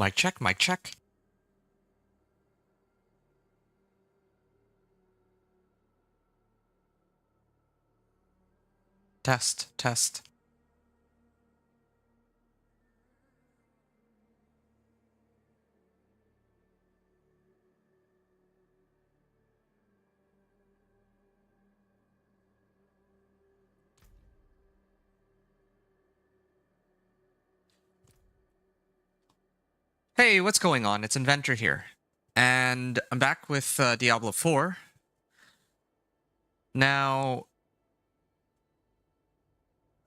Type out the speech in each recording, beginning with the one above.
Mic check, mic check. Test, test. Hey, what's going on? It's Inventor here. And I'm back with Diablo 4. Now,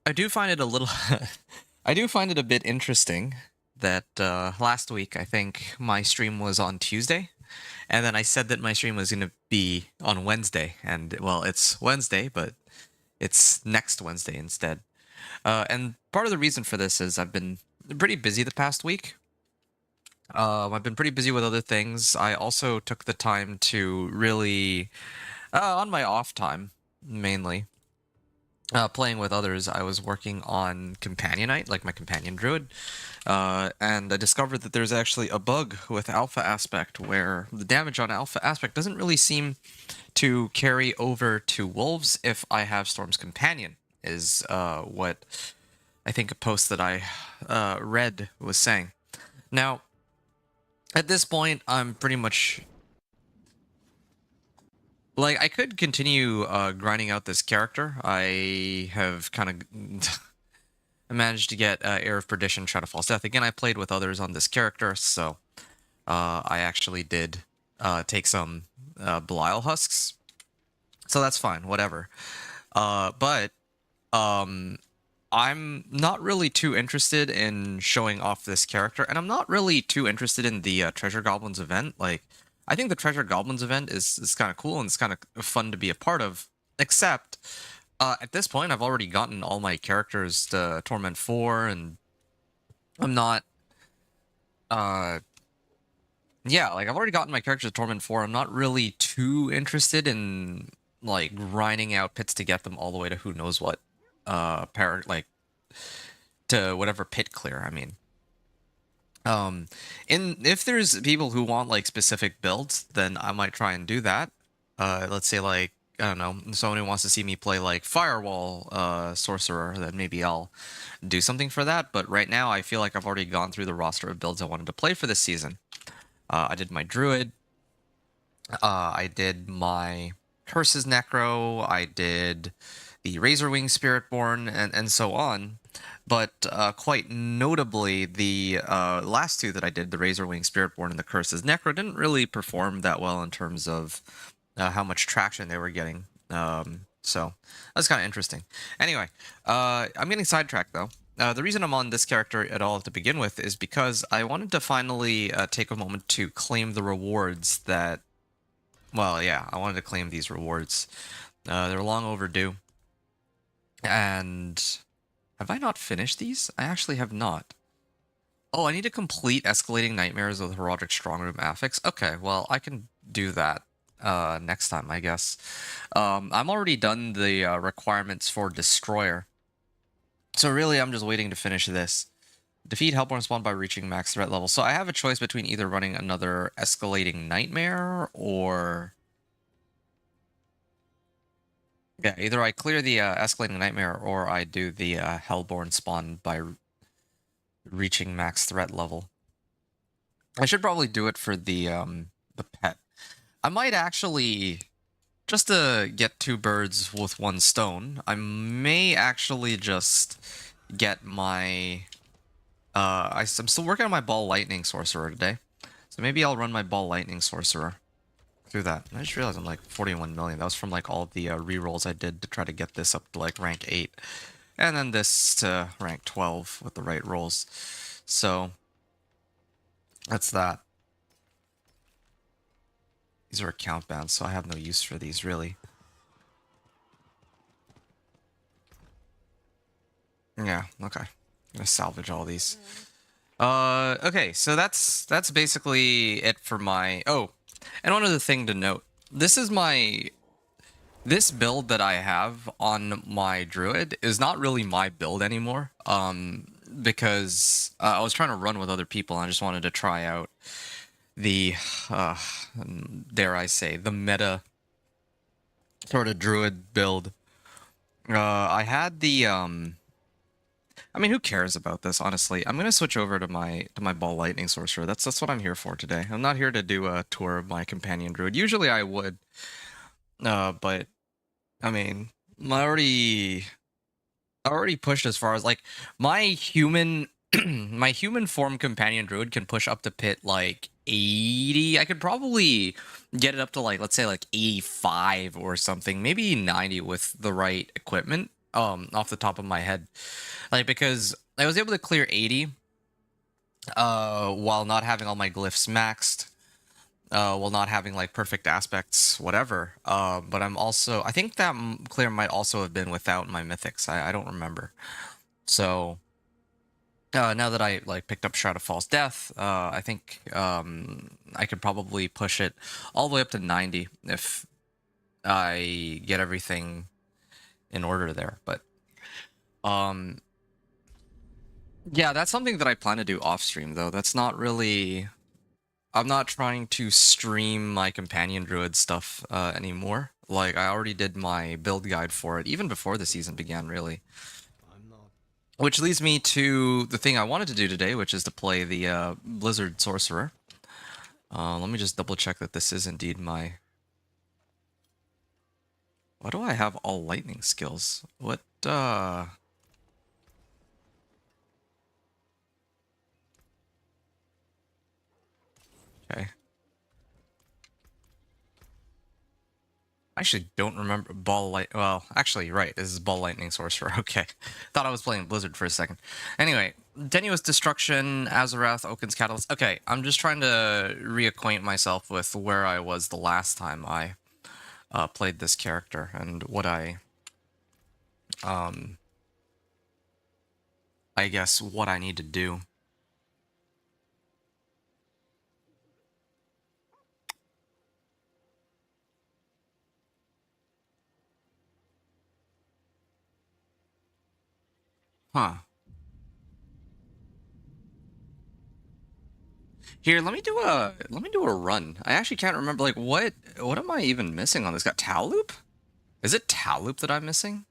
I do find it a little... I do find it a bit interesting that last week, I think, my stream was on Tuesday. And then I said that my stream was going to be on Wednesday. And, well, it's Wednesday, but it's next Wednesday instead. And part of the reason for this is I've been pretty busy the past week. I've been pretty busy with other things. I also took the time to really, on my off time, mainly, playing with others, I was working on Companionite, like my companion druid, and I discovered that there's actually a bug with Alpha Aspect where the damage on Alpha Aspect doesn't really seem to carry over to Wolves if I have Storm's Companion, is what I think a post that I read was saying. Now, at this point, I'm pretty much... Like, I could continue grinding out this character. I have kind of managed to get Air of Perdition, Shadowfall's Death. Again, I played with others on this character, so I actually did take some Belial Husks. So that's fine, whatever. But I'm not really too interested in showing off this character, and I'm not really too interested in the Treasure Goblins event. Like, I think the Treasure Goblins event is kind of cool, and it's kind of fun to be a part of, except at this point, I've already gotten all my characters to Torment 4, and I'm not... yeah, like, I've already gotten my characters to Torment 4. I'm not really too interested in, like, grinding out pits to get them all the way to who knows what. To whatever pit clear, I mean. If there's people who want, like, specific builds, then I might try and do that. Let's say, like, I don't know, someone who wants to see me play, like, Firewall, Sorcerer, then maybe I'll do something for that. But right now, I feel like I've already gone through the roster of builds I wanted to play for this season. I did my Druid. I did my Curses Necro. I did the Razorwing Spiritborn, and so on. But quite notably, the last two that I did, the Razorwing Spiritborn and the Curses Necro, didn't really perform that well in terms of how much traction they were getting. So that's kind of interesting. Anyway, I'm getting sidetracked, though. The reason I'm on this character at all to begin with is because I wanted to finally take a moment to claim the rewards that... Well, yeah, I wanted to claim these rewards. They're long overdue. And... Have I not finished these? I actually have not. Oh, I need to complete Escalating Nightmares with Heraldric Strongroom Affix. Okay, well, I can do that next time, I guess. I'm already done the requirements for Destroyer. So really, I'm just waiting to finish this. Defeat Hellborn spawn by reaching max threat level. So I have a choice between either running another Escalating Nightmare or... Yeah, either I clear the Escalating Nightmare or I do the Hellborn spawn by reaching max threat level. I should probably do it for the pet. I might actually, just to get two birds with one stone, I may actually just get my... I'm still working on my Ball Lightning Sorcerer today. So maybe I'll run my Ball Lightning Sorcerer through that. I just realized I'm like 41 million. That was from like all the rerolls I did to try to get this up to like rank 8. And then this to rank 12 with the right rolls. So that's that. These are account bans, so I have no use for these really. Yeah, okay. I'm gonna salvage all these. Okay, so that's basically it for my... Oh, and one other thing to note. This build that I have on my Druid is not really my build anymore. because I was trying to run with other people and I just wanted to try out the, uh, dare I say, the meta sort of druid build. I had the, I mean, who cares about this, honestly? I'm gonna switch over to my ball lightning sorcerer. That's what I'm here for today. I'm not here to do a tour of my companion druid. Usually I would, but I mean, I already pushed as far as like my human my human form companion druid can push up to pit like 80. I could probably get it up to like, let's say like 85 or something, maybe 90 with the right equipment. Off the top of my head, like, because I was able to clear 80 while not having all my glyphs maxed, while not having like perfect aspects, whatever. But I think that clear might also have been without my mythics. I don't remember. So now that I like picked up Shroud of False Death, I think I could probably push it all the way up to 90 if I get everything in order there. But yeah, that's something that I plan to do off stream though. That's not really. I'm not trying to stream my companion druid stuff anymore. Like, I already did my build guide for it, even before the season began, really. Which leads me to the thing I wanted to do today, which is to play the Blizzard Sorcerer. Let me just double check that this is indeed my... Why do I have all lightning skills? What, Okay. I actually don't remember well, actually, right, this is Ball Lightning Sorcerer. Okay. Thought I was playing Blizzard for a second. Anyway, Tenuous Destruction, Azarath, Oaken's Catalyst. Okay, I'm just trying to reacquaint myself with where I was the last time I played this character and what I guess what I need to do. Huh. Here, let me do a run. I actually can't remember, like, what am I even missing on this guy? Tau Loop? Is it Tau Loop that I'm missing?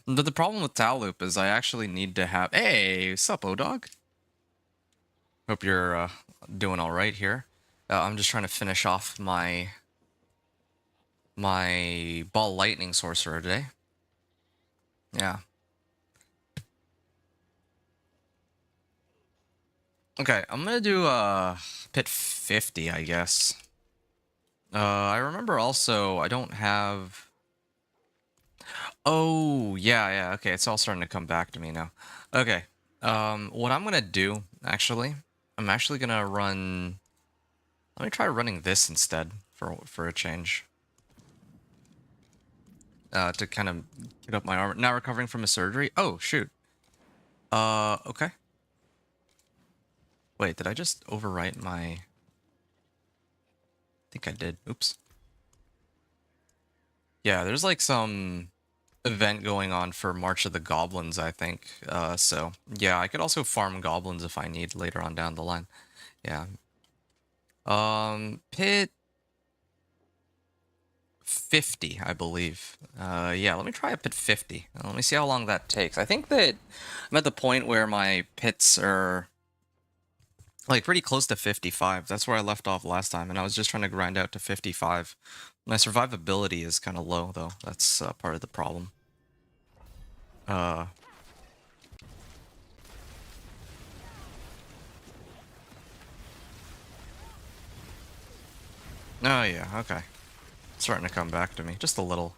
The problem with Tau Loop is I actually need to have... Hey, sup, O-Dog? Hope you're doing all right here. I'm just trying to finish off my Ball Lightning Sorcerer today. Yeah. Okay, I'm gonna do pit 50, I guess. I remember also I don't have... Oh, yeah, okay, it's all starting to come back to me now. Okay, what I'm gonna do, actually, I'm actually gonna run... Let me try running this instead, for a change. To kind of get up my armor. Now recovering from a surgery? Oh, shoot. Okay. Wait, did I just overwrite my... I think I did. Oops. Yeah, there's like some event going on for March of the Goblins, I think. So, yeah, I could also farm goblins if I need later on down the line. Yeah. Pit 50, I believe. Yeah, let me try a pit 50. Let me see how long that takes. I think that I'm at the point where my pits are like pretty close to 55. That's where I left off last time, and I was just trying to grind out to 55. My survivability is kind of low, though. That's part of the problem. Oh yeah, okay. It's starting to come back to me, just a little.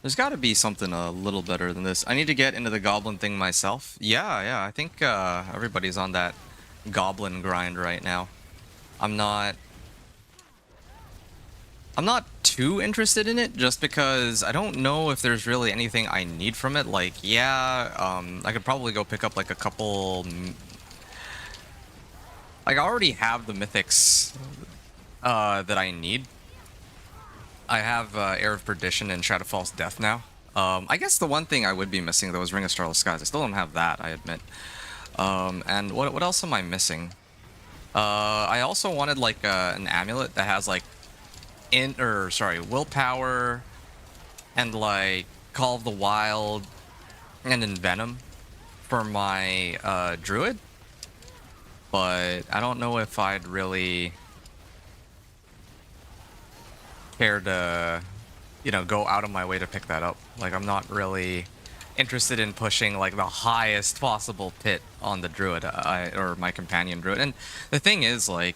There's got to be something a little better than this. I need to get into the goblin thing myself. Yeah, I think everybody's on that goblin grind right now. I'm not too interested in it, just because I don't know if there's really anything I need from it. Like, yeah, I could probably go pick up like a couple... Like, I already have the mythics that I need. I have Air of Perdition and Shadowfall's Death now. I guess the one thing I would be missing though is Ring of Starless Skies. I still don't have that, I admit. And what else am I missing? I also wanted like an amulet that has like willpower and like Call of the Wild and Envenom for my druid, but I don't know if I'd really care to, go out of my way to pick that up. Like, I'm not really interested in pushing like the highest possible pit on the druid or my companion druid. And the thing is, like,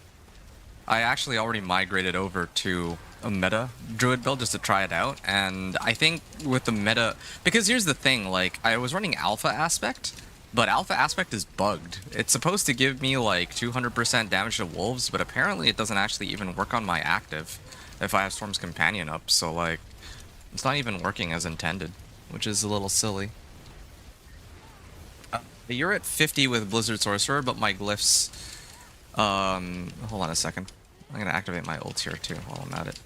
I actually already migrated over to a meta druid build just to try it out, and I think with the meta, because here's the thing, like, I was running alpha aspect, but alpha aspect is bugged. It's supposed to give me like 200% damage to wolves, but apparently it doesn't actually even work on my active if I have Storm's Companion up, so like, it's not even working as intended, which is a little silly. You're at 50 with Blizzard Sorcerer, but my glyphs, hold on a second. I'm gonna activate my ult here too while I'm at it.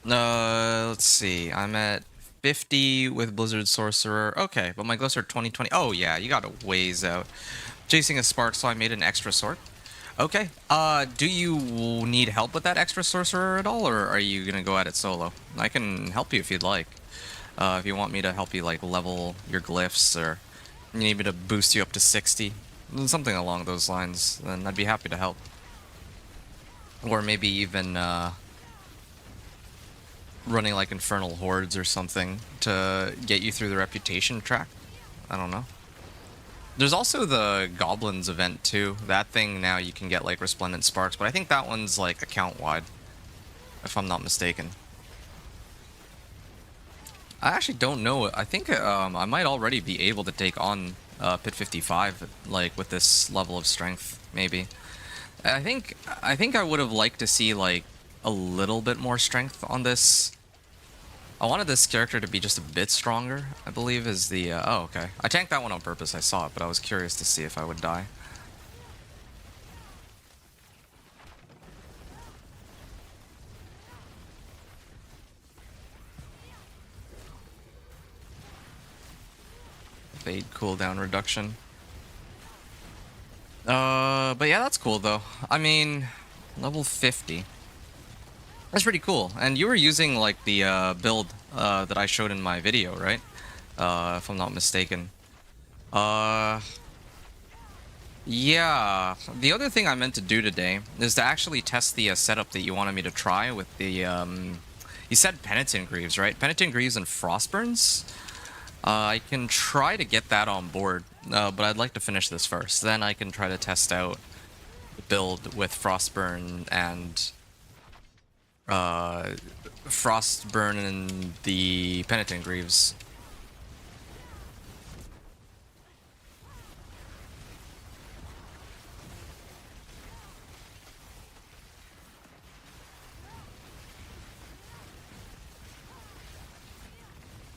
Let's see. I'm at 50 with Blizzard Sorcerer. Okay, but my glyphs are 2020. Oh yeah, you got a ways out. Chasing a spark, so I made an extra sword. Okay. Do you need help with that extra sorcerer at all, or are you gonna go at it solo? I can help you if you'd like. If you want me to help you like level your glyphs, or you need me to boost you up to 60, something along those lines, then I'd be happy to help. Or maybe even running like Infernal Hordes or something to get you through the reputation track. I don't know. There's also the Goblins event too. That thing now you can get like Resplendent Sparks, but I think that one's like account-wide, if I'm not mistaken. I actually don't know. I think I might already be able to take on Pit 55, like with this level of strength, maybe. I think I would have liked to see like a little bit more strength on this. I wanted this character to be just a bit stronger, I believe is the... oh, okay. I tanked that one on purpose, I saw it, but I was curious to see if I would die. Fade cooldown reduction. But yeah, that's cool though. I mean, level 50. That's pretty cool. And you were using like the build that I showed in my video, right? If I'm not mistaken. Yeah. The other thing I meant to do today is to actually test the setup that you wanted me to try with the you said Penitent Greaves, right? Penitent Greaves and Frostburns. I can try to get that on board, but I'd like to finish this first. Then I can try to test out the build with Frostburn and Frostburn and the Penitent Greaves.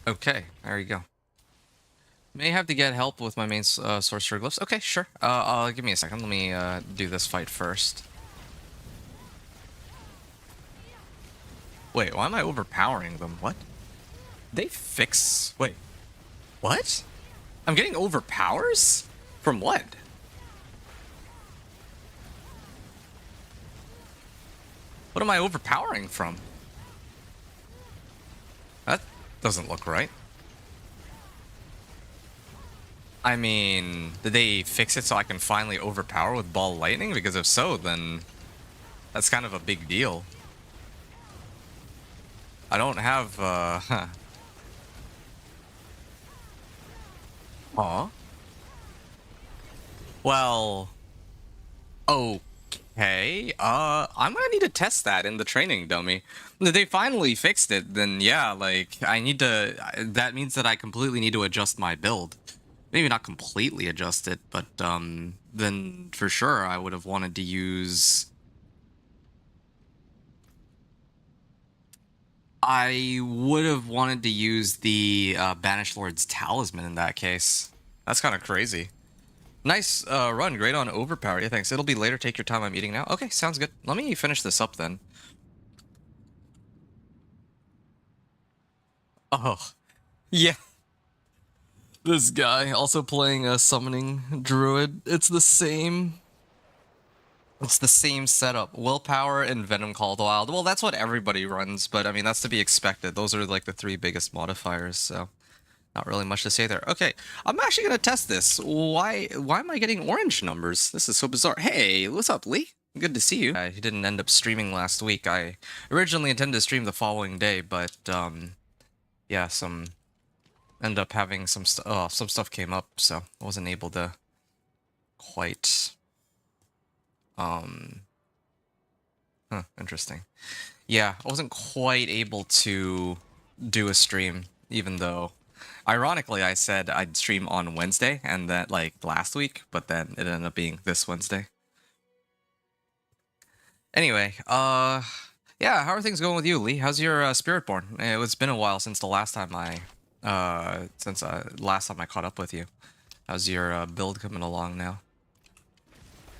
Okay, there you go. May have to get help with my main sorcerer glyphs. Okay, sure. Give me a second. Let me do this fight first. Wait, why am I overpowering them? What? They fix... Wait. What? I'm getting overpowers? From what? What am I overpowering from? That doesn't look right. I mean, did they fix it so I can finally overpower with Ball Lightning? Because if so, then that's kind of a big deal. I don't have, Huh? Well, okay. I'm gonna need to test that in the training dummy. If they finally fixed it, then yeah, like, I need to... That means that I completely need to adjust my build. Maybe not completely adjust it, but, then for sure I would have wanted to use... I would have wanted to use the Banished Lord's Talisman in that case. That's kind of crazy. Nice run. Great on overpower. Yeah, thanks. It'll be later. Take your time. I'm eating now. Okay, sounds good. Let me finish this up then. Oh, yeah. This guy also playing a summoning druid. It's the same. It's the same setup. Willpower and Venom Call of the Wild. Well, that's what everybody runs, but I mean, that's to be expected. Those are like the three biggest modifiers, so not really much to say there. Okay, I'm actually going to test this. Why am I getting orange numbers? This is so bizarre. Hey, what's up, Lee? Good to see you. I didn't end up streaming last week. I originally intended to stream the following day, but yeah, ended up having some stuff came up, so I wasn't able to quite interesting. Yeah, I wasn't quite able to do a stream, even though ironically I said I'd stream on Wednesday and that like last week, but then it ended up being this Wednesday. Anyway, yeah, how are things going with you, Lee? How's your Spiritborn? It's been a while since the last time last time I caught up with you. How's your build coming along now?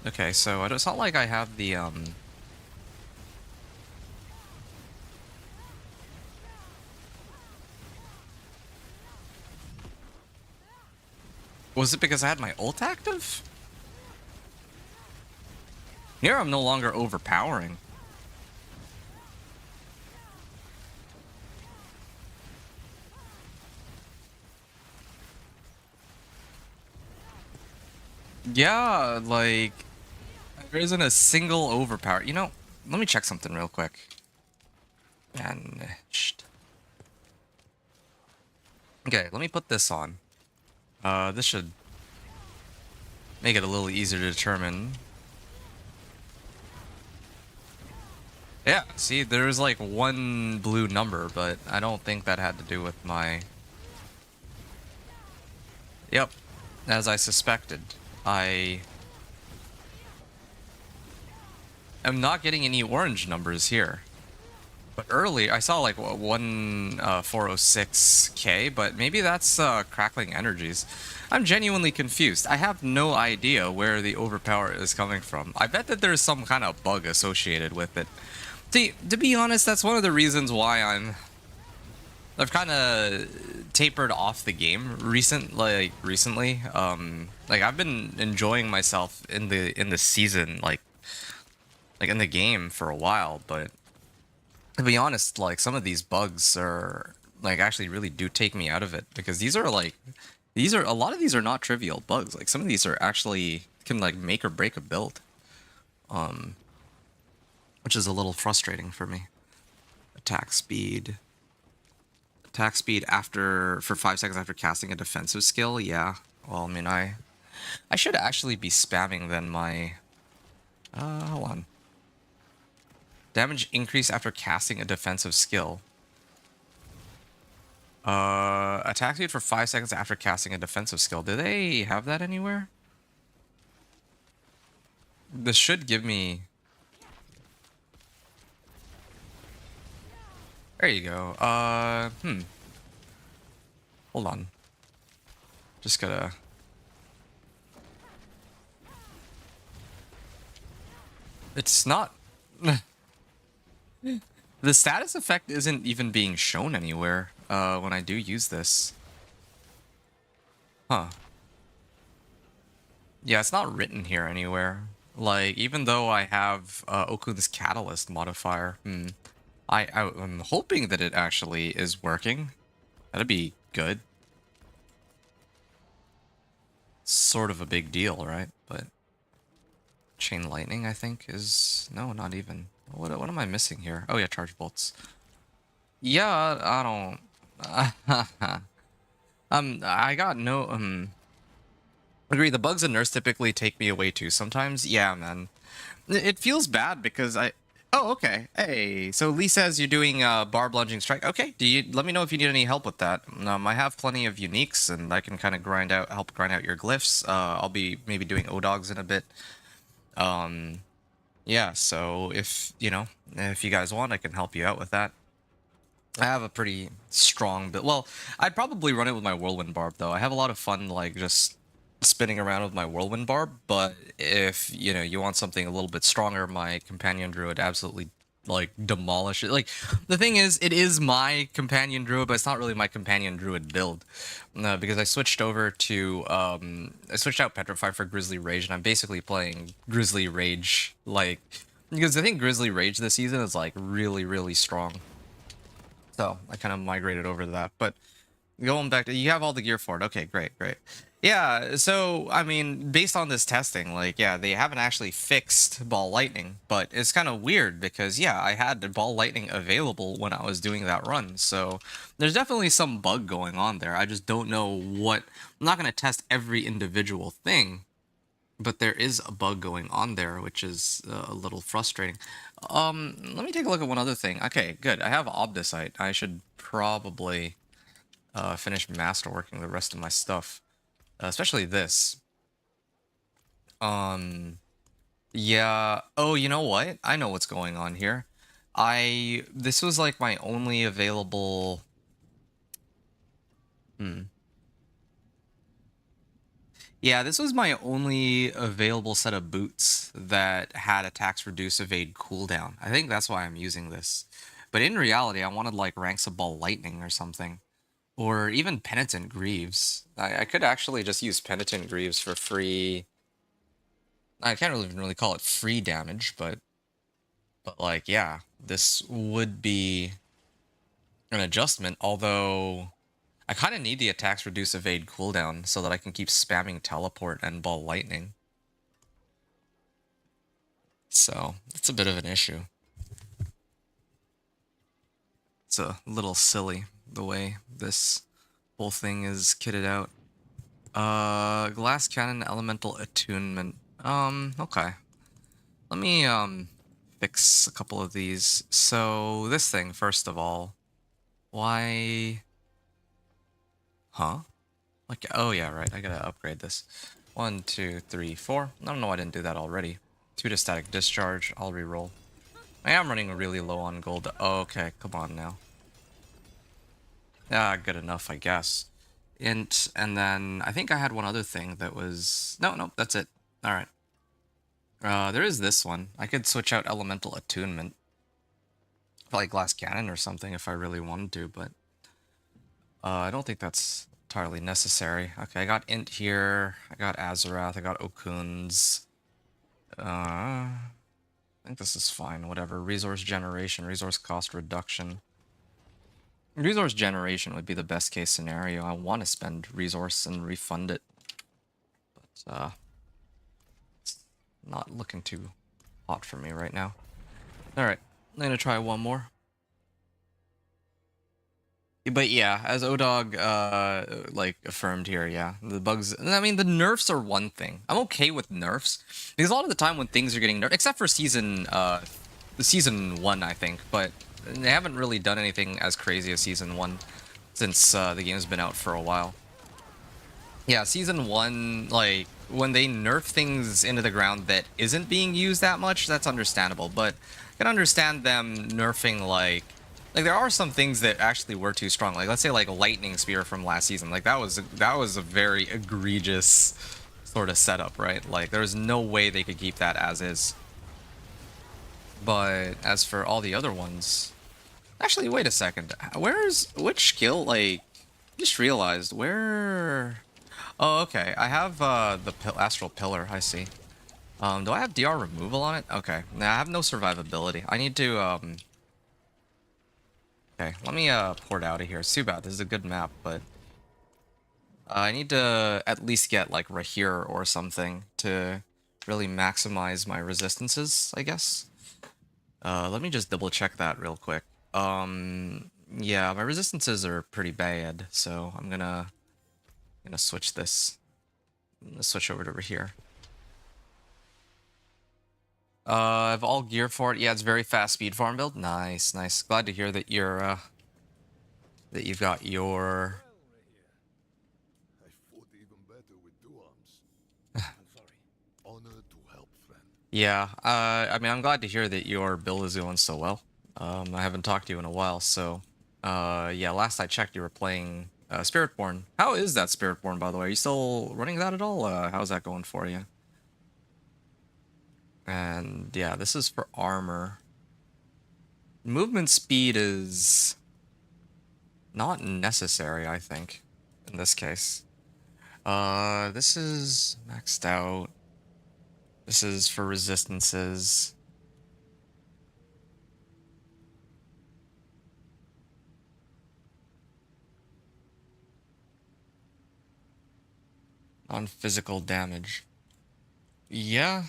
Okay, so it's not like I have the Was it because I had my ult active? Here I'm no longer overpowering. Yeah, like there isn't a single overpower. You know, let me check something real quick. Vanished. Okay, let me put this on. This should make it a little easier to determine. Yeah, see, there's like one blue number, but I don't think that had to do with my... Yep, as I suspected. I am not getting any orange numbers here. But early, I saw like 406k, but maybe that's crackling energies. I'm genuinely confused. I have no idea where the overpower is coming from. I bet that there's some kind of bug associated with it. See, to be honest, that's one of the reasons why I've kind of tapered off the game recently. Like I've been enjoying myself in the season, like in the game for a while, but to be honest, like some of these bugs are like actually really do take me out of it, because these are a lot of these are not trivial bugs. Like some of these are actually can like make or break a build, which is a little frustrating for me. Attack speed after for 5 seconds after casting a defensive skill. Yeah, well, I mean, I should actually be spamming then my hold on. Damage increase after casting a defensive skill. Attack speed for 5 seconds after casting a defensive skill. Do they have that anywhere? This should give me... There you go. Hold on. Just gotta... It's not... The status effect isn't even being shown anywhere when I do use this. Huh. Yeah, it's not written here anywhere. Like, even though I have Okun's Catalyst modifier, I'm hoping that it actually is working. That'd be good. Sort of a big deal, right? But Chain Lightning, I think, is... No, not even. What am I missing here? Oh yeah, Charge Bolts. Yeah, I don't... I got no... Agree, the bugs and nerfs typically take me away too sometimes. Yeah, man. It feels bad because I... Oh, okay. Hey, so Lee says you're doing Barb Lunging Strike. Okay, let me know if you need any help with that. I have plenty of uniques, and I can kind of help grind out your glyphs. I'll be maybe doing O-Dogs in a bit. Yeah, so if you guys want, I can help you out with that. I have a pretty strong build. Well, I'd probably run it with my Whirlwind Barb, though. I have a lot of fun, like, just spinning around with my whirlwind barb, but if you want something a little bit stronger, my companion druid absolutely like demolish it. Like the thing is, it is my companion druid, but it's not really my companion druid build, because I switched over to I switched out Petrify for Grizzly Rage, and I'm basically playing Grizzly Rage like because I think Grizzly Rage this season is like really strong. So I kind of migrated over to that, but. Going back to you have all the gear for it. Okay, great. Yeah, so I mean, based on this testing, like yeah, they haven't actually fixed ball lightning, but it's kind of weird because yeah, I had the ball lightning available when I was doing that run. So there's definitely some bug going on there. I just don't know what. I'm not going to test every individual thing, but there is a bug going on there, which is a little frustrating. Let me take a look at one other thing. Okay, good. I have Obdicite. I should probably finish masterworking the rest of my stuff, especially this. Yeah. Oh, you know what? I know what's going on here. This was like my only available. Yeah, this was my only available set of boots that had attacks reduce evade cooldown. I think that's why I'm using this. But in reality, I wanted like ranks of ball lightning or something. Or even Penitent Greaves. I could actually just use Penitent Greaves for free. I can't even really call it free damage, but like yeah, this would be an adjustment. Although I kind of need the attacks reduce evade cooldown so that I can keep spamming teleport and ball lightning. So it's a bit of an issue. It's a little silly the way this whole thing is kitted out. Glass Cannon Elemental Attunement. Okay. Let me, fix a couple of these. So, this thing, first of all. Why... Huh? Like, oh yeah, right, I gotta upgrade this. 1, 2, 3, 4. I don't know why I didn't do that already. 2 to Static Discharge, I'll reroll. I am running really low on gold. Oh, okay, come on now. Ah, good enough, I guess. Int, and then I think I had one other thing that was... No, that's it. Alright. There is this one. I could switch out Elemental Attunement. Like Glass Cannon or something if I really wanted to, but... I don't think that's entirely necessary. Okay, I got Int here. I got Azarath. I got Okun's. I think this is fine. Whatever. Resource generation. Resource cost reduction. Resource generation would be the best case scenario. I want to spend resource and refund it. But, it's not looking too hot for me right now. Alright, I'm gonna try one more. But yeah, as ODog, like, affirmed here, yeah, the bugs... I mean, the nerfs are one thing. I'm okay with nerfs, because a lot of the time when things are getting nerfed, except for Season 1, I think, but they haven't really done anything as crazy as Season 1 since the game's been out for a while. Yeah, Season 1, like, when they nerf things into the ground that isn't being used that much, that's understandable, but I can understand them nerfing, like, there are some things that actually were too strong. Like, let's say, like, Lightning Spear from last season. Like, that was a very egregious sort of setup, right? Like, there's no way they could keep that as is. But as for all the other ones... Actually, wait a second. Which skill, like... Just realized, where... Oh, okay. I have the Astral Pillar, I see. Do I have DR removal on it? Okay. Nah, I have no survivability. I need to, Okay, let me port out of here. It's too bad. This is a good map, but I need to at least get like Rahir or something to really maximize my resistances, I guess. Let me just double check that real quick. Yeah, my resistances are pretty bad, so I'm gonna switch this. I'm gonna switch over to Rahir. I have all gear for it. Yeah, it's very fast speed farm build. Nice. Glad to hear that you're that you've got your... Yeah, I mean, I'm glad to hear that your build is going so well. I haven't talked to you in a while, so... yeah, last I checked, you were playing Spiritborn. How is that Spiritborn, by the way? Are you still running that at all? How's that going for you? And yeah, this is for armor. Movement speed is not necessary, I think, in this case. This is maxed out. This is for resistances. Non-physical damage. Yeah.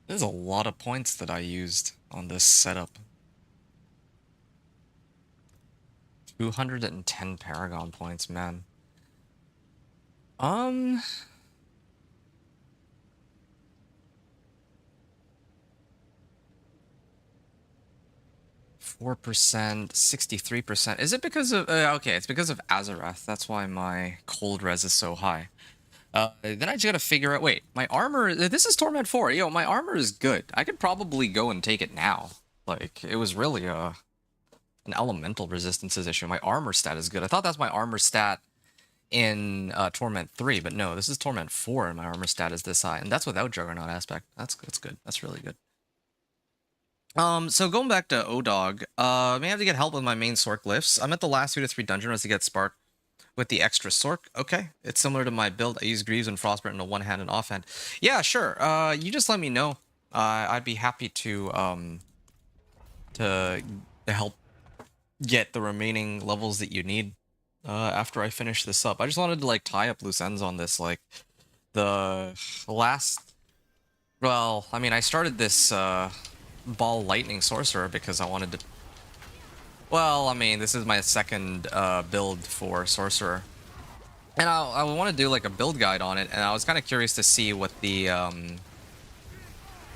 There's a lot of points that I used on this setup. 210 Paragon points, man. 4%, 63%. Is it because of... okay, it's because of Azarath. That's why my cold res is so high. Then I just gotta figure out... Wait, my armor... This is Torment 4. Yo, my armor is good. I could probably go and take it now. Like, it was really an elemental resistances issue. My armor stat is good. I thought that's my armor stat in Torment 3, but no, this is Torment 4 and my armor stat is this high. And that's without Juggernaut aspect. That's good. That's really good. So going back to ODog, may have to get help with my main Sorc glyphs. I'm at the last 2 to 3 dungeon runs to get Spark with the extra Sorc. Okay, it's similar to my build. I use Greaves and Frostburn in a one-hand and offhand. Yeah, sure. You just let me know. I'd be happy to help get the remaining levels that you need after I finish this up. I just wanted to like tie up loose ends on this. Like the last... Well, I mean, I started this Ball Lightning Sorcerer because I wanted to... Well, I mean, this is my second build for Sorcerer. And I want to do like a build guide on it, and I was kind of curious to see what the... I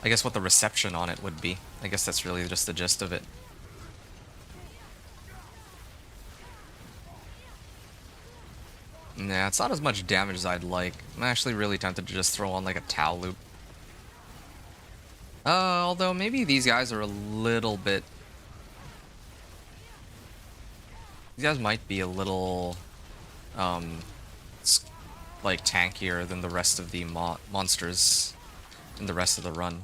guess what the reception on it would be. I guess that's really just the gist of it. Nah, it's not as much damage as I'd like. I'm actually really tempted to just throw on like a Tau Loop. Although maybe these guys are a little bit... These guys might be a little, like tankier than the rest of the monsters in the rest of the run.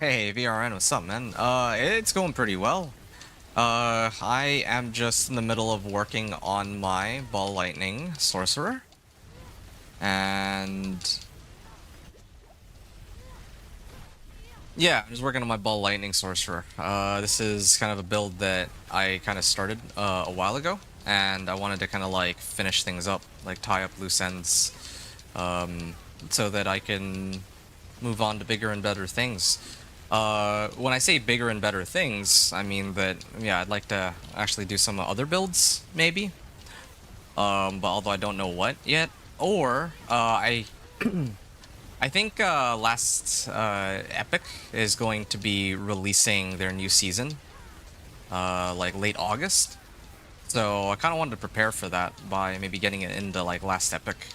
Hey, VRN, what's up, man? It's going pretty well. I am just in the middle of working on my Ball Lightning Sorcerer. And... yeah, I'm just working on my Ball Lightning Sorcerer. This is kind of a build that I kind of started a while ago. And I wanted to kind of like finish things up, like tie up loose ends. So that I can move on to bigger and better things. When I say bigger and better things, I mean that, yeah, I'd like to actually do some other builds, maybe. But although I don't know what yet. Or, I think last Epic is going to be releasing their new season, like late August. So I kind of wanted to prepare for that by maybe getting it into like last Epic.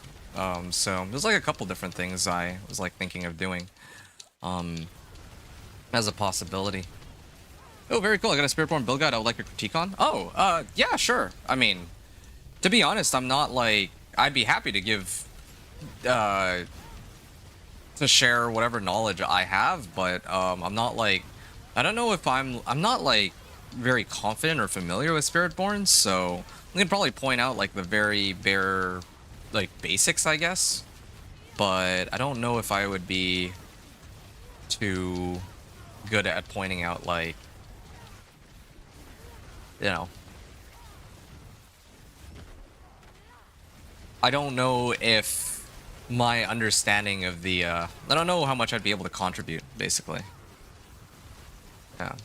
So there's like a couple different things I was like thinking of doing as a possibility. Oh, very cool. I got a Spiritborn build guide I would like a critique on. Oh, yeah, sure. I mean, to be honest, I'm not like... I'd be happy to give... to share whatever knowledge I have, but I'm not like... I don't know if I'm not like very confident or familiar with Spiritborn, so I can probably point out like the very bare like basics, I guess. But I don't know if I would be too good at pointing out like, you know, I don't know if my understanding of the I don't know how much I'd be able to contribute, basically. Yeah.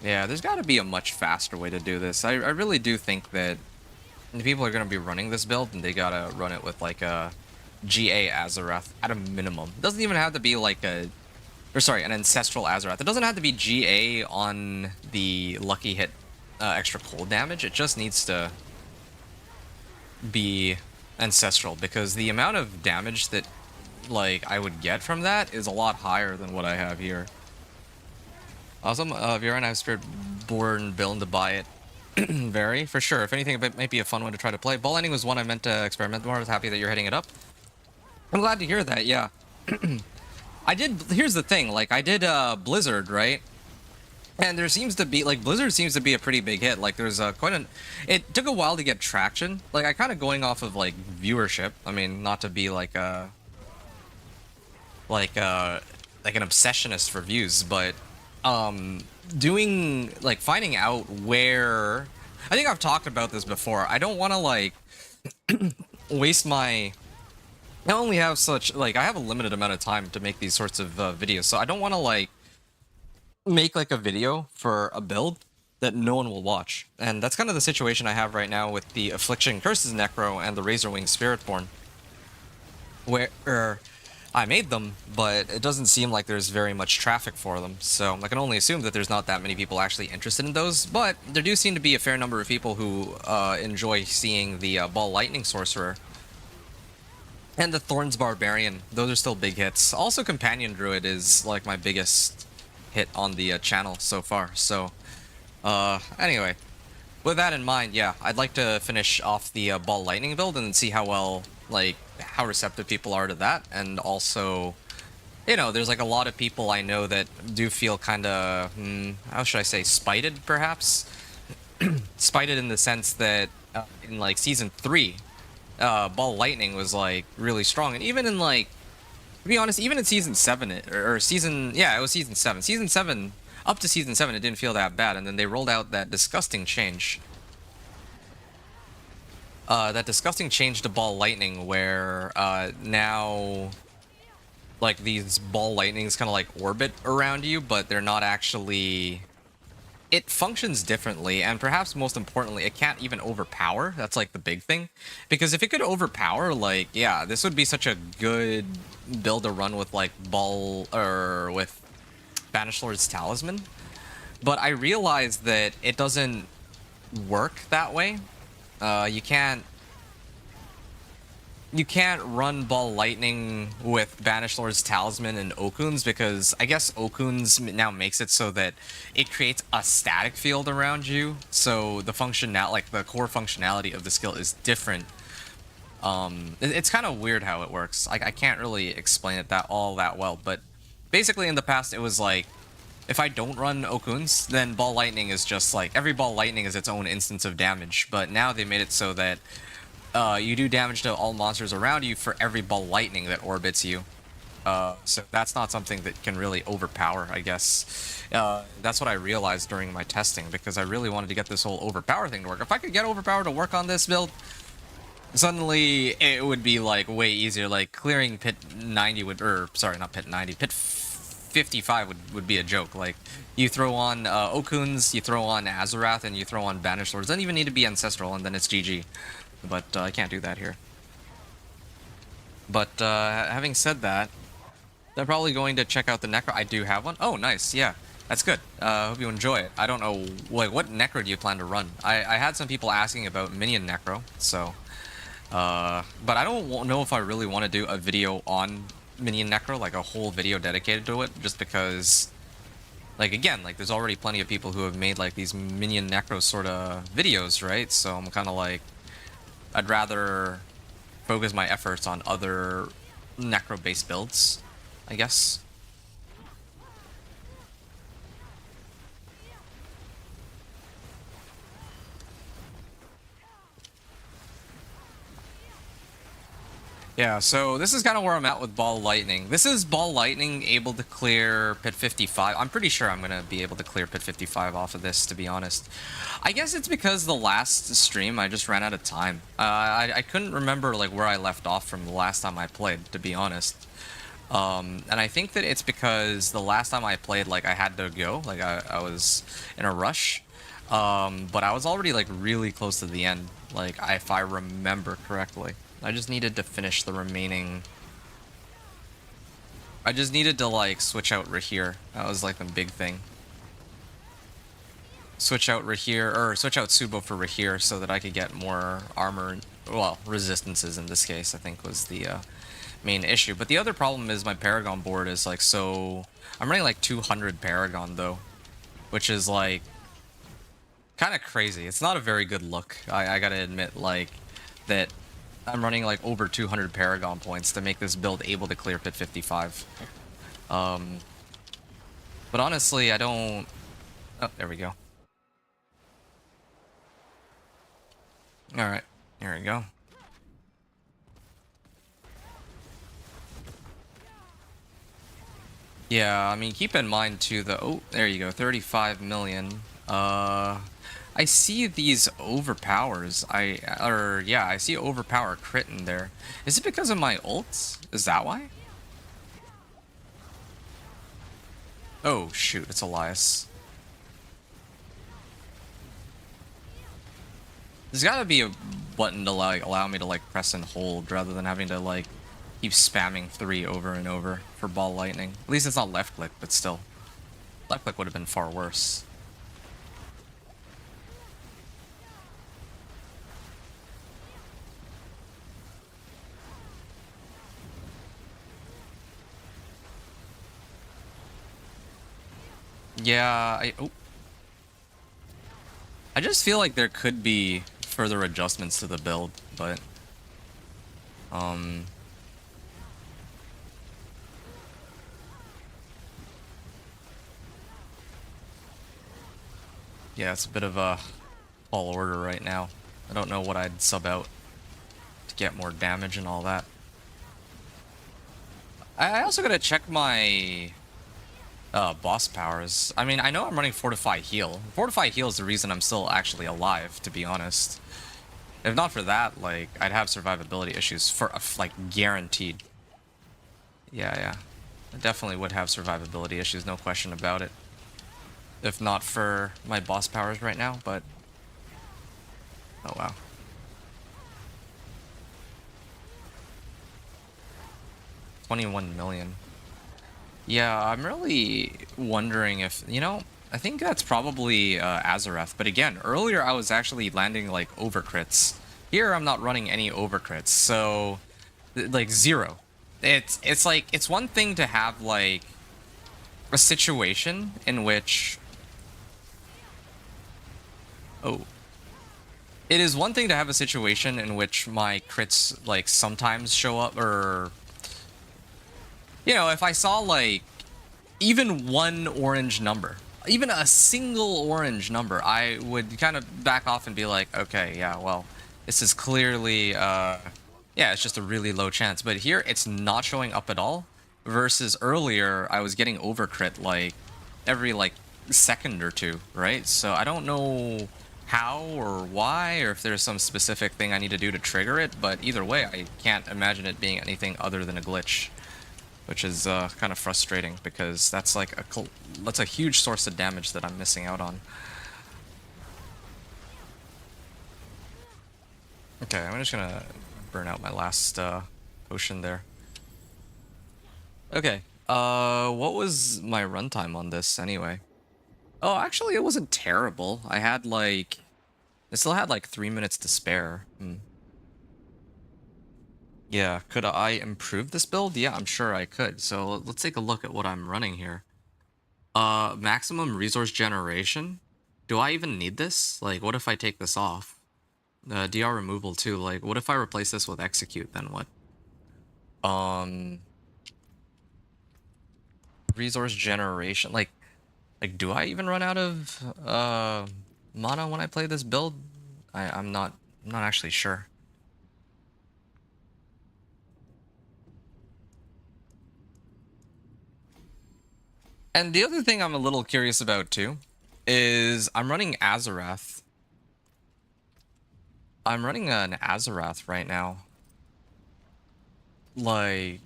Yeah, there's got to be a much faster way to do this. I really do think that And people are gonna be running this build, and they gotta run it with like a GA Azarath at a minimum. It doesn't even have to be like an Ancestral Azarath. It doesn't have to be GA on the lucky hit extra cold damage. It just needs to be Ancestral, because the amount of damage that like I would get from that is a lot higher than what I have here. Awesome. Viren, I have Spirit-born Villain to buy it. Very, for sure. If anything, it might be a fun one to try to play. Ball Lightning was one I meant to experiment more. I was happy that you're hitting it up. I'm glad to hear that, yeah. Here's the thing, like, I did Blizzard, right? And there seems to be, like, Blizzard seems to be a pretty big hit. Like, there's it took a while to get traction. Like, I kind of going off of, like, viewership. I mean, not to be, like an obsessionist for views, but, finding out where... I think I've talked about this before. I don't want to, like, waste my... I only have I have a limited amount of time to make these sorts of videos, so I don't want to, like, make, like, a video for a build that no one will watch. And that's kind of the situation I have right now with the Affliction Curses Necro and the Razorwing Spiritborn, where I made them, but it doesn't seem like there's very much traffic for them, so I can only assume that there's not that many people actually interested in those, but there do seem to be a fair number of people who enjoy seeing the Ball Lightning Sorcerer and the Thorns Barbarian. Those are still big hits. Also, Companion Druid is, like, my biggest hit on the channel so far, so anyway, with that in mind, yeah, I'd like to finish off the Ball Lightning build and see how receptive people are to that. And also, you know, there's like a lot of people I know that do feel kind of, how should I say, spited, perhaps? Spited in the sense that in like Season 3, Ball Lightning was like really strong. And even in like, to be honest, even in Season 7, it was Season 7. Season 7, up to Season 7, it didn't feel that bad. And then they rolled out that disgusting change. That disgusting change to Ball Lightning, where now, like, these Ball Lightnings kind of like orbit around you, but they're not actually... It functions differently, and perhaps most importantly, it can't even overpower. That's like the big thing. Because if it could overpower, like, yeah, this would be such a good build to run with, like, with Banished Lord's Talisman. But I realized that it doesn't work that way. You can't run Ball Lightning with Banished Lord's Talisman and Okuns, because I guess Okuns now makes it so that it creates a static field around you. So the the core functionality of the skill is different. It's kind of weird how it works. I can't really explain it all that well, but basically in the past it was like, if I don't run Okuns, then Ball Lightning is just like, every Ball Lightning is its own instance of damage. But now they made it so that you do damage to all monsters around you for every Ball Lightning that orbits you. So that's not something that can really overpower, I guess. That's what I realized during my testing, because I really wanted to get this whole overpower thing to work. If I could get overpower to work on this build, suddenly it would be like way easier. Like clearing pit 90 would, or sorry, not pit 90, pit 55 would be a joke. Like, you throw on Okuns, you throw on Azarath, and you throw on Banished Lords. Doesn't even need to be Ancestral, and then it's GG. But I can't do that here. But having said that, they're probably going to check out the Necro. I do have one. Oh, nice. Yeah, that's good. Hope you enjoy it. I don't know, like, what Necro do you plan to run? I had some people asking about Minion Necro, so... but I don't know if I really want to do a video on Minion Necro, like a whole video dedicated to it, just because, like, again, like, there's already plenty of people who have made, like, these Minion Necro sort of videos, right? So I'm kind of like, I'd rather focus my efforts on other Necro-based builds, I guess. Yeah, so this is kind of where I'm at with Ball Lightning. This is Ball Lightning able to clear Pit 55. I'm pretty sure I'm going to be able to clear Pit 55 off of this, to be honest. I guess it's because the last stream, I just ran out of time. I couldn't remember, like, where I left off from the last time I played, to be honest. And I think that it's because the last time I played, like, I had to go. Like, I was in a rush. But I was already like really close to the end, like if I remember correctly. I just needed to finish the remaining. I just needed to like switch out Rahir. That was like the big thing. Switch out Rahir, or switch out Subo for Rahir so that I could get more armor, well, resistances in this case, I think was the main issue. But the other problem is my Paragon board is like so... I'm running like 200 Paragon though, which is like kind of crazy. It's not a very good look. I gotta admit, like, that I'm running like over 200 Paragon points to make this build able to clear pit 55. But honestly, I don't... Oh, there we go. Alright, here we go. Yeah, I mean, keep in mind too, the... Oh, there you go, 35 million. I see these overpowers. Yeah, I see overpower crit in there. Is it because of my ults? Is that why? Oh, shoot, it's Elias. There's gotta be a button to like allow me to like press and hold rather than having to like keep spamming 3 over and over for ball lightning. At least it's not left click, but still. Left click would have been far worse. Yeah, I just feel like there could be further adjustments to the build, but yeah, it's a bit of a tall order right now. I don't know what I'd sub out to get more damage and all that. I also gotta check my boss powers. I mean, I know I'm running Fortify Heal. Fortify Heal is the reason I'm still actually alive, to be honest. If not for that, like, I'd have survivability issues for, like, guaranteed. Yeah. I definitely would have survivability issues, no question about it. If not for my boss powers right now, but... Oh, wow. $21 million. Yeah, I'm really wondering if, you know, I think that's probably Azareth. But again, earlier I was actually landing like overcrits. Here I'm not running any overcrits, so like 0. It's like it's one thing to have like a situation in which it is one thing to have a situation in which my crits like sometimes show up, or you know, if I saw like even one orange number, even a single orange number, I would kind of back off and be like, okay, yeah, well, this is clearly, yeah, it's just a really low chance. But here, it's not showing up at all, versus earlier, I was getting overcrit, like, every, like, second or two, right? So I don't know how or why, or if there's some specific thing I need to do to trigger it, but either way, I can't imagine it being anything other than a glitch. Which is kind of frustrating because that's like that's a huge source of damage that I'm missing out on. Okay, I'm just gonna burn out my last potion there. Okay, what was my runtime on this anyway? Oh, actually, it wasn't terrible. I still had like 3 minutes to spare. Yeah, could I improve this build? Yeah, I'm sure I could. So let's take a look at what I'm running here. Maximum resource generation. Do I even need this? Like, what if I take this off? DR removal too. Like, what if I replace this with execute? Then what? Resource generation. Like, do I even run out of mana when I play this build? I'm not actually sure. And the other thing I'm a little curious about too is I'm running Azarath. I'm running an Azarath right now. Like,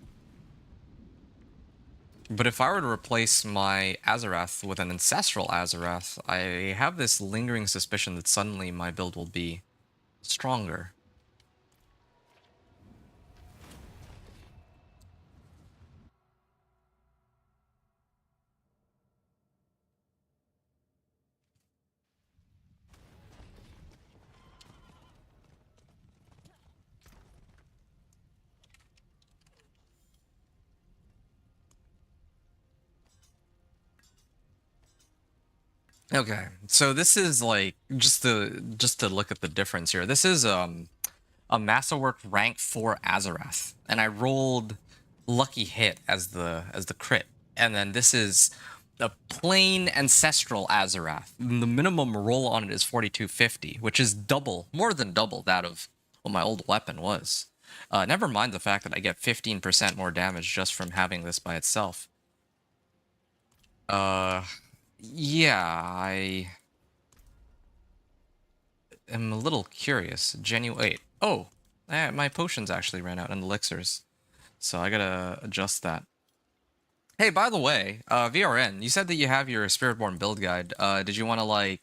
But if I were to replace my Azarath with an Ancestral Azarath, I have this lingering suspicion that suddenly my build will be stronger. Okay, so this is like just to look at the difference here. This is a Masterwork rank 4 Azarath, and I rolled Lucky Hit as the crit. And then this is a plain Ancestral Azarath. The minimum roll on it is 4250, which is double, more than double that of what my old weapon was. Never mind the fact that I get 15% more damage just from having this by itself. Yeah, I am a little curious. Wait. Oh, my potions actually ran out and elixirs. So I gotta adjust that. Hey, by the way, VRN, you said that you have your Spiritborn build guide. Did you want to, like,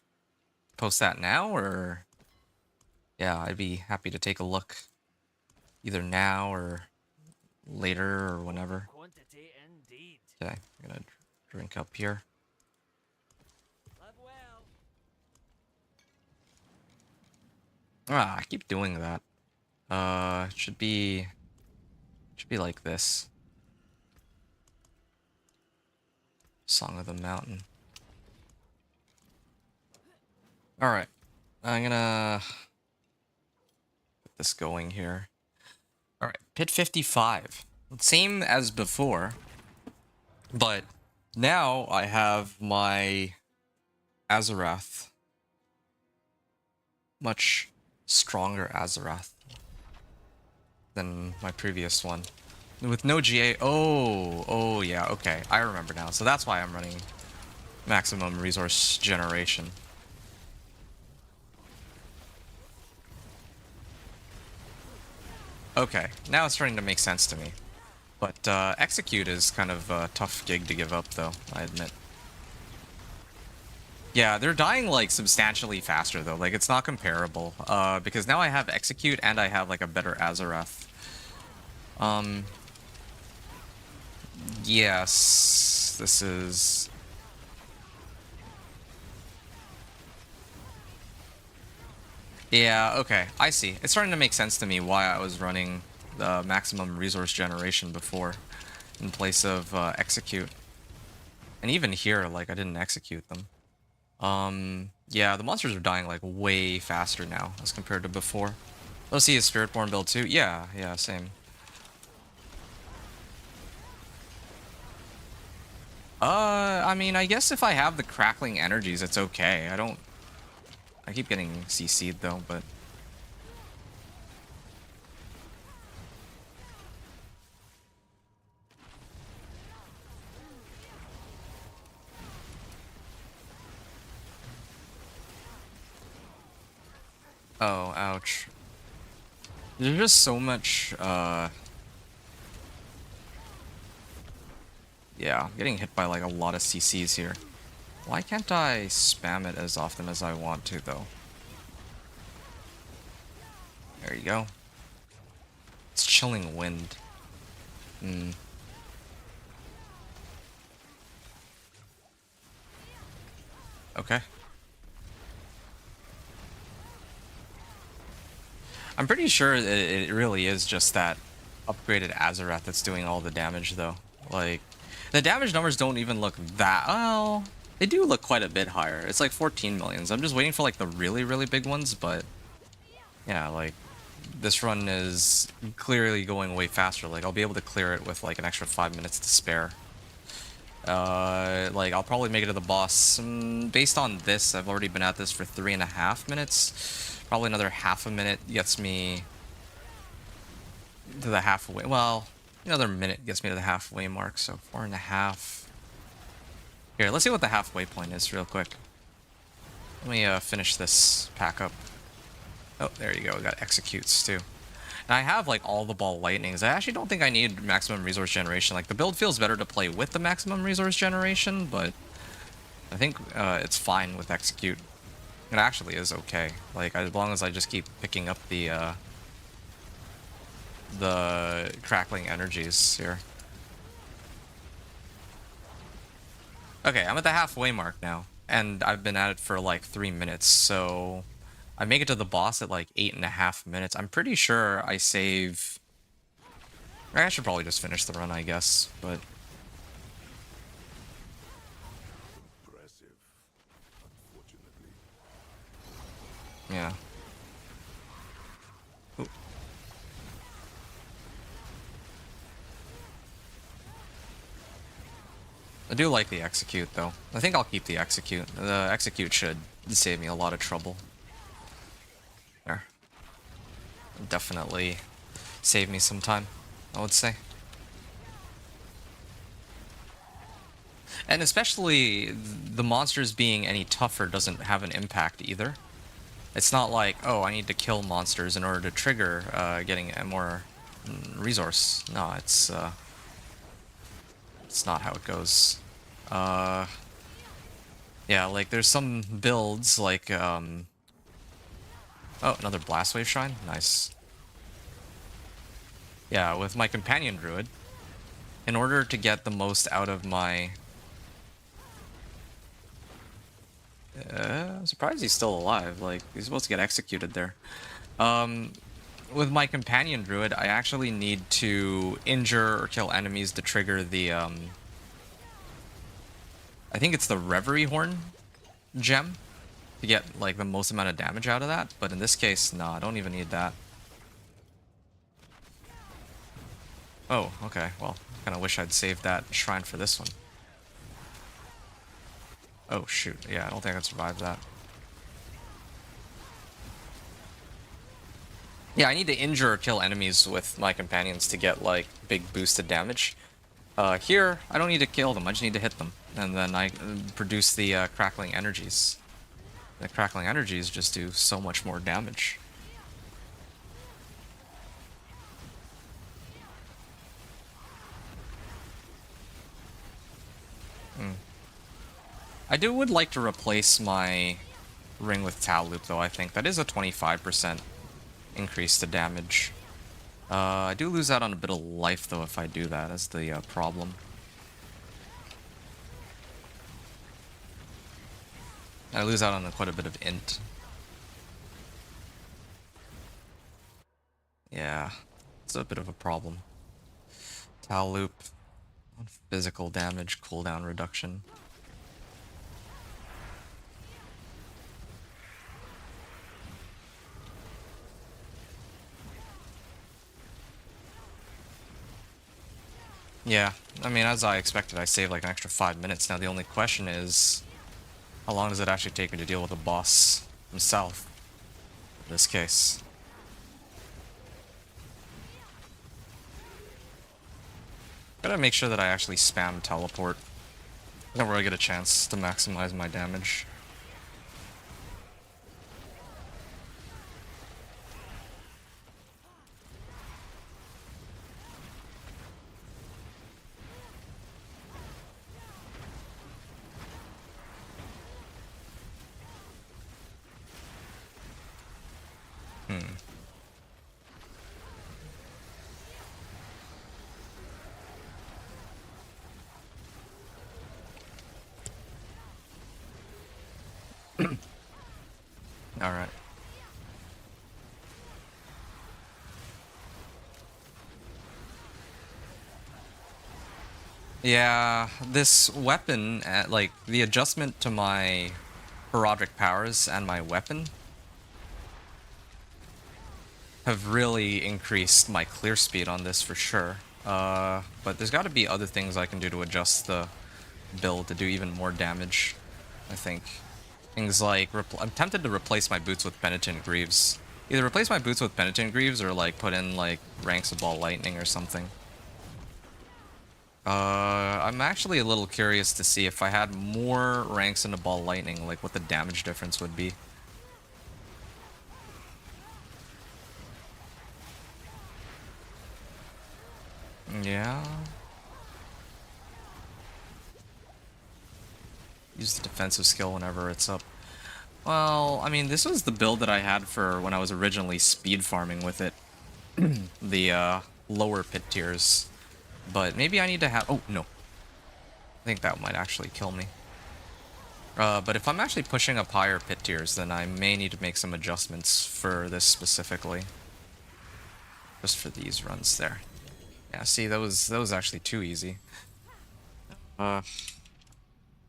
post that now, or... Yeah, I'd be happy to take a look. Either now, or later, or whenever. Okay, I'm gonna drink up here. Ah, I keep doing that. Should be like this. Song of the Mountain. Alright. I'm gonna get this going here. Alright, Pit 55. Same as before, but now I have my Azarath. Much stronger Azarath than my previous one. With no GA. Oh yeah, okay. I remember now. So that's why I'm running maximum resource generation. Okay, now it's starting to make sense to me. But execute is kind of a tough gig to give up, though, I admit. Yeah, they're dying, like, substantially faster, though. Like, it's not comparable. Because now I have execute and I have, like, a better Azarath. Yes, this is... Yeah, okay, I see. It's starting to make sense to me why I was running the maximum resource generation before in place of execute. And even here, like, I didn't execute them. Yeah, the monsters are dying, like, way faster now as compared to before. Let's see his Spiritborn build too. Yeah, same. I mean, I guess if I have the crackling energies, it's okay. I keep getting CC'd though, but... Oh, ouch. There's just so much, yeah, I'm getting hit by, like, a lot of CCs here. Why can't I spam it as often as I want to, though? There you go. It's Chilling Wind. Okay. I'm pretty sure it really is just that upgraded Azarath that's doing all the damage, though. Like, the damage numbers don't even look that... Well, they do look quite a bit higher. It's like 14 millions. I'm just waiting for, like, the really, really big ones, but... Yeah, like, this run is clearly going way faster. Like, I'll be able to clear it with, like, an extra 5 minutes to spare. Like, I'll probably make it to the boss. Based on this, I've already been at this for 3.5 minutes. Probably another half a minute gets me to the halfway. Well, another minute gets me to the halfway mark, so 4.5. Here, let's see what the halfway point is real quick. Let me finish this pack up. Oh, there you go. We got executes too. And I have like all the ball lightnings. I actually don't think I need maximum resource generation. Like the build feels better to play with the maximum resource generation, but I think it's fine with execute. It actually is okay. Like as long as I just keep picking up the crackling energies here. Okay, I'm at the halfway mark now, and I've been at it for like 3 minutes, so I make it to the boss at like 8.5 minutes. I'm pretty sure I save. I should probably just finish the run, I guess, but yeah. Ooh. I do like the execute, though. I think I'll keep the execute. The execute should save me a lot of trouble. There. Definitely save me some time, I would say. And especially the monsters being any tougher doesn't have an impact either. It's not like, oh, I need to kill monsters in order to trigger getting a more resource. No, it's not how it goes. Yeah, like there's some builds like oh, another blast wave shrine. Nice. Yeah, with my companion druid, in order to get the most out of my I'm surprised he's still alive. Like, he's supposed to get executed there. With my companion druid, I actually need to injure or kill enemies to trigger the, I think it's the Reverie Horn gem to get, like, the most amount of damage out of that. But in this case, no, I don't even need that. Oh, okay. Well, kind of wish I'd saved that shrine for this one. Oh, shoot. Yeah, I don't think I'd survive that. Yeah, I need to injure or kill enemies with my companions to get, like, big boosted damage. Here, I don't need to kill them, I just need to hit them. And then I produce the crackling energies. The crackling energies just do so much more damage. I would like to replace my ring with Tau Loop, though, I think. That is a 25% increase to damage. I do lose out on a bit of life, though, if I do that, as the problem. I lose out on quite a bit of int. Yeah, it's a bit of a problem. Tau Loop, physical damage, cooldown reduction. Yeah, I mean, as I expected, I saved like an extra 5 minutes. Now the only question is, how long does it actually take me to deal with the boss himself, in this case? Gotta make sure that I actually spam teleport. Never really get a chance to maximize my damage. Alright. Yeah, this weapon, like, the adjustment to my herodic powers and my weapon have really increased my clear speed on this for sure. But there's gotta be other things I can do to adjust the build to do even more damage, I think. Things like, I'm tempted to replace my boots with Penitent Greaves. Either replace my boots with Penitent Greaves or, like, put in, like, ranks of Ball Lightning or something. I'm actually a little curious to see if I had more ranks into Ball Lightning, like, what the damage difference would be. Yeah. Use the defensive skill whenever it's up. Well, I mean, this was the build that I had for when I was originally speed farming with it. The lower pit tiers. But maybe I need to have... Oh, no. I think that might actually kill me. But if I'm actually pushing up higher pit tiers, then I may need to make some adjustments for this specifically. Just for these runs there. Yeah, see, that was actually too easy. Alright.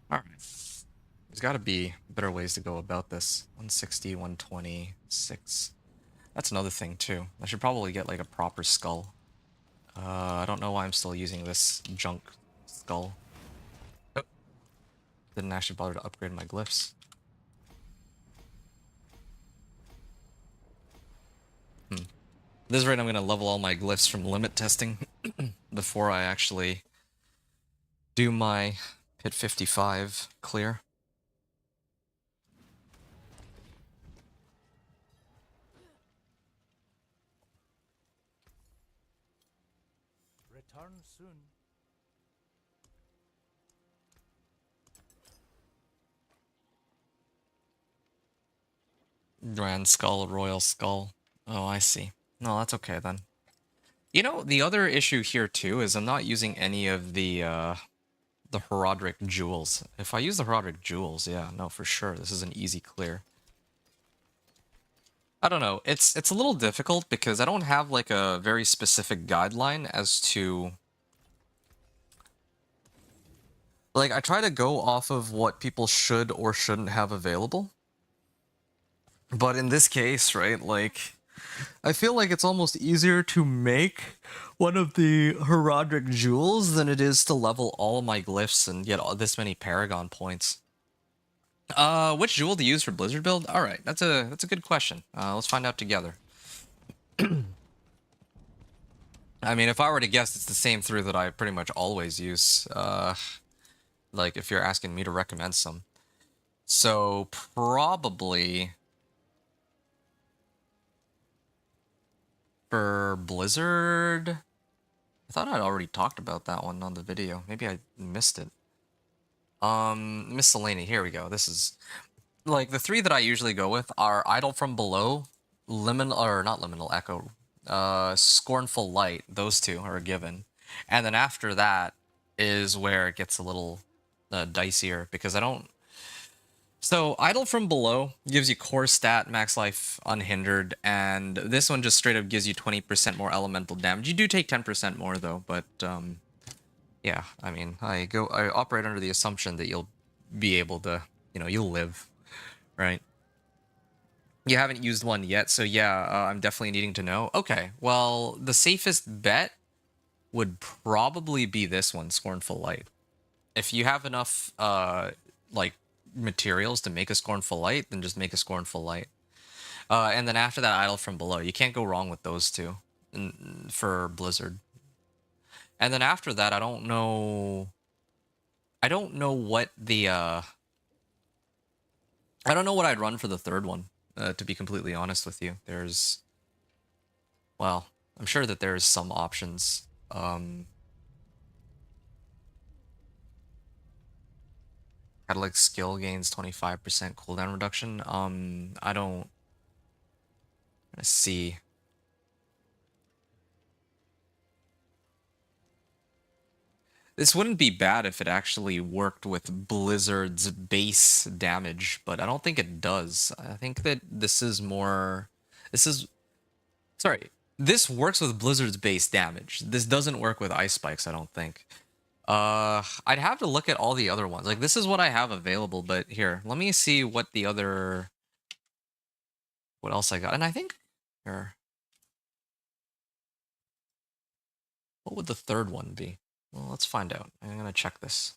There's gotta be better ways to go about this. 160, 126. That's another thing, too. I should probably get, like, a proper skull. I don't know why I'm still using this junk skull. Oh. Didn't actually bother to upgrade my glyphs. At this rate, I'm gonna level all my glyphs from limit testing before I actually do my Pit 55 clear. Return soon. Grand Skull, Royal Skull. Oh, I see. No, that's okay then. You know, the other issue here too is I'm not using any of the Herodic Jewels. If I use the Herodic Jewels, yeah, no, for sure, this is an easy clear. I don't know, it's a little difficult because I don't have like a very specific guideline as to... Like, I try to go off of what people should or shouldn't have available. But in this case, right, like... I feel like it's almost easier to make one of the Herodic Jewels than it is to level all of my glyphs and get all this many Paragon points. Which jewel to use for Blizzard build? All right, that's a good question. Let's find out together. I mean, if I were to guess, it's the same three that I pretty much always use. Like if you're asking me to recommend some, so probably for Blizzard. I thought I'd already talked about that one on the video. Maybe I missed it. Miscellany. Here we go. This is like the three that I usually go with are Idol from Below, not Liminal Echo, Scornful Light. Those two are a given, and then after that is where it gets a little dicier because I don't. So Idol from Below gives you core stat, max life unhindered, and this one just straight up gives you 20% more elemental damage. You do take 10% more though, but yeah, I mean, I operate under the assumption that you'll be able to, you'll live, right? You haven't used one yet, so yeah, I'm definitely needing to know. Okay, well, the safest bet would probably be this one, Scornful Light. If you have enough, like, materials to make a Scornful Light, then just make a Scornful Light. And then after that, Idol from Below. You can't go wrong with those two for Blizzard. And then after that, I don't know what the I don't know what I'd run for the third one, to be completely honest with you. Well, I'm sure that there's some options. Catalytic skill gains 25% cooldown reduction. I don't... Let's see. This wouldn't be bad if it actually worked with Blizzard's base damage, but I don't think it does. I think that this is more... Sorry. This works with Blizzard's base damage. This doesn't work with Ice Spikes, I don't think. I'd have to look at all the other ones. Like, this is what I have available, but here, let me see what the other... What else I got? And I think... Here. What would the third one be? Well, let's find out. I'm gonna check this.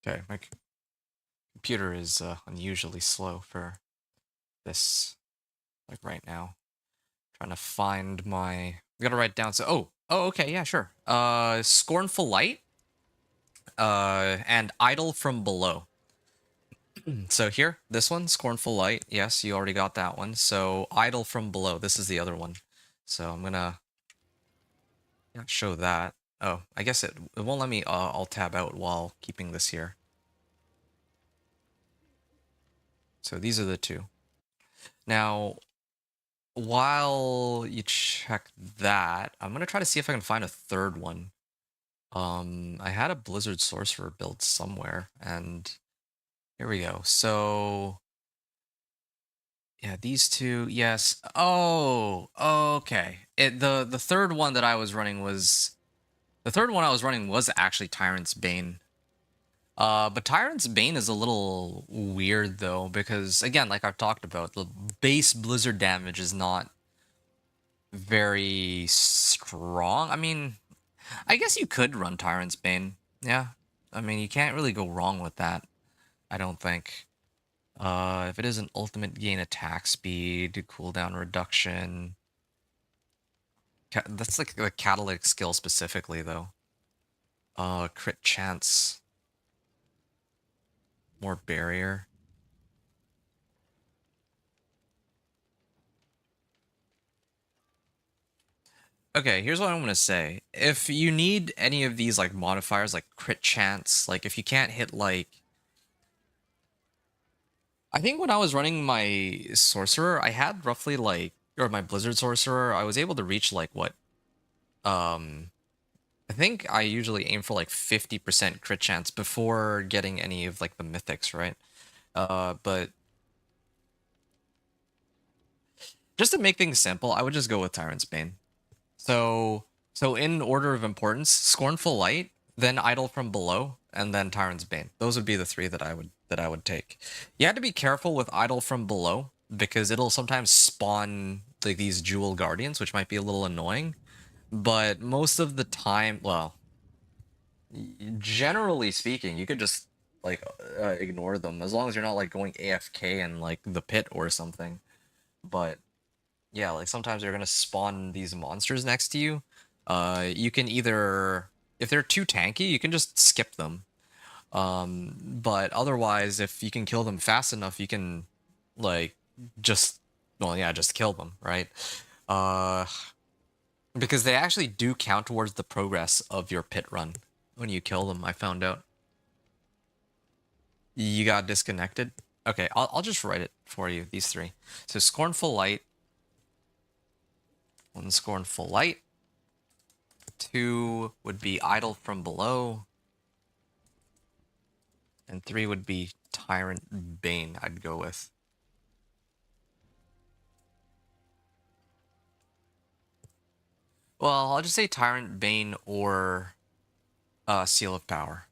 Okay, my computer is unusually slow for this, like right now. Trying to find my... I gotta write down, so... Oh, okay, yeah, sure. Scornful Light, and Idle from Below. So here, this one, Scornful Light. Yes, you already got that one. So Idle from Below, this is the other one. So I'm gonna show that. Oh, I guess it won't let me alt tab out while keeping this here. So these are the two. Now, while you check that, I'm gonna try to see if I can find a third one. I had a Blizzard Sorcerer build somewhere, and here we go. So yeah, these two, yes. Oh, okay. The third one that I was running was actually Tyrant's Bane. But Tyrant's Bane is a little weird though, because again, like I've talked about, the base Blizzard damage is not very strong. I mean, I guess you could run Tyrant's Bane. Yeah. I mean, you can't really go wrong with that, I don't think. If it is an ultimate gain attack speed, cooldown reduction. That's like the catalytic skill specifically, though. Crit chance. More barrier. Okay, here's what I'm gonna say. If you need any of these like modifiers, like crit chance, like if you can't hit like... I think when I was running my Sorcerer, I had roughly like, or my Blizzard Sorcerer, I was able to reach like what? I think I usually aim for like 50% crit chance before getting any of like the mythics, right? But just to make things simple, I would just go with Tyrant's Bane. So in order of importance, Scornful Light, then Idle from Below, and then Tyrant's Bane. Those would be the three that I would take. You had to be careful with Idle from Below because it'll sometimes spawn like these Jewel Guardians, which might be a little annoying. But most of the time, well, generally speaking, you could just like ignore them as long as you're not like going AFK in like the pit or something. But yeah, like sometimes they're gonna spawn these monsters next to you. You can either, if they're too tanky, you can just skip them. But otherwise, if you can kill them fast enough, you can like just, well, yeah, just kill them, right? Uh, because they actually do count towards the progress of your pit run when you kill them. I found out. You got disconnected. Okay, I'll just write it for you. These three. So Scornful Light. One Scornful Light. Two would be Idle from Below. And three would be Tyrant Bane, I'd go with. Well, I'll just say Tyrant Bane or Seal of Power.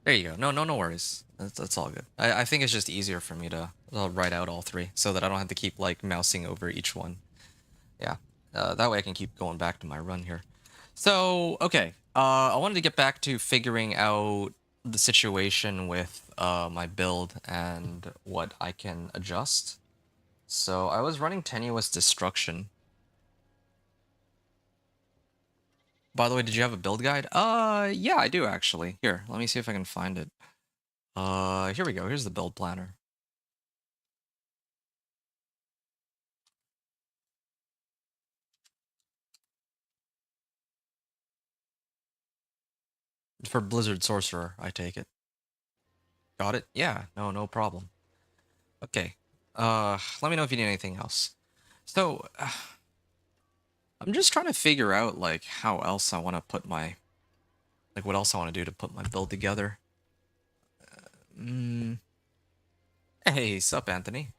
There you go. No worries. That's all good. I think it's just easier for me to write out all three so that I don't have to keep like mousing over each one. Yeah. That way I can keep going back to my run here. So, okay. I wanted to get back to figuring out the situation with my build and what I can adjust. So I was running Tenuous Destruction. By the way, did you have a build guide? Yeah, I do actually. Here, let me see if I can find it. Here we go. Here's the build planner. For Blizzard Sorcerer, I take it. Got it? Yeah, no problem. Okay. Let me know if you need anything else. So, I'm just trying to figure out, like, how else I want to put my... Like, what else I want to do to put my build together. Hey, sup, Anthony?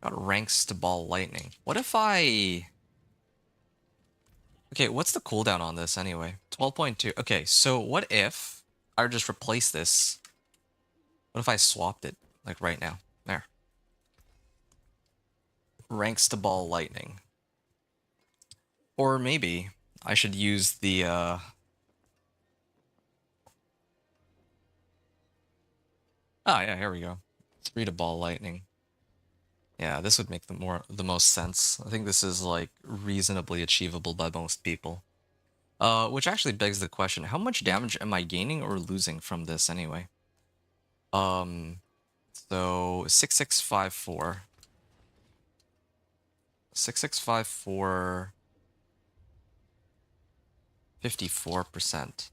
Got ranks to ball lightning. What if I... Okay, what's the cooldown on this anyway? 12.2. Okay, so what if I would just replace this? What if I swapped it, like, right now? There. Ranks to ball lightning. Or maybe I should use the, Oh yeah, here we go. 3 to ball lightning. Yeah, this would make the most sense. I think this is like reasonably achievable by most people. Which actually begs the question, how much damage am I gaining or losing from this anyway? Um, so 6654. 6654, 54%.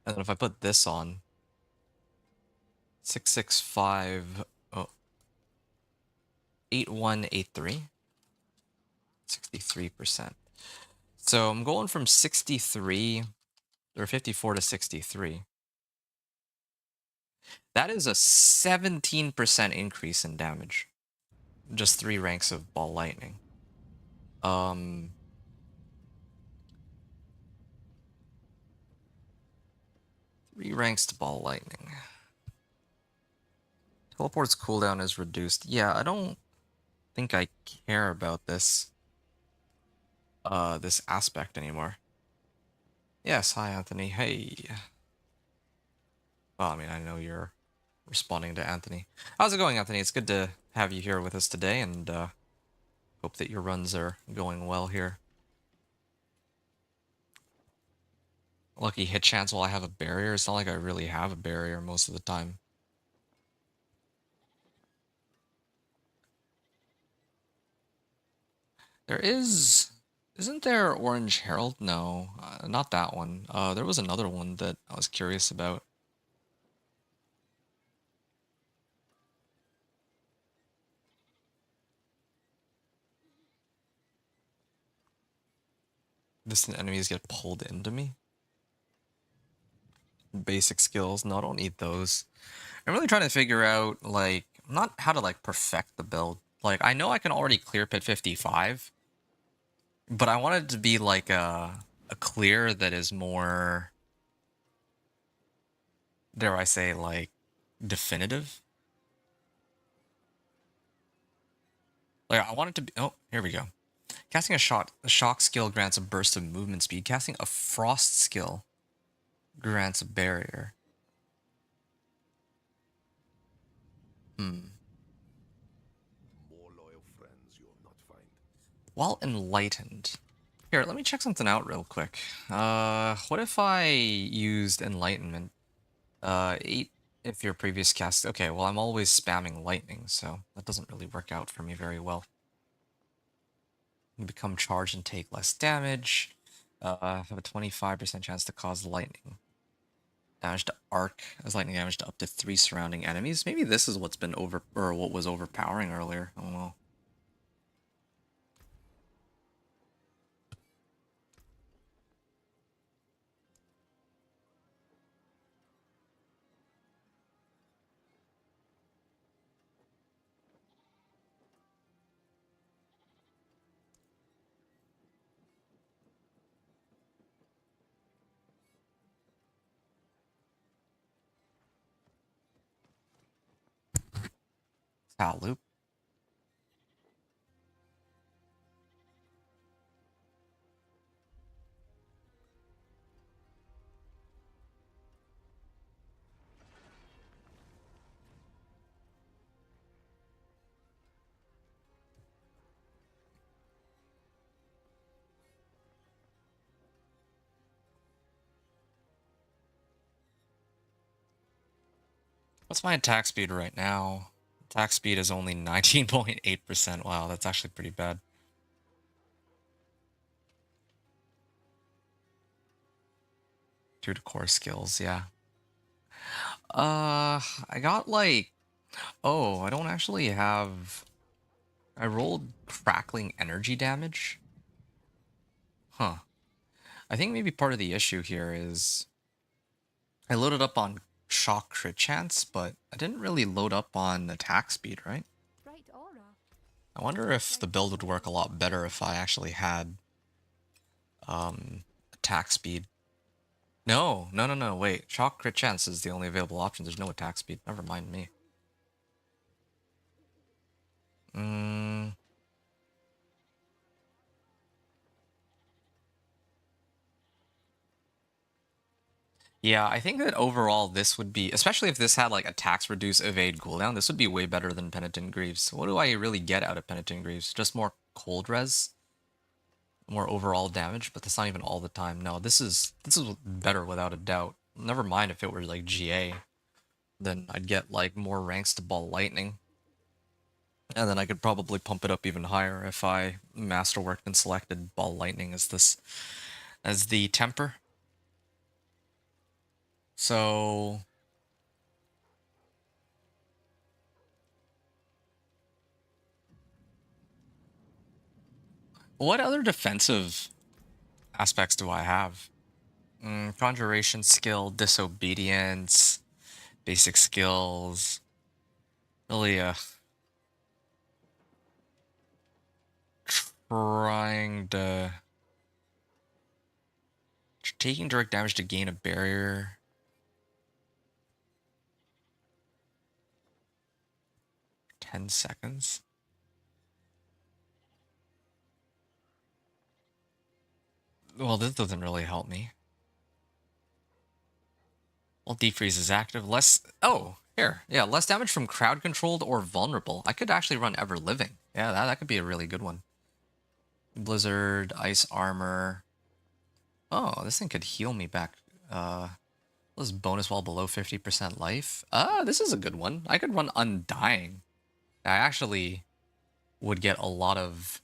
And then if I put this on, 665, oh, 8183, 63%. So I'm going from 63 or 54 to 63. That is a 17% increase in damage. Just 3 ranks of ball lightning. Um, 3 ranks to ball lightning. Teleport's cooldown is reduced. Yeah, I don't think I care about this aspect anymore. Yes, hi Anthony. Hey. Well, I mean, I know you're responding to Anthony. How's it going, Anthony? It's good to have you here with us today, and hope that your runs are going well here. Lucky hit chance while I have a barrier. It's not like I really have a barrier most of the time. There is... Isn't there Orange Herald? No, not that one. There was another one that I was curious about. Distant enemies get pulled into me. Basic skills. No, I don't need those. I'm really trying to figure out, like, not how to, like, perfect the build. Like, I know I can already clear pit 55, but I want it to be, like, a clear that is more, dare I say, like, definitive. Like, I want it to be... Oh, here we go. Casting a shock skill grants a burst of movement speed. Casting a frost skill grants a barrier. Hmm. More loyal friends you'll not find. While enlightened. Here, let me check something out real quick. What if I used enlightenment? 8 if your previous cast... Okay, well, I'm always spamming lightning, so that doesn't really work out for me very well. You become charged and take less damage. Have a 25% chance to cause lightning damage to arc as lightning damage to up to 3 surrounding enemies. Maybe this is what's been what was overpowering earlier. I don't know. Loop. What's my attack speed right now? Attack speed is only 19.8%. Wow, that's actually pretty bad. Due to core skills, yeah. I got like... Oh, I don't actually have... I rolled crackling energy damage. Huh. I think maybe part of the issue here is I loaded up on shock crit chance, but I didn't really load up on attack speed, right? Bright aura. I wonder if the build would work a lot better if I actually had attack speed. No, no, no, no, wait. Shock crit chance is the only available option. There's no attack speed. Never mind me. Hmm. Yeah, I think that overall this would be, especially if this had like attacks reduce evade cooldown, this would be way better than Penitent Greaves. What do I really get out of Penitent Greaves? Just more cold res, more overall damage, but that's not even all the time. No, this is better without a doubt. Never mind if it were like GA, then I'd get like more ranks to Ball Lightning. And then I could probably pump it up even higher if I masterworked and selected Ball Lightning as the temper. So what other defensive aspects do I have? Conjuration skill, disobedience, basic skills. Really, trying to taking direct damage to gain a barrier. $10. Well, this doesn't really help me. Well, defreeze is active. Less. Oh, here. Yeah, less damage from crowd controlled or vulnerable. I could actually run ever living. Yeah, that could be a really good one. Blizzard, ice armor. Oh, this thing could heal me back. This bonus while below 50% life. This is a good one. I could run Undying. I actually would get a lot of...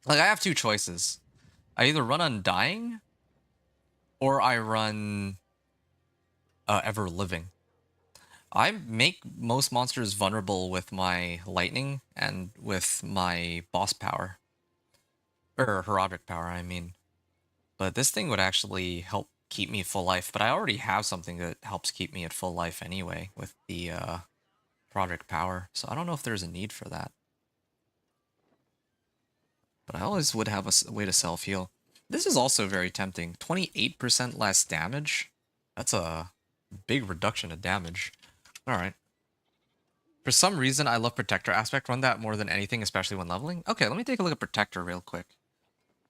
Like, I have two choices. I either run Undying, or I run Ever Living. I make most monsters vulnerable with my Lightning and with my boss power. Or Herodic power, I mean. But this thing would actually help keep me full life, but I already have something that helps keep me at full life anyway with the Herodic power, so I don't know if there's a need for that. But I always would have a way to self-heal. This is also very tempting. 28% less damage? That's a big reduction of damage. Alright. For some reason, I love Protector aspect. Run that more than anything, especially when leveling. Okay, let me take a look at Protector real quick.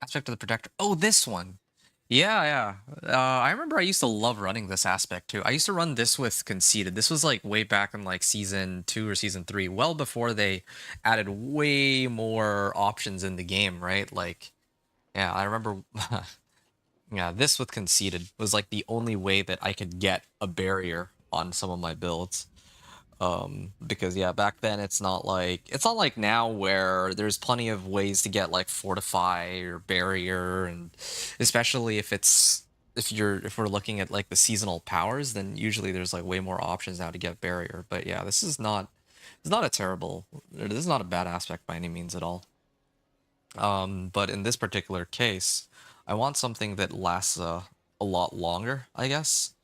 Aspect of the Protector. Oh, this one. Yeah, yeah. I remember I used to love running this aspect too. I used to run this with Conceited. This was like way back in like season 2 or season 3, well before they added way more options in the game, right? Like, yeah, I remember, yeah, this with Conceited was like the only way that I could get a barrier on some of my builds. Because yeah, back then it's not like now where there's plenty of ways to get like fortify or barrier, and especially if we're looking at like the seasonal powers, then usually there's like way more options now to get barrier. But yeah, it's not a terrible, this is not a bad aspect by any means at all. But in this particular case, I want something that lasts a lot longer, I guess.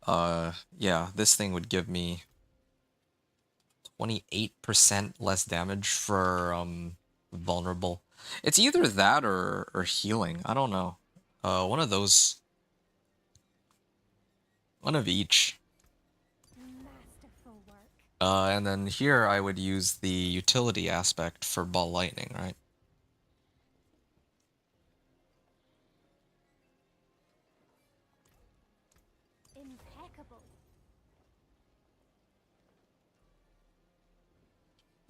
Yeah, this thing would give me 28% less damage for vulnerable. It's either that or healing. I don't know. One of those, one of each. Masterful work. And then here I would use the utility aspect for ball lightning, right? Impeccable.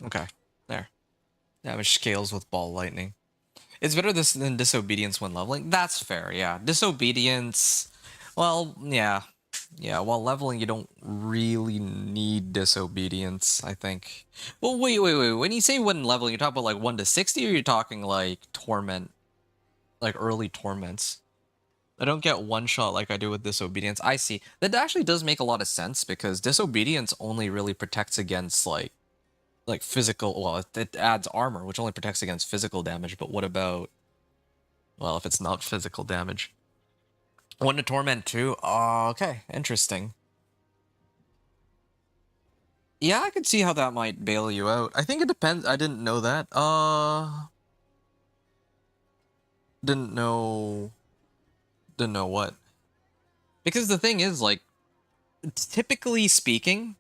Okay, there. Damage scales with ball lightning. It's better this than disobedience when leveling. That's fair, yeah. Disobedience, well, yeah. Yeah, while leveling, you don't really need disobedience, I think. Well, wait. When you say when leveling, you're talking about like 1 to 60, or you're talking like torment, like early torments? I don't get one shot like I do with disobedience. I see. That actually does make a lot of sense because disobedience only really protects against like physical, well, it adds armor, which only protects against physical damage, but what about, well, if it's not physical damage? 1 to torment 2? Okay, interesting. Yeah, I could see how that might bail you out. I think it depends. I didn't know that. Didn't know. Didn't know what. Because the thing is, like, typically speaking,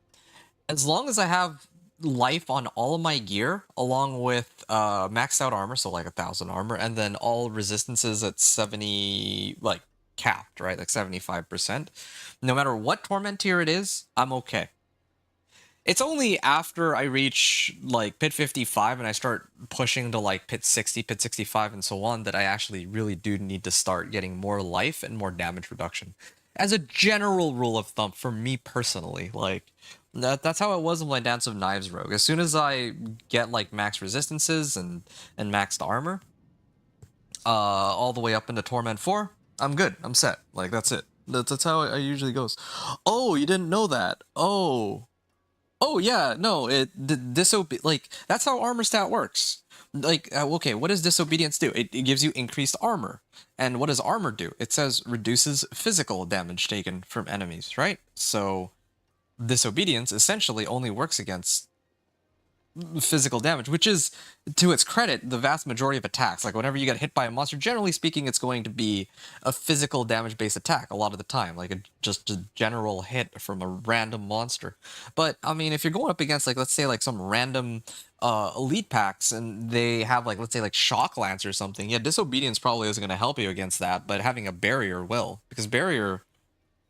as long as I have life on all of my gear, along with maxed out armor, so like 1,000 armor, and then all resistances at 70, like capped, right? Like 75%. No matter what torment tier it is, I'm okay. It's only after I reach like pit 55 and I start pushing to like pit 60, pit 65, and so on that I actually really do need to start getting more life and more damage reduction. As a general rule of thumb, for me personally, like that's how it was with my Dance of Knives rogue. As soon as I get like max resistances and maxed armor, all the way up into Torment 4, I'm good. I'm set. Like that's it. That's how it usually goes. Oh, you didn't know that? Oh. Oh yeah, no, like that's how armor stat works. Like okay, what does disobedience do? It gives you increased armor. And what does armor do? It says reduces physical damage taken from enemies, right? So disobedience essentially only works against physical damage, which is, to its credit, the vast majority of attacks. Like whenever you get hit by a monster, generally speaking, it's going to be a physical damage-based attack a lot of the time, like just a general hit from a random monster. But I mean, if you're going up against like, let's say like some random elite packs and they have like, let's say like shock lance or something, yeah, disobedience probably isn't going to help you against that, but having a barrier will, because barrier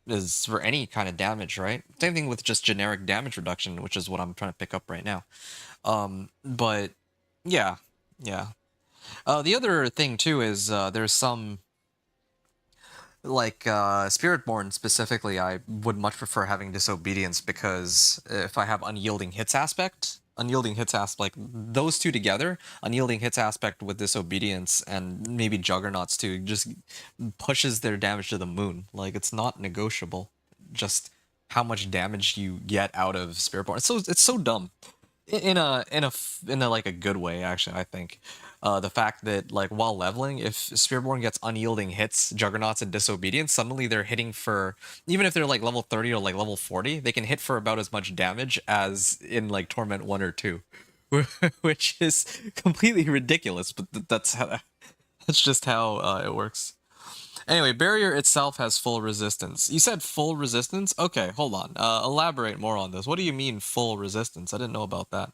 is for any kind of damage, right? Same thing with just generic damage reduction, which is what I'm trying to pick up right now. But yeah, yeah. The other thing too is there's some like Spiritborn specifically. I would much prefer having disobedience because if I have unyielding hits aspect, like those two together, unyielding hits aspect with disobedience and maybe juggernauts too, just pushes their damage to the moon. Like it's not negotiable. Just how much damage you get out of Spiritborn. It's so dumb in a like a good way, actually. I think the fact that like while leveling, if Spearborn gets unyielding hits, Juggernauts, and Disobedience, suddenly they're hitting for, even if they're like level 30 or like level 40, they can hit for about as much damage as in like Torment 1 or 2, which is completely ridiculous, but that's just how it works. Anyway, barrier itself has full resistance. You said full resistance? Okay, hold on. Elaborate more on this. What do you mean full resistance? I didn't know about that.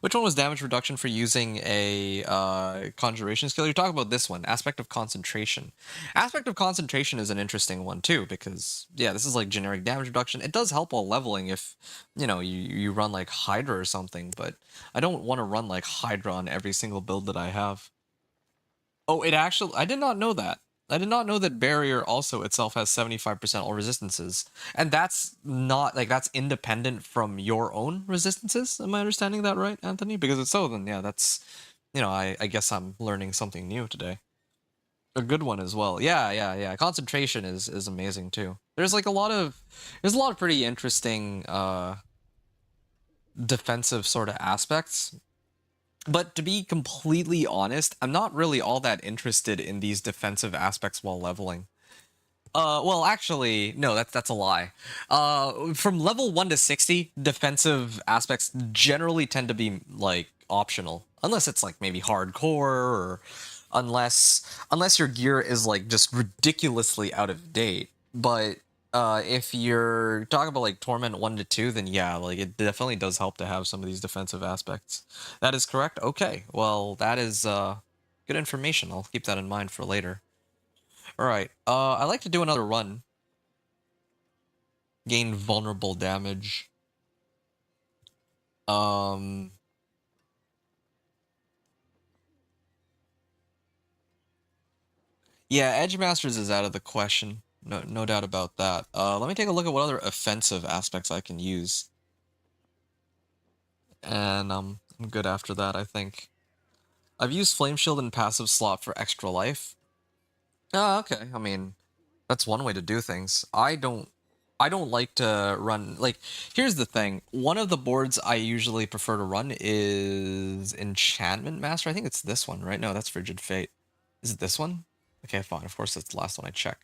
Which one was damage reduction for using a conjuration skill? You're talking about this one, aspect of concentration. Aspect of concentration is an interesting one too, because yeah, this is like generic damage reduction. It does help while leveling if you run like Hydra or something, but I don't want to run like Hydra on every single build that I have. Oh, it actually, I did not know that. I did not know that barrier also itself has 75% all resistances. And that's not, like, that's independent from your own resistances. Am I understanding that right, Anthony? Because it's so, then yeah, that's, I guess I'm learning something new today. A good one as well. Yeah, yeah, yeah. Concentration is amazing too. There's like there's a lot of pretty interesting defensive sort of aspects. But to be completely honest, I'm not really all that interested in these defensive aspects while leveling. Well, actually, no, that's a lie. From level 1 to 60, defensive aspects generally tend to be, like, optional. Unless it's, like, maybe hardcore, or unless your gear is, like, just ridiculously out of date. But, if you're talking about, like, Torment 1 to 2, then yeah, like, it definitely does help to have some of these defensive aspects. That is correct? Okay, well, that is, good information. I'll keep that in mind for later. Alright, I like to do another run. Gain vulnerable damage. Yeah, Edge Masters is out of the question. No doubt about that. Let me take a look at what other offensive aspects I can use. And, I'm good after that, I think. I've used Flame Shield in passive slot for extra life. Ah, okay. I mean, that's one way to do things. I don't like to run, like, here's the thing. One of the boards I usually prefer to run is Enchantment Master. I think it's this one, right? No, that's Frigid Fate. Is it this one? Okay, fine. Of course, that's the last one I check.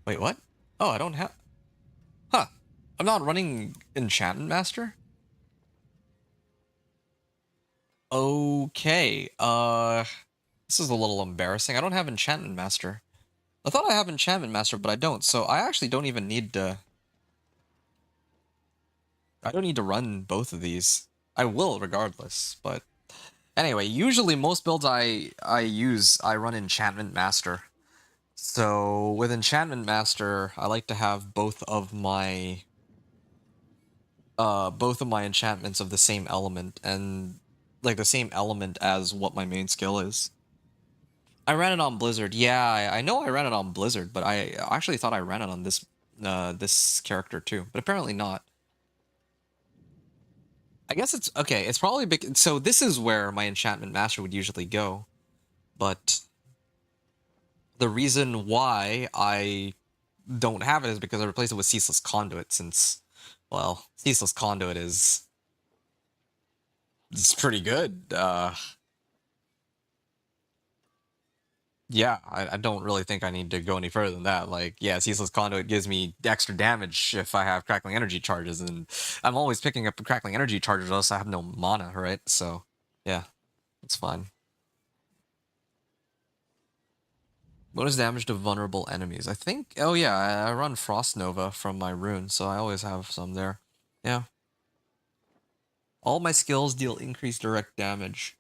Wait, what? Oh, I don't have... Huh. I'm not running Enchantment Master? Okay, this is a little embarrassing. I don't have Enchantment Master. I thought I have Enchantment Master, but I don't, so I actually don't even need to... I don't need to run both of these. I will regardless, but... Anyway, usually most builds I run Enchantment Master. So with Enchantment Master, I like to have both of my enchantments of the same element, and like the same element as what my main skill is. I ran it on Blizzard. Yeah, I know I ran it on Blizzard, but I actually thought I ran it on this character too, but apparently not. I guess it's okay. It's probably big. So this is where my Enchantment Master would usually go, but the reason why I don't have it is because I replaced it with Ceaseless Conduit, since, well, Ceaseless Conduit is it's pretty good. Yeah, I don't really think I need to go any further than that. Like, yeah, Ceaseless Conduit gives me extra damage if I have Crackling Energy charges, and I'm always picking up Crackling Energy charges, else I have no mana, right? So, yeah, it's fine. Bonus damage to vulnerable enemies. I think, oh yeah, I run Frost Nova from my rune, so I always have some there. Yeah. All my skills deal increased direct damage.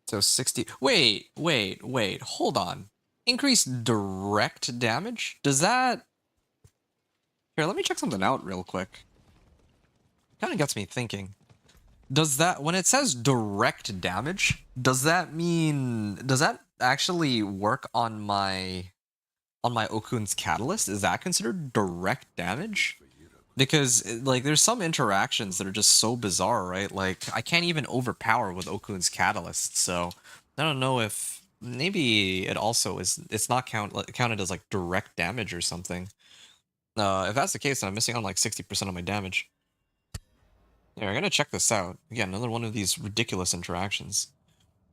So 60. Wait. Hold on. Increased direct damage? Does that. Here, let me check something out real quick. Kind of gets me thinking. Does that. When it says direct damage, does that mean. Does that actually work on my. On my Okun's Catalyst? Is that considered direct damage? Because, like, there's some interactions that are just so bizarre, right? Like, I can't even overpower with Okun's Catalyst, so I don't know if maybe it also is. It's not counted as like direct damage or something. If that's the case, then I'm missing on like 60% of my damage. Yeah, I'm gonna check this out. Again, another one of these ridiculous interactions.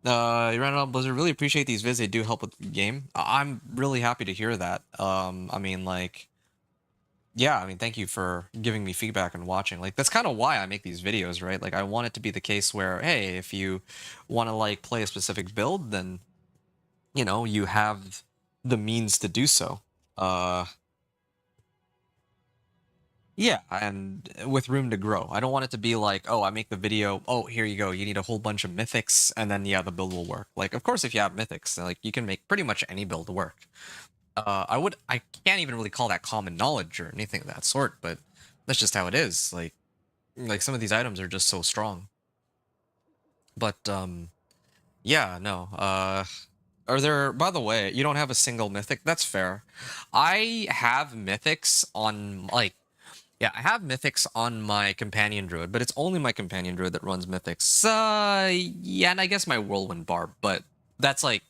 You ran it on Blizzard. Really appreciate these vids. They do help with the game. I'm really happy to hear that. I mean, like. Yeah, I mean, thank you for giving me feedback and watching. Like, that's kind of why I make these videos, right? Like, I want it to be the case where, hey, if you want to, like, play a specific build, then, you know, you have the means to do so. Yeah, and with room to grow. I don't want it to be like, oh, I make the video, oh, here you go, you need a whole bunch of mythics, and then, yeah, the build will work. Like, of course, if you have mythics, like, you can make pretty much any build work. I can't even really call that common knowledge or anything of that sort, but that's just how it is. Like some of these items are just so strong. But yeah, no. Are there, by the way, you don't have a single mythic? That's fair. I have mythics on, like, yeah, I have mythics on my companion druid, but it's only my companion druid that runs mythics. Yeah, and I guess my whirlwind barb, but that's like,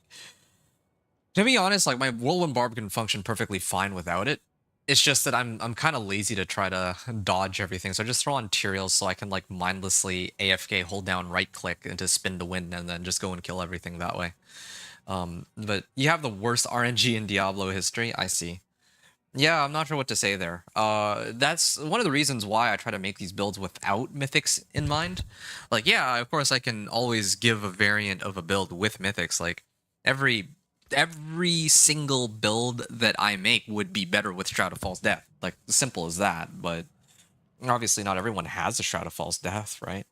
to be honest, like my whirlwind barb can function perfectly fine without it. It's just that I'm kind of lazy to try to dodge everything, so I just throw on Tyraels so I can like mindlessly AFK, hold down right click into spin to win, and then just go and kill everything that way. But you have the worst RNG in Diablo history. I see. Yeah, I'm not sure what to say there. That's one of the reasons why I try to make these builds without mythics in mind. Like, yeah, of course I can always give a variant of a build with mythics. Like, every single build that I make would be better with Shroud of False Death. Like, simple as that. But obviously, not everyone has a Shroud of False Death, right?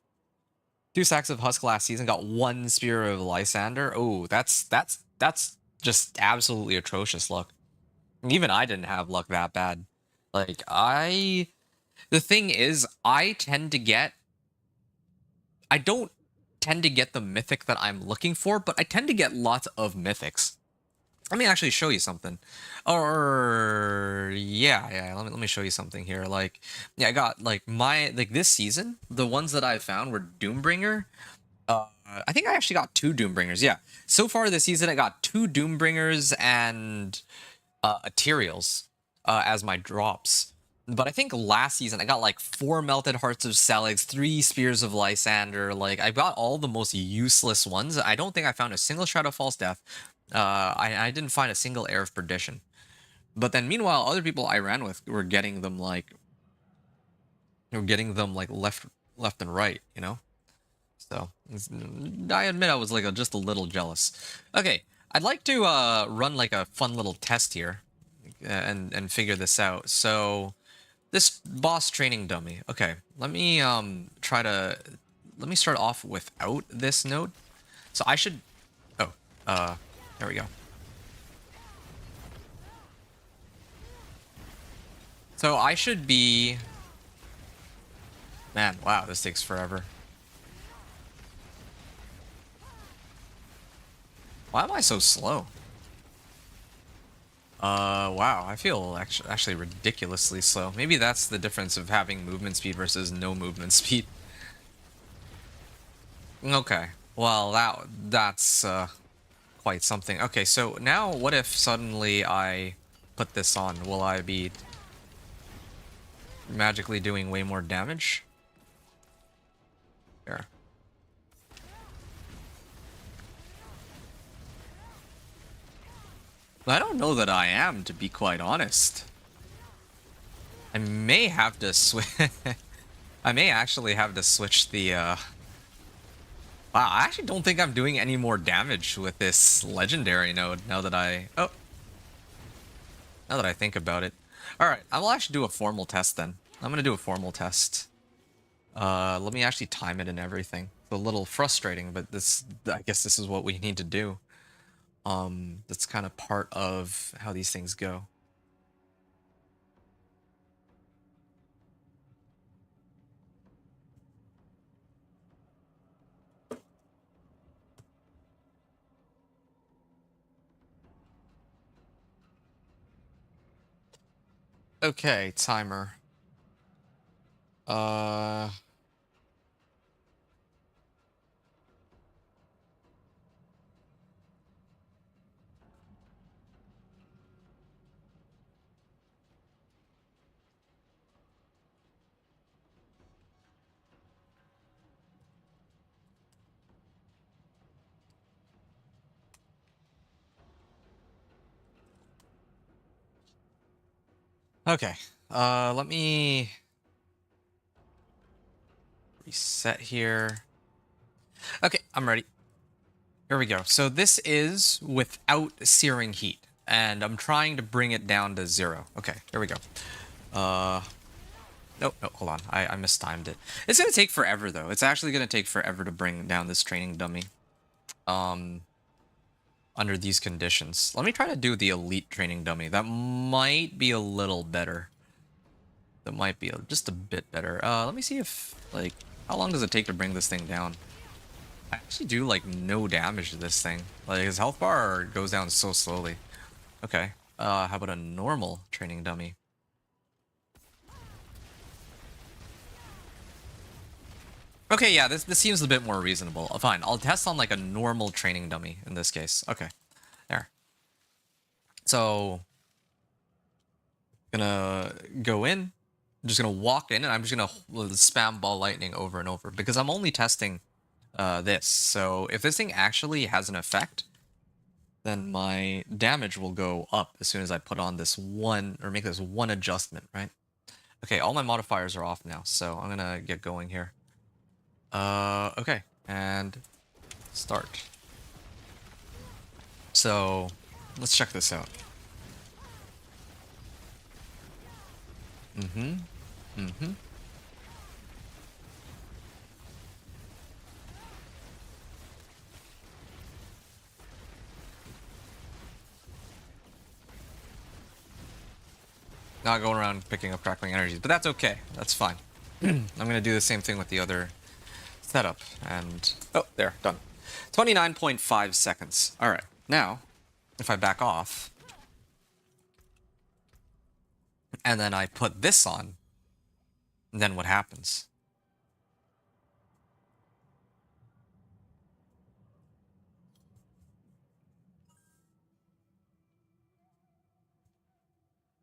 2 sacks of Husk last season, got 1 Spear of Lysander. Oh, that's just absolutely atrocious luck. Even I didn't have luck that bad. Like, the thing is, I don't tend to get the mythic that I'm looking for, but I tend to get lots of mythics. Let me actually show you something. Or yeah, let me show you something here. Like, yeah, I got like this season, the ones that I found were Doombringer. I think I actually got 2 Doombringers. Yeah. So far this season I got 2 Doombringers and Ethereals as my drops. But I think last season I got like 4 Melted Hearts of Selex, 3 Spears of Lysander. Like, I got all the most useless ones. I don't think I found a single Shroud of False Death. I didn't find a single Air of Perdition. But then meanwhile, other people I ran with were getting them like left and right, you know? So I admit I was like just a little jealous. Okay, I'd like to run like a fun little test here and figure this out. So this boss training dummy. Okay, let me start off without this node. So I should there we go. So I should be... Man, wow, this takes forever. Why am I so slow? Wow, I feel actually ridiculously slow. Maybe that's the difference of having movement speed versus no movement speed. Okay, well, that's quite something. Okay, so now what if suddenly I put this on? Will I be magically doing way more damage? Here. I don't know that I am, to be quite honest. I may have to switch. I may actually have to switch the. Wow, I actually don't think I'm doing any more damage with this legendary node now that I. Oh, now that I think about it. All right, I will actually do a formal test then. I'm gonna do a formal test. Let me actually time it and everything. It's a little frustrating, but this. I guess this is what we need to do. That's kind of part of how these things go. Okay, timer. Uh... Okay. Let me reset here. Okay, I'm ready. Here we go. So this is without searing heat, and I'm trying to bring it down to 0. Okay, here we go. No, hold on. I mistimed it. It's gonna take forever though. It's actually gonna take forever to bring down this training dummy. Under these conditions. Let me try to do the elite training dummy. That might be a little better. That might be just a bit better. Let me see if, like, how long does it take to bring this thing down? I actually do, like, no damage to this thing. Like, his health bar goes down so slowly. Okay. How about a normal training dummy? Okay, yeah, this seems a bit more reasonable. Fine, I'll test on, like, a normal training dummy in this case. Okay, there. So, gonna go in. I'm just gonna walk in, and I'm just gonna spam ball lightning over and over, because I'm only testing this. So if this thing actually has an effect, then my damage will go up as soon as I put on this one, or make this one adjustment, right? Okay, all my modifiers are off now, so I'm gonna get going here. Okay, and start. So let's check this out. Not going around picking up crackling energies, but that's okay. That's fine. I'm gonna do the same thing with the other setup, and oh, there, done. 29.5 seconds. All right, now if I back off and then I put this on, then what happens?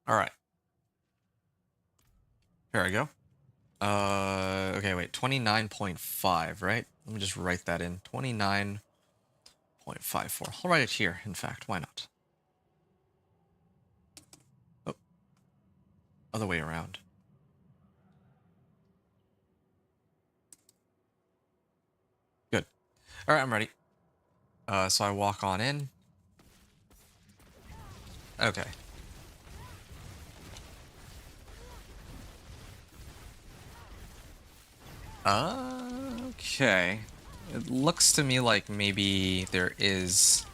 All right, here I go. Okay, wait, 29.5, right? Let me just write that in. 29.54. I'll write it here, in fact. Why not? Oh, other way around. Good. All right, I'm ready. So I walk on in. Okay. Okay. It looks to me like maybe there is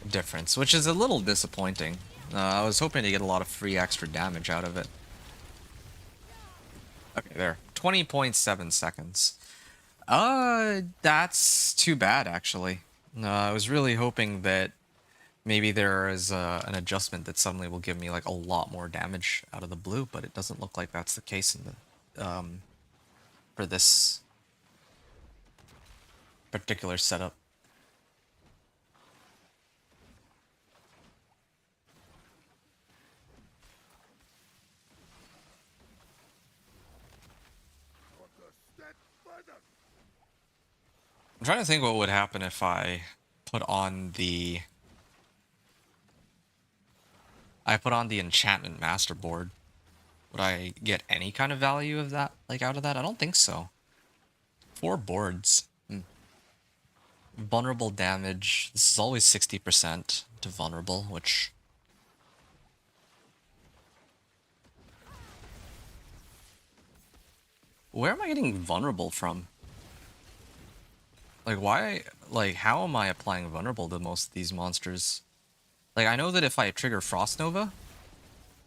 a difference, which is a little disappointing. I was hoping to get a lot of free extra damage out of it. Okay, there. 20.7 seconds. That's too bad, actually. I was really hoping that maybe there is an adjustment that suddenly will give me like a lot more damage out of the blue, but it doesn't look like that's the case in the for this particular setup. I'm trying to think what would happen if I put on the enchantment master board. Would I get any kind of value of that, like out of that? I don't think so. 4 boards. Vulnerable damage. This is always 60% to vulnerable, which... Where am I getting vulnerable from? Like, why... Like, how am I applying vulnerable to most of these monsters? Like, I know that if I trigger Frost Nova,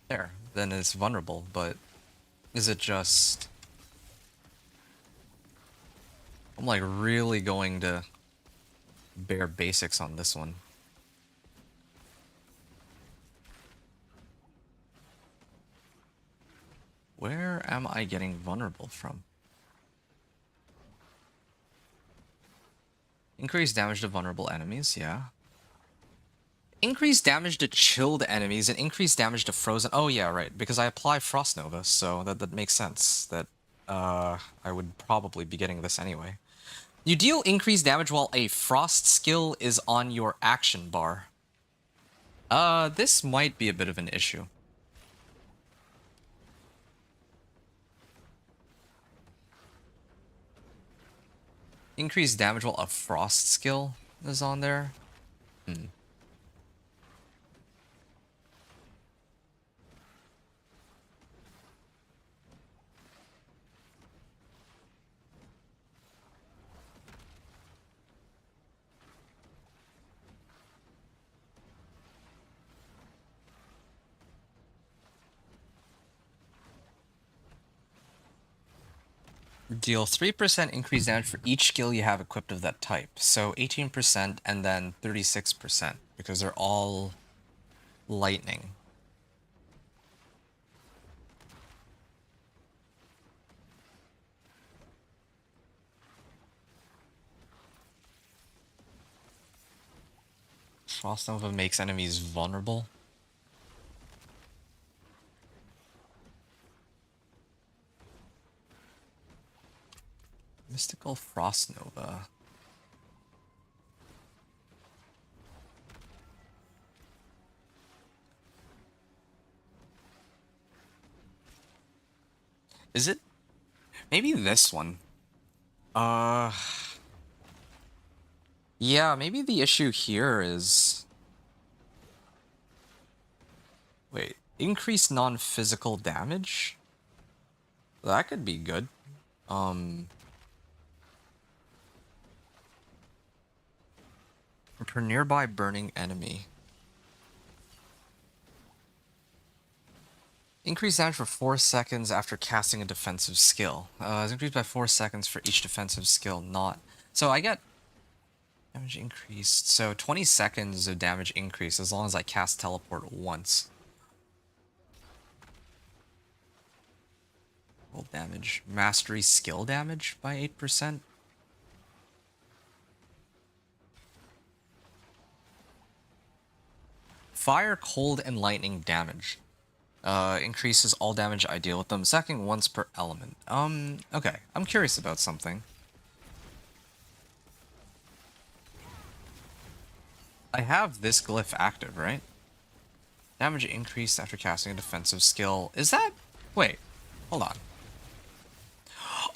there, then it's vulnerable, but... Is it just... I'm, like, really going to bare basics on this one. Where am I getting vulnerable from? Increased damage to vulnerable enemies, yeah. Increased damage to chilled enemies and increased damage to frozen... Oh yeah, right, because I apply Frost Nova, so that makes sense that I would probably be getting this anyway. You deal increased damage while a Frost skill is on your action bar. This might be a bit of an issue. Increased damage while a Frost skill is on there? Deal 3% increased damage for each skill you have equipped of that type. So 18% and then 36%, because they're all lightning. Frost Nova makes enemies vulnerable. Mystical Frost Nova. Is it? Maybe this one. Yeah, maybe the issue here is... Wait, increased non-physical damage? That could be good. Per nearby burning enemy. Increased damage for 4 seconds after casting a defensive skill. It's increased by 4 seconds for each defensive skill, not... So I get... Damage increased. So 20 seconds of damage increase as long as I cast teleport once. Roll damage. Mastery skill damage by 8%. Fire, cold, and lightning damage. Increases all damage I deal with them, sacking once per element. Okay. I'm curious about something. I have this glyph active, right? Damage increased after casting a defensive skill. Is that... Wait. Hold on.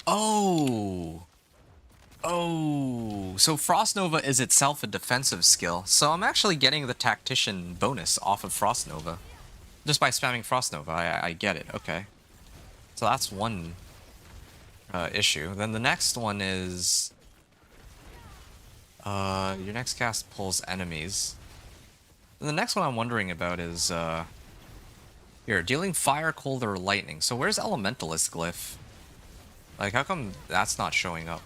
Oh! Oh! So Frost Nova is itself a defensive skill. So I'm actually getting the Tactician bonus off of Frost Nova. Just by spamming Frost Nova. I get it. Okay. So that's one issue. Then the next one is... your next cast pulls enemies. And the next one I'm wondering about is, here, dealing fire, cold, or lightning. So where's Elementalist glyph? Like, how come that's not showing up?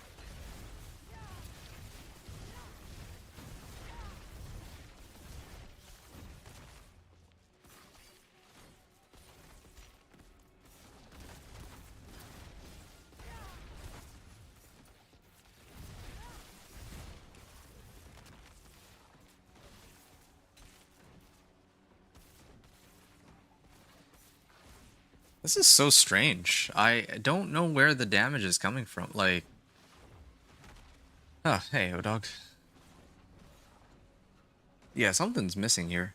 This is so strange. I don't know where the damage is coming from. Like, oh, hey, O-Dog. Yeah, something's missing here.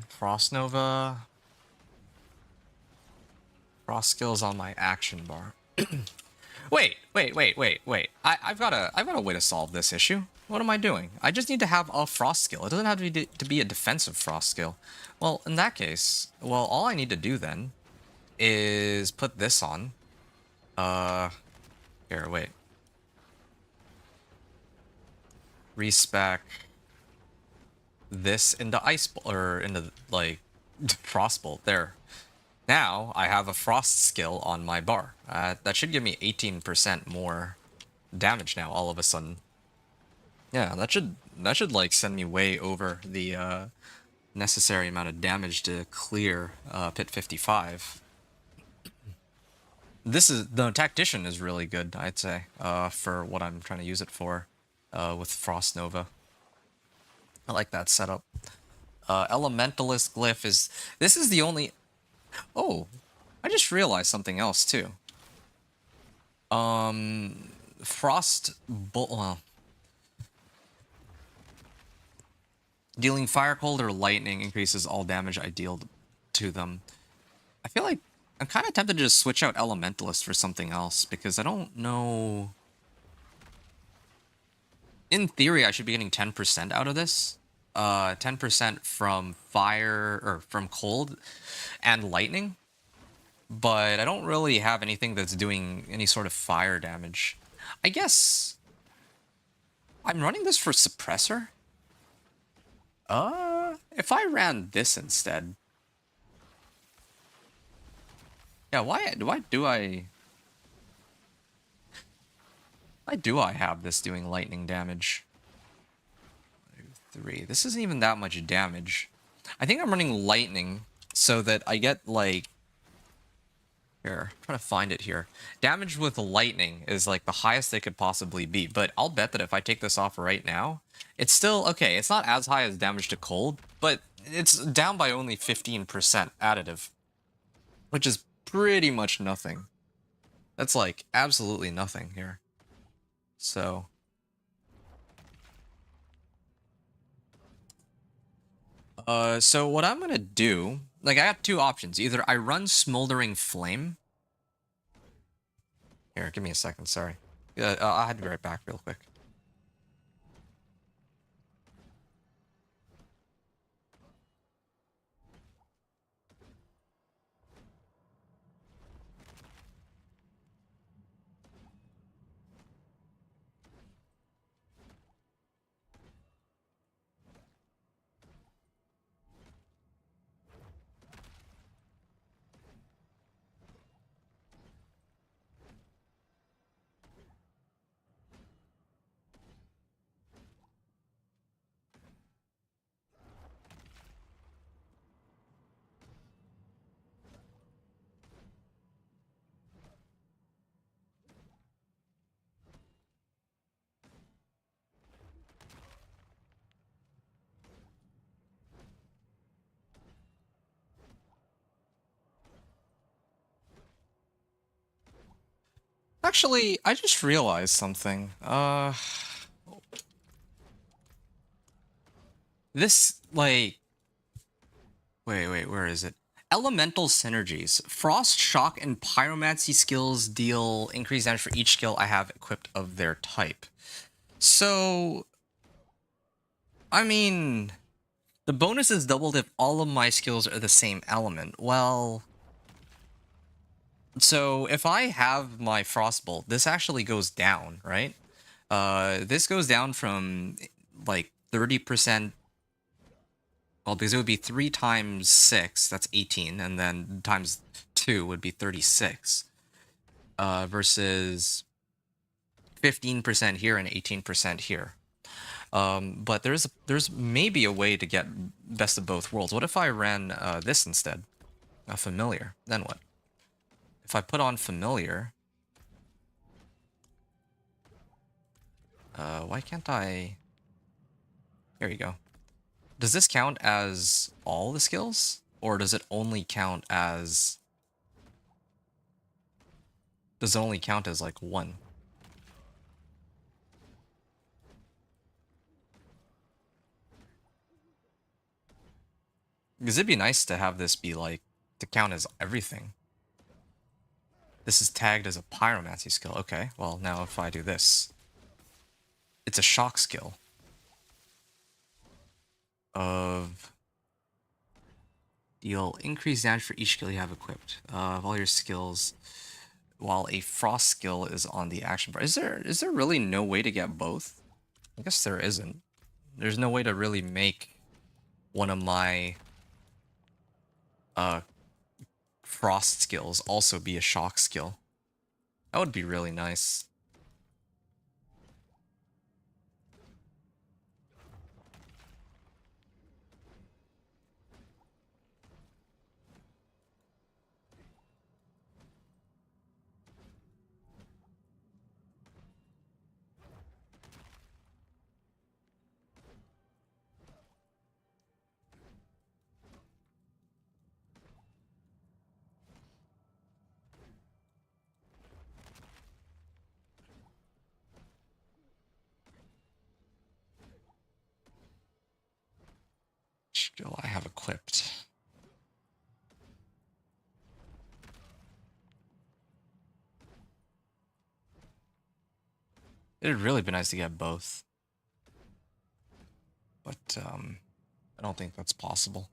Frost Nova. Frost skills on my action bar. Wait. I've got a way to solve this issue. What am I doing? I just need to have a frost skill. It doesn't have to be a defensive frost skill. Well, in that case, well, all I need to do then is put this on. Here, wait. Respec this into ice or into like frostbolt. There. Now I have a frost skill on my bar. That should give me 18% more damage now. All of a sudden. Yeah, that should like send me way over the necessary amount of damage to clear pit 55. The tactician is really good, I'd say, for what I'm trying to use it for, with Frost Nova. I like that setup. Elementalist glyph is... This is the only... Oh, I just realized something else, too. Frost... Well, dealing fire, cold, or lightning increases all damage I deal to them. I feel like I'm kind of tempted to just switch out Elementalist for something else, because I don't know... In theory, I should be getting 10% out of this. 10% from fire, or from cold and lightning. But I don't really have anything that's doing any sort of fire damage. I guess... I'm running this for Suppressor? If I ran this instead... Yeah, why do I have this doing lightning damage? 3. This isn't even that much damage. I think I'm running lightning so that I get like... Here, I'm trying to find it here. Damage with lightning is like the highest they could possibly be, but I'll bet that if I take this off right now, it's still okay. It's not as high as damage to cold, but it's down by only 15% additive, which is pretty much nothing. That's like absolutely nothing here. So so what I'm gonna do, like, I have two options. Either I run Smoldering Flame. Here, give me a second, sorry. I'll have to be right back real quick. Actually, I just realized something. This, like... Wait, where is it? Elemental synergies. Frost, Shock, and Pyromancy skills deal increased damage for each skill I have equipped of their type. So... I mean... The bonus is doubled if all of my skills are the same element. Well... So, if I have my Frostbolt, this actually goes down, right? This goes down from, like, 30% Well, because it would be 3 times 6, that's 18, and then times 2 would be 36. Versus 15% here and 18% here. But there's maybe a way to get best of both worlds. What if I ran this instead? A familiar. Then what? If I put on familiar... why can't I... Here you go. Does this count as all the skills? Or does it only count as... Does it only count as, like, one? Because it'd be nice to have this be, like, to count as everything. This is tagged as a pyromancy skill. Okay, well, now if I do this... It's a shock skill. Of... Deal increased damage for each skill you have equipped. Of all your skills... While a frost skill is on the action bar. Is there really no way to get both? I guess there isn't. There's no way to really make one of my frost skills also be a shock skill. That would be really nice. Skill I have equipped. It'd really be nice to get both. But, I don't think that's possible.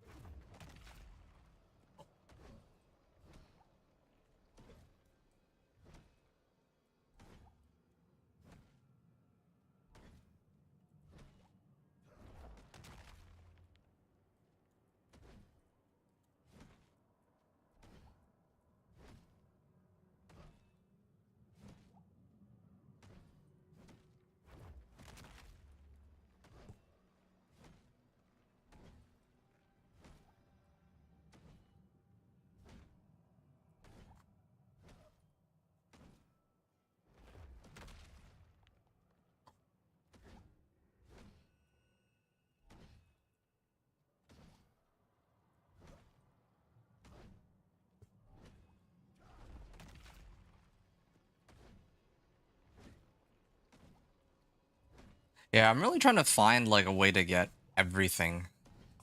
Yeah, I'm really trying to find like a way to get everything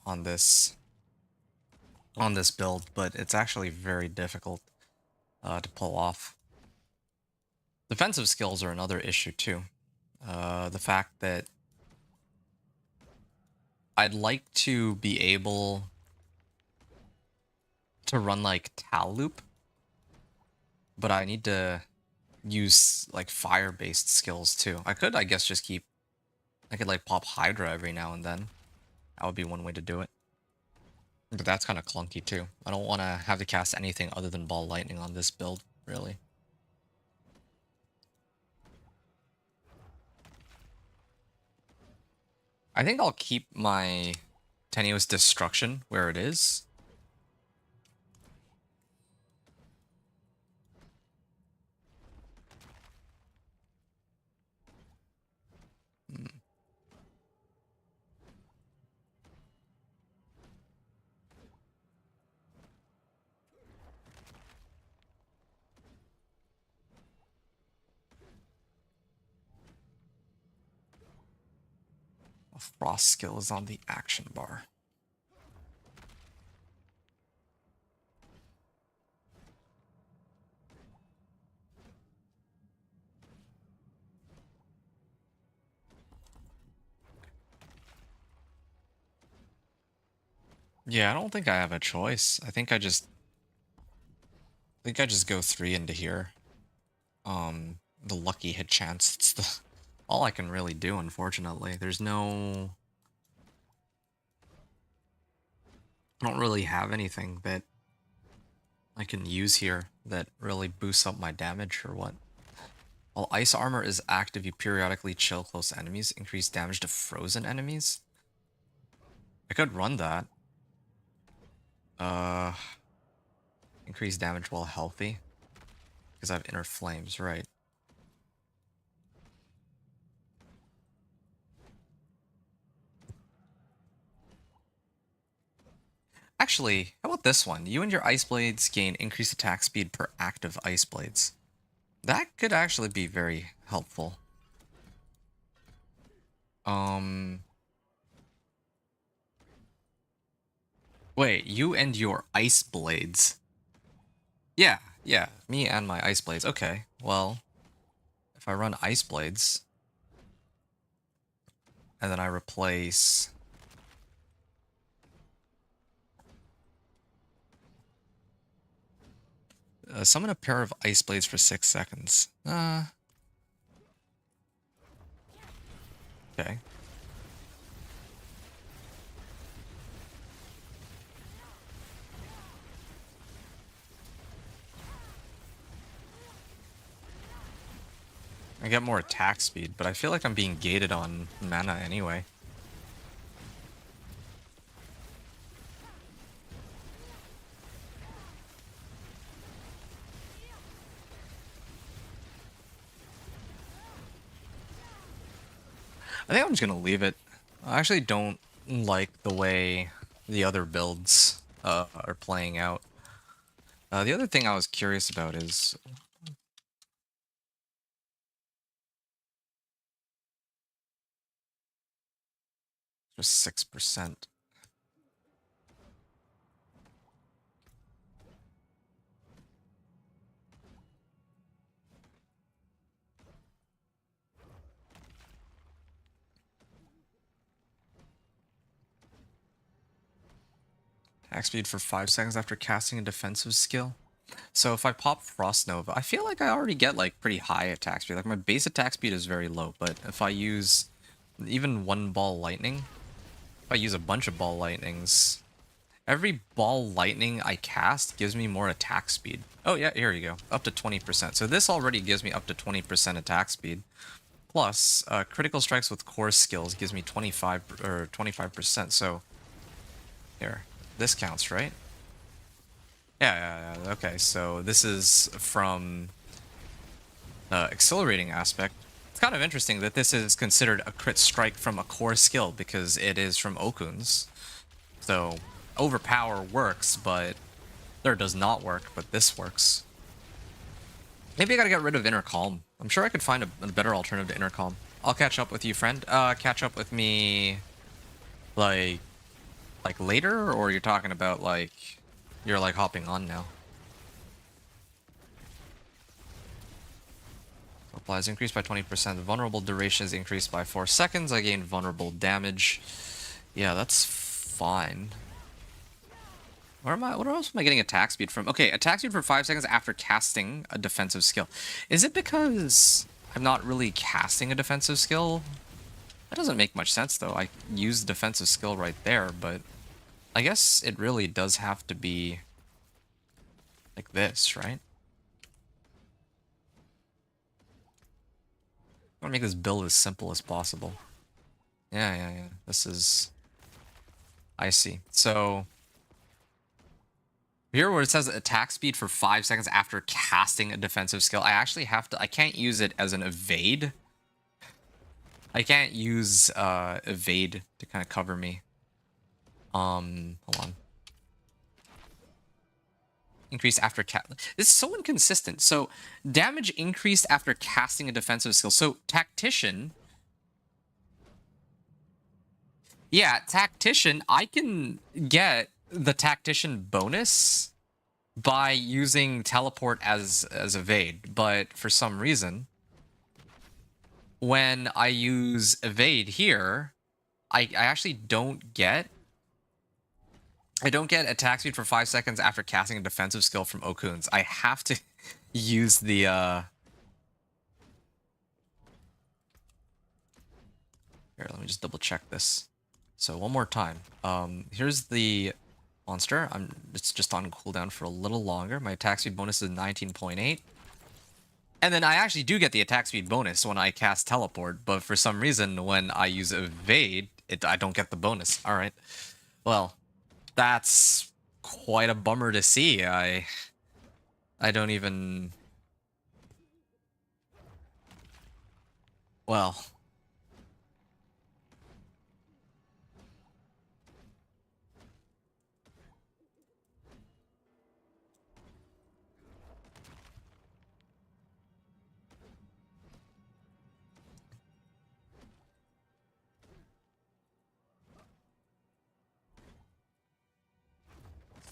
on this build, but it's actually very difficult to pull off. Defensive skills are another issue too. The fact that I'd like to be able to run like Tal Loop, but I need to use like fire-based skills too. I could, I guess, just keep... I could like pop Hydra every now and then. That would be one way to do it. But that's kind of clunky too. I don't want to have to cast anything other than Ball Lightning on this build, really. I think I'll keep my Tenuous Destruction where it is. A Frost skill is on the action bar. Yeah, I don't think I have a choice. I think I just go 3 into here. The lucky hit chance. It's the all I can really do, unfortunately. There's no... I don't really have anything that I can use here that really boosts up my damage or what. While ice armor is active, you periodically chill close enemies, increase damage to frozen enemies. I could run that. Uh, increase damage while healthy. Because I have inner flames, right. Actually, how about this one? You and your ice blades gain increased attack speed per active ice blades. That could actually be very helpful. Wait, you and your ice blades. Yeah, yeah, me and my ice blades. Okay, well, if I run ice blades, and then I replace... summon a pair of ice blades for 6 seconds. Okay. I get more attack speed, but I feel like I'm being gated on mana anyway. I think I'm just gonna leave it. I actually don't like the way the other builds are playing out. The other thing I was curious about is just 6%. Attack speed for 5 seconds after casting a defensive skill. So if I pop Frost Nova, I feel like I already get like pretty high attack speed. Like my base attack speed is very low, but if I use even one ball lightning, if I use a bunch of ball lightnings, every ball lightning I cast gives me more attack speed. Oh yeah, here you go. Up to 20%. So this already gives me up to 20% attack speed. Plus, critical strikes with core skills gives me 25 or 25%. So here, this counts, right? Yeah. Okay, so this is from accelerating aspect. It's kind of interesting that this is considered a crit strike from a core skill because it is from Okuns. So overpower works, but there does not work, but this works. Maybe I gotta get rid of Inner Calm. I'm sure I could find a better alternative to Inner Calm. I'll catch up with you, friend. Catch up with me, like later, or you're talking about like you're like hopping on now. Applies increased by 20%. Vulnerable duration is increased by 4 seconds. I gain vulnerable damage. Yeah, that's fine. What else am I getting attack speed from? Okay, attack speed for 5 seconds after casting a defensive skill. Is it because I'm not really casting a defensive skill? That doesn't make much sense though. I use the defensive skill right there, but I guess it really does have to be like this, right? I want to make this build as simple as possible. Yeah. This is... I see. So... here where it says attack speed for 5 seconds after casting a defensive skill, I actually have to... I can't use it as an evade. I can't use evade to kind of cover me. Hold on. Increase after cast. This is so inconsistent. So damage increased after casting a defensive skill. So tactician. Yeah, tactician. I can get the tactician bonus by using teleport as evade, but for some reason, when I use evade here, I actually don't get. I don't get attack speed for 5 seconds after casting a defensive skill from Okuns. I have to use the, Here, let me just double check this. So one more time. Here's the monster. It's just on cooldown for a little longer. My attack speed bonus is 19.8. And then I actually do get the attack speed bonus when I cast teleport, but for some reason when I use evade, I don't get the bonus. All right. Well, that's quite a bummer to see. I don't even, well,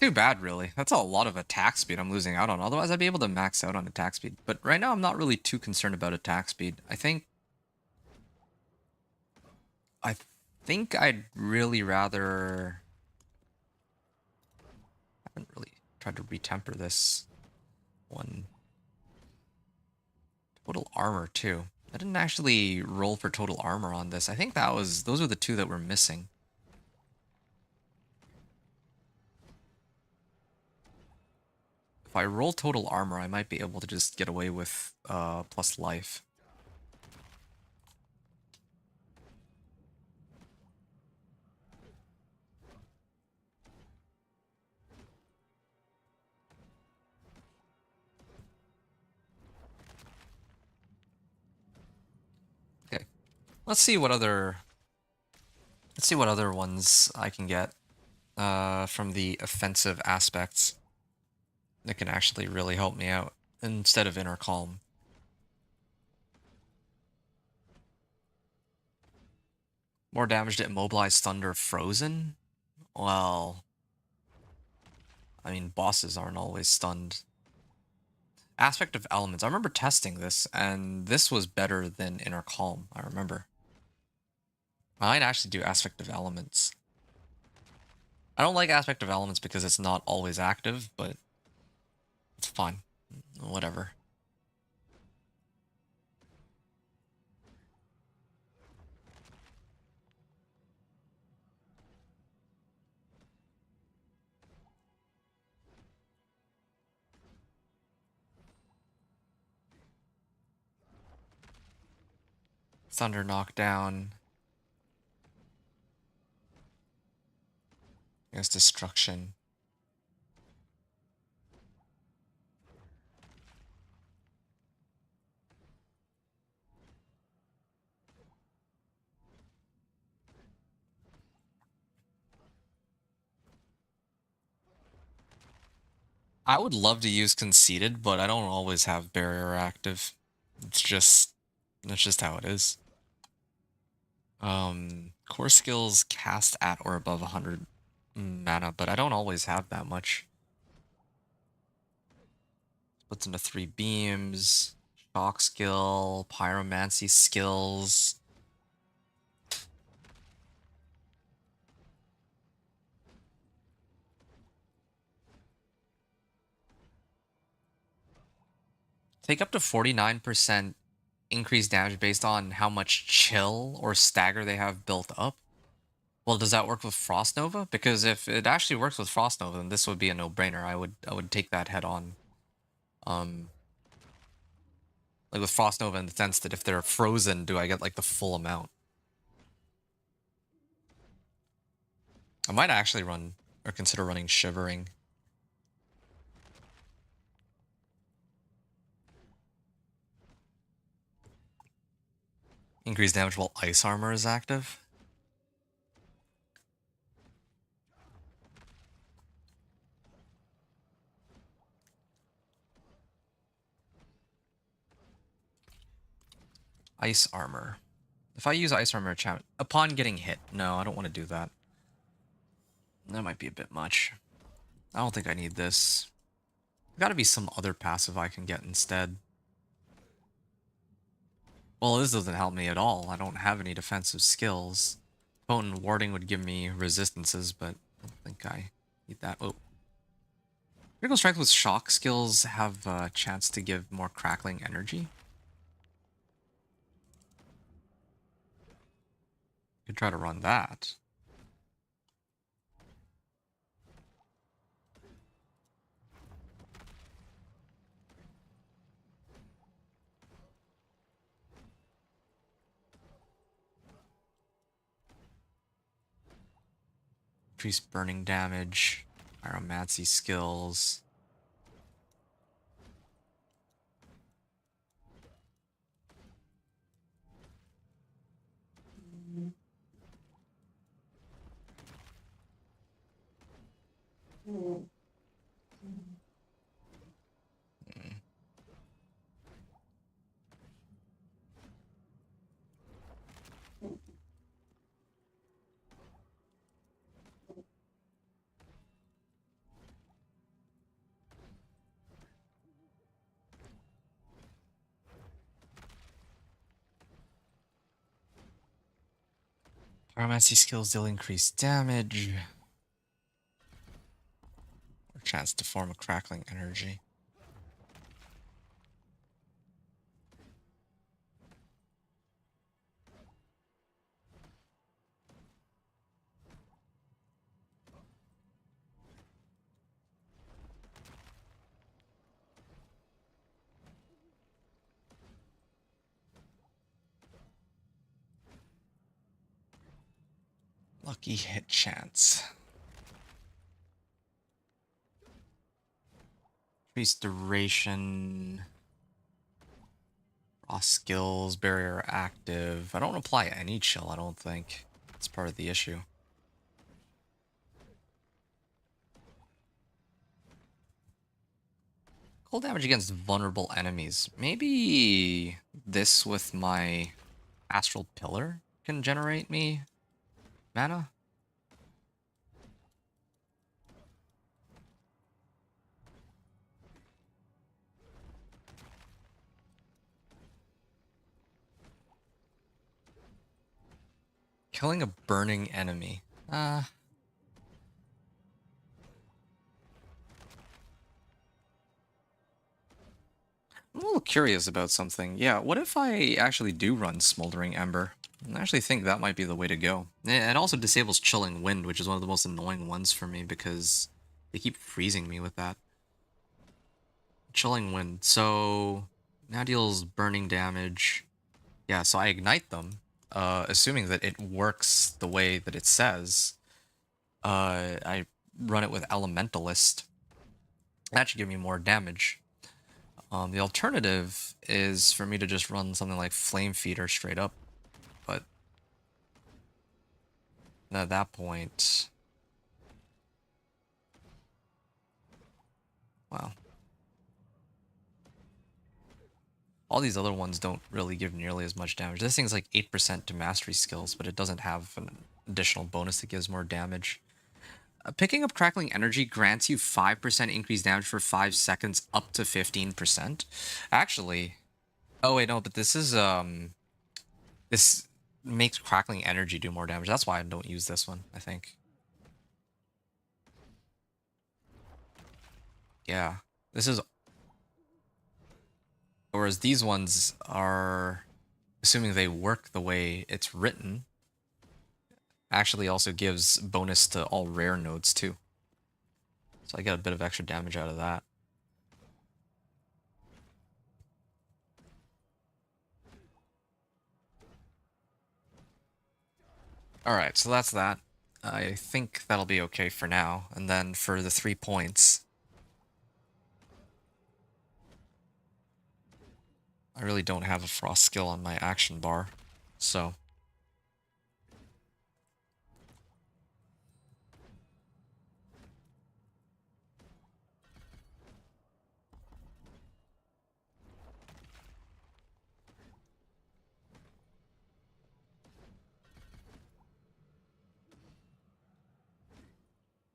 too bad, really. That's a lot of attack speed I'm losing out on. Otherwise, I'd be able to max out on attack speed. But right now, I'm not really too concerned about attack speed. I think I'd really rather. I haven't really tried to retemper this one. Total armor too. I didn't actually roll for total armor on this. I think those were the two that were missing. If I roll total armor, I might be able to just get away with plus life. Okay. Let's see what other ones I can get from the offensive aspects that can actually really help me out instead of inner calm. More damage to immobilize thunder frozen? Well, I mean, bosses aren't always stunned. Aspect of elements. I remember testing this, and this was better than inner calm, I remember. I might actually do aspect of elements. I don't like aspect of elements because it's not always active, but it's fine. Whatever. Thunder knockdown. I guess destruction. I would love to use conceited, but I don't always have barrier active. It's just that's just how it is. Core skills cast at or above 100 mana, but I don't always have that much. Splits into 3 beams. Shock skill, pyromancy skills. Take up to 49% increased damage based on how much chill or stagger they have built up. Well, does that work with Frost Nova? Because if it actually works with Frost Nova, then this would be a no-brainer. I would take that head on. Like with Frost Nova in the sense that if they're frozen, do I get like the full amount? I might actually run or consider running Shivering. Increased damage while Ice Armor is active. Ice Armor. If I use Ice Armor upon getting hit, no, I don't want to do that. That might be a bit much. I don't think I need this. There's gotta be some other passive I can get instead. Well, this doesn't help me at all. I don't have any defensive skills. Potent Warding would give me resistances, but I don't think I need that. Oh. Critical Strike with Shock skills have a chance to give more crackling energy. Could try to run that. Increased burning damage. Pyromancy skills. Pyromancy skills deal increased damage. Or chance to form a crackling energy. Lucky hit chance. Increased duration. Raw skills, barrier active. I don't apply any chill, I don't think. It's part of the issue. Cold damage against vulnerable enemies. Maybe this with my Astral Pillar can generate me mana? Killing a burning enemy. I'm a little curious about something. Yeah, what if I actually do run Smoldering Ember? I actually think that might be the way to go. It also disables Chilling Wind, which is one of the most annoying ones for me because they keep freezing me with that. Chilling Wind. So now deals burning damage. Yeah, so I ignite them, assuming that it works the way that it says. I run it with Elementalist. That should give me more damage. The alternative is for me to just run something like Flame Feeder straight up, but at that point, wow. All these other ones don't really give nearly as much damage. This thing's like 8% to mastery skills, but it doesn't have an additional bonus that gives more damage. Picking up Crackling Energy grants you 5% increased damage for 5 seconds up to 15%. Actually, oh wait, no, but this is, this makes Crackling Energy do more damage. That's why I don't use this one, I think. Yeah, this is... Whereas these ones are, assuming they work the way it's written, actually also gives bonus to all rare nodes too. So I get a bit of extra damage out of that. Alright, so that's that. I think that'll be okay for now. And then for the 3 points, I really don't have a frost skill on my action bar, so...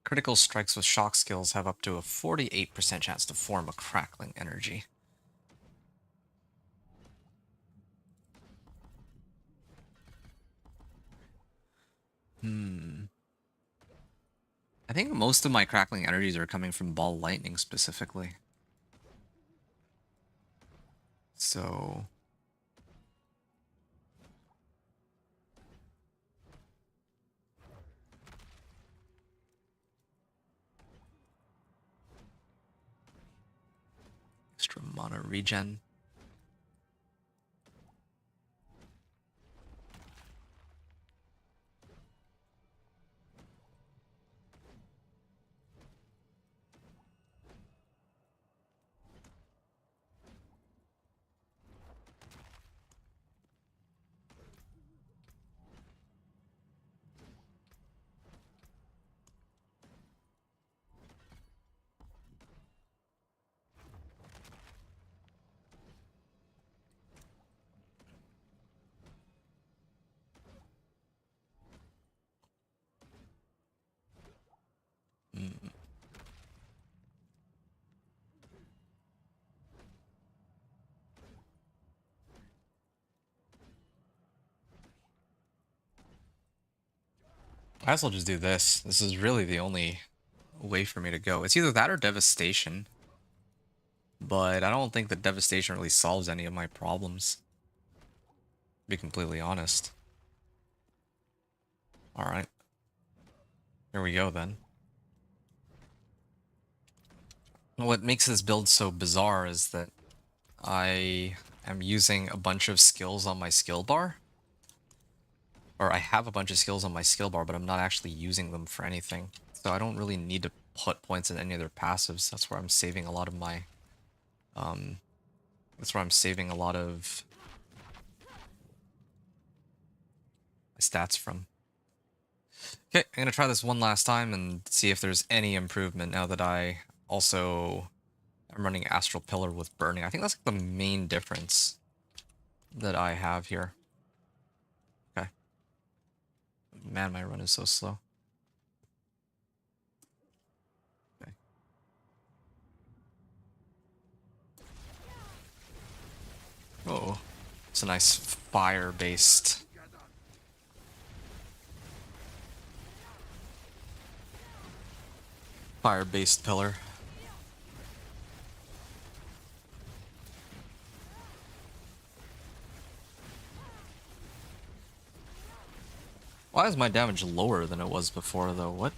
Critical strikes with shock skills have up to a 48% chance to form a crackling energy. I think most of my crackling energies are coming from ball lightning specifically. So... extra mana regen. I guess I'll just do this. This is really the only way for me to go. It's either that or Devastation. But I don't think that Devastation really solves any of my problems. To be completely honest. Alright. Here we go then. What makes this build so bizarre is that I am using a bunch of skills on my skill bar. Or I have a bunch of skills on my skill bar, but I'm not actually using them for anything. So I don't really need to put points in any of their passives. That's where I'm saving a lot of my... that's where I'm saving a lot of my stats from. Okay, I'm gonna try this one last time and see if there's any improvement now that I also am running Astral Pillar with Burning. I think that's like the main difference that I have here. Okay. Man, my run is so slow. Okay. Oh, it's a nice fire-based... fire-based pillar. Why is my damage lower than it was before, though? What?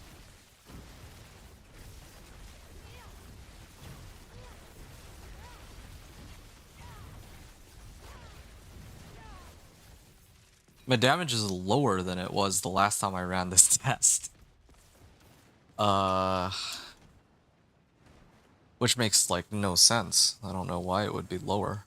My damage is lower than it was the last time I ran this test. Which makes, like, no sense. I don't know why it would be lower.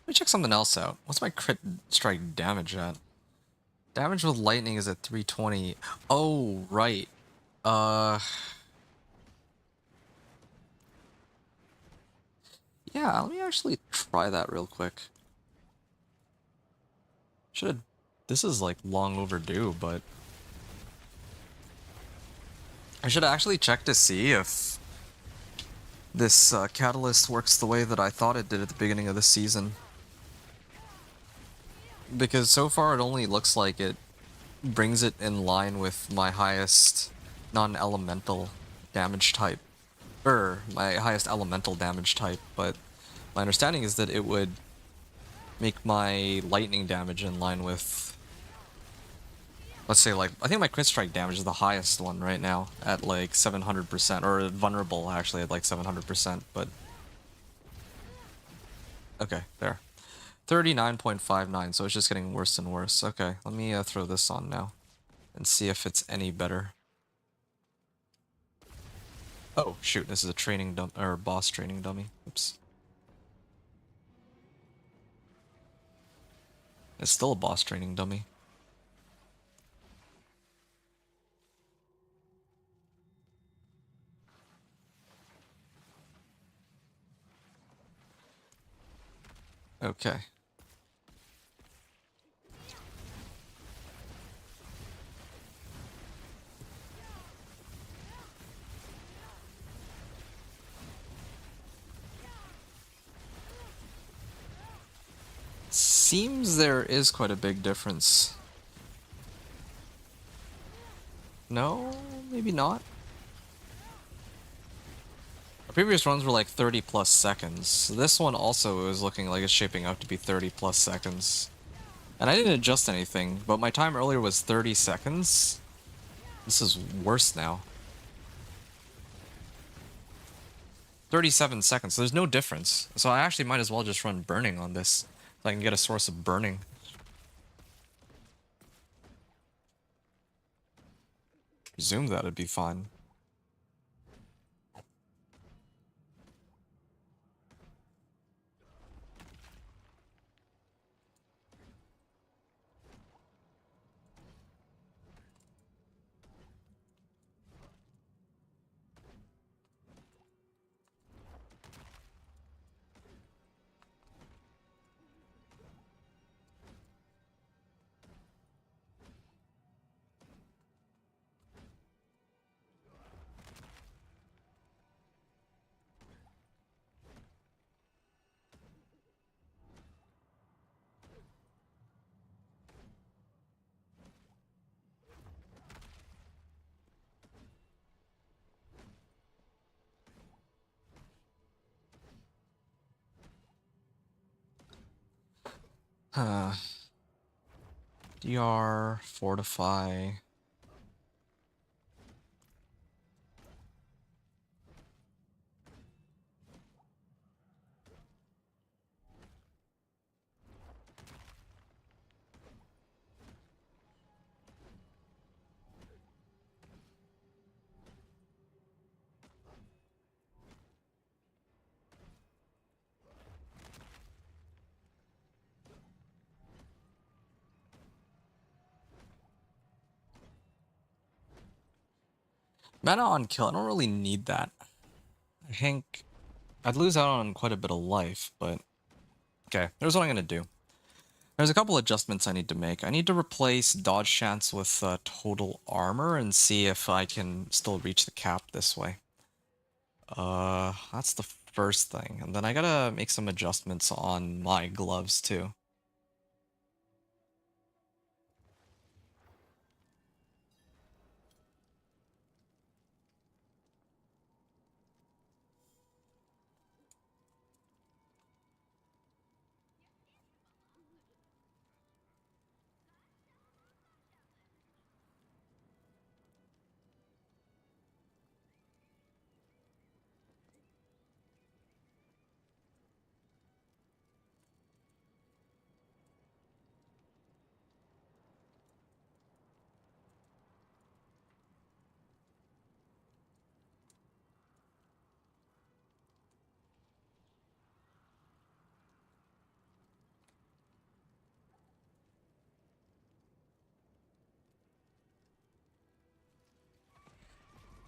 Let me check something else out. What's my crit strike damage at? Damage with lightning is at 320. Oh, right. Yeah, let me actually try that real quick. Should This is like long overdue, but I should actually check to see if this catalyst works the way that I thought it did at the beginning of the season. Because so far it only looks like it brings it in line with my highest non-elemental damage type. My highest elemental damage type, but my understanding is that it would make my lightning damage in line with... Let's say, like, I think my crit strike damage is the highest one right now, at like 700%, or vulnerable actually at like 700%, but... Okay, there. 39.59, so it's just getting worse and worse. Okay, let me throw this on now, and see if it's any better. Oh, shoot, this is a training or boss training dummy. Oops. It's still a boss training dummy. Okay. Seems there is quite a big difference. No, maybe not. Our previous runs were like 30 plus seconds. So this one also is looking like it's shaping up to be 30 plus seconds. And I didn't adjust anything, but my time earlier was 30 seconds. This is worse now. 37 seconds, so there's no difference. So I actually might as well just run burning on this, so I can get a source of burning. Presume that'd be fine. DR, Fortify. Mana on kill, I don't really need that. I think I'd lose out on quite a bit of life, but okay, here's what I'm gonna do. There's a couple adjustments I need to make. I need to replace dodge chance with total armor and see if I can still reach the cap this way. That's the first thing. And then I gotta make some adjustments on my gloves too.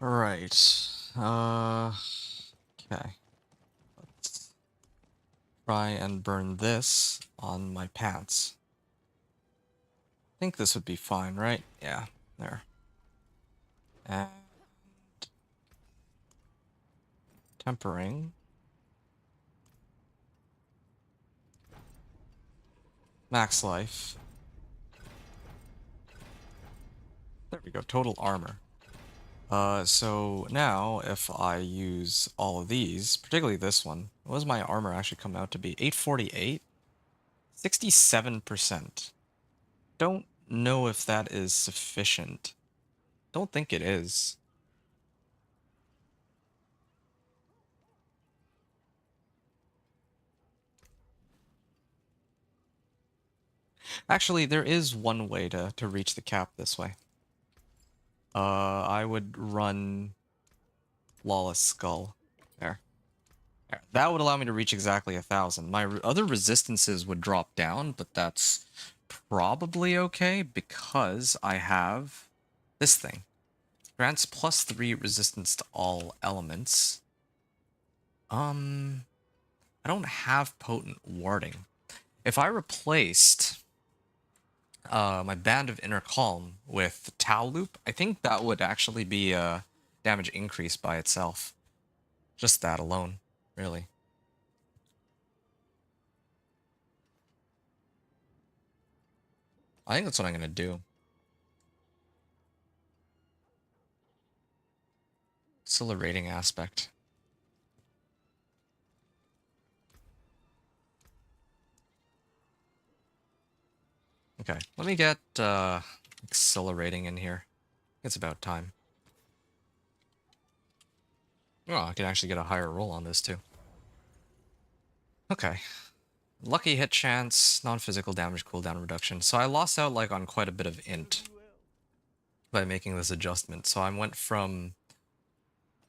Right. Okay. Let's try and burn this on my pants. I think this would be fine, right? Yeah, there. And tempering. Max life. There we go, total armor. So now if I use all of these, particularly this one, what does my armor actually come out to be? 848? 67%. Don't know if that is sufficient. Don't think it is. Actually, there is one way to reach the cap this way. I would run Lawless Skull. There. There. That would allow me to reach exactly 1,000. My other resistances would drop down, but that's probably okay because I have this thing. Grants +3 resistance to all elements. I don't have potent warding. If I replaced my Band of Inner Calm with Tau Loop, I think that would actually be a damage increase by itself. Just that alone, really. I think that's what I'm gonna do. Still a rating aspect. Okay, let me get accelerating in here. It's about time. Oh, I can actually get a higher roll on this too. Okay. Lucky hit chance, non-physical damage cooldown reduction. So I lost out like on quite a bit of int by making this adjustment. So I went from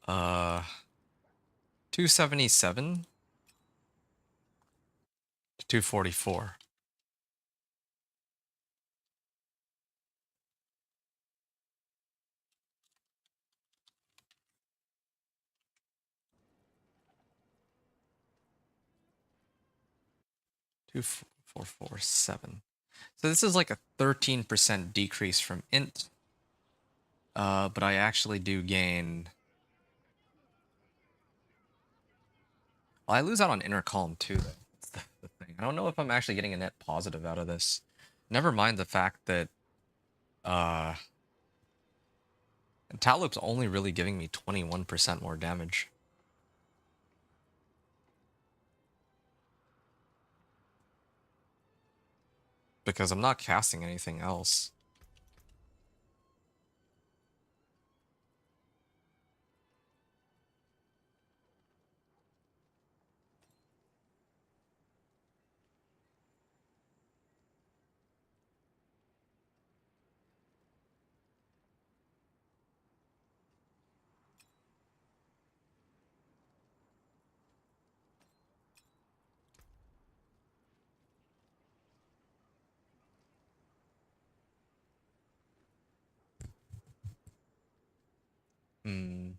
277 to 244. Two four four seven. So this is like a 13% decrease from int. But I actually do gain. Well, I lose out on inner calm too, though. That's the thing. I don't know if I'm actually getting a net positive out of this. Never mind the fact that Talup's only really giving me 21% more damage. because I'm not casting anything else. Hmm.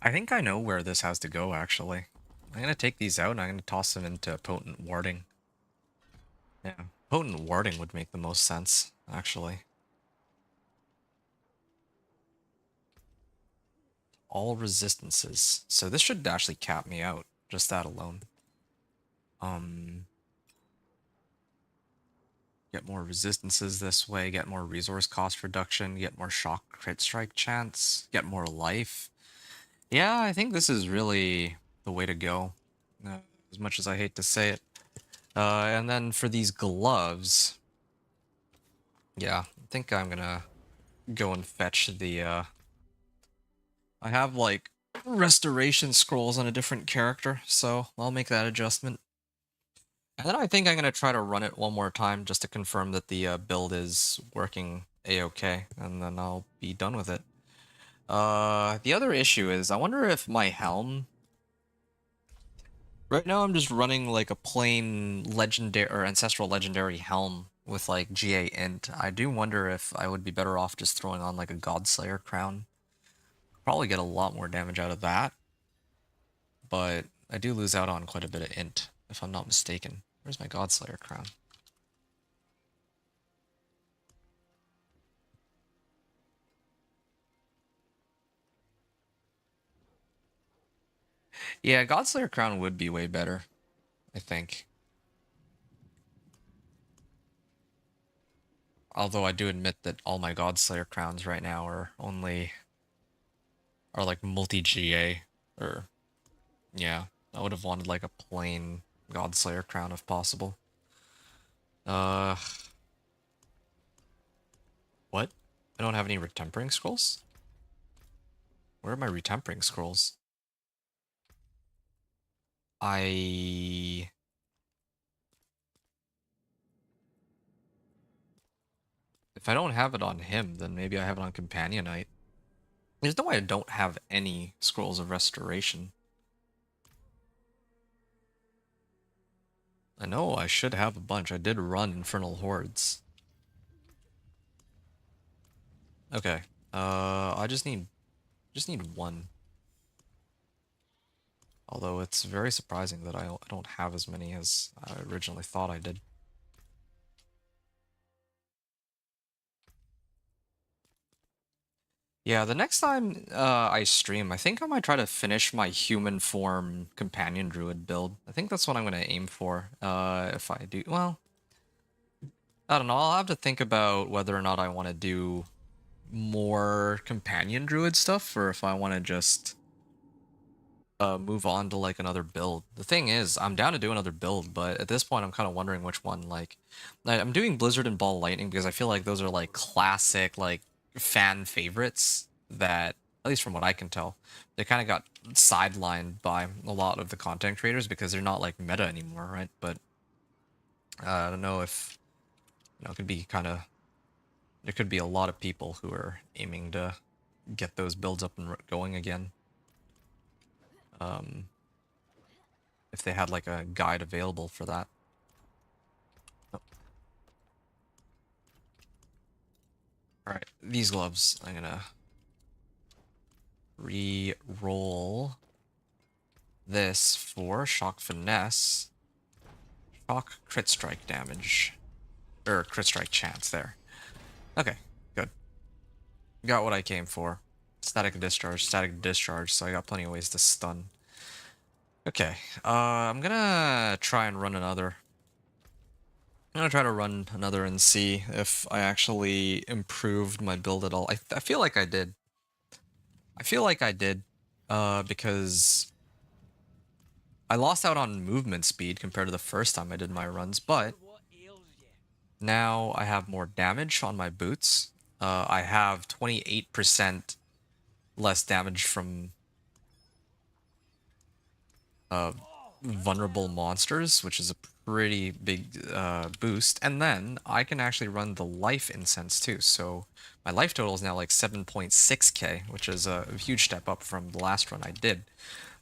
I think I know where this has to go, actually. I'm gonna take these out and I'm gonna toss them into potent warding. Yeah, potent warding would make the most sense, actually. All resistances. So this should actually cap me out, just that alone. Get more resistances this way, get more resource cost reduction, get more shock crit strike chance, get more life. Yeah, I think this is really the way to go, as much as I hate to say it. And then for these gloves, yeah, I think I'm gonna go and fetch the, I have, like, restoration scrolls on a different character, so I'll make that adjustment. And then I think I'm gonna try to run it one more time just to confirm that the build is working a-okay, and then I'll be done with it. The other issue is, I wonder if my helm... Right now I'm just running like a plain legendary or ancestral legendary helm with like GA int. I do wonder if I would be better off just throwing on like a Godslayer crown. Probably get a lot more damage out of that, but I do lose out on quite a bit of int, if I'm not mistaken. Where's my Godslayer crown? Yeah, Godslayer crown would be way better, I think. Although I do admit that all my Godslayer crowns right now are like multi-GA, or yeah, I would have wanted like a plain Godslayer crown if possible. Uh, what? I don't have any retempering scrolls? Where are my retempering scrolls? If I don't have it on him, then maybe I have it on Companionite. There's no way I don't have any scrolls of restoration. I know I should have a bunch. I did run Infernal Hordes. Okay. I just need one. Although it's very surprising that I don't have as many as I originally thought I did. Yeah, the next time I stream, I think I might try to finish my human form companion druid build. I think that's what I'm going to aim for. If I do, well, I don't know. I'll have to think about whether or not I want to do more companion druid stuff, or if I want to just move on to like another build. The thing is, I'm down to do another build, but at this point I'm kind of wondering which one. Like, I'm doing Blizzard and Ball Lightning because I feel like those are like classic, like fan favorites that, at least from what I can tell, they kind of got sidelined by a lot of the content creators because they're not like meta anymore, right? But I don't know if, it could be kind of, there could be a lot of people who are aiming to get those builds up and going again. If they had like a guide available for that. Oh. Alright, these gloves, I'm gonna re-roll this for shock finesse, shock crit strike damage, or crit strike chance there. Okay, good. Got what I came for. Static discharge, so I got plenty of ways to stun. Okay, I'm gonna try and run another. I'm gonna try to run another and see if I actually improved my build at all. I feel like I did. I feel like I did, because I lost out on movement speed compared to the first time I did my runs, but now I have more damage on my boots. I have 28% less damage from vulnerable monsters, which is a pretty big boost. And then I can actually run the life incense too. So my life total is now like 7.6k, which is a huge step up from the last run I did.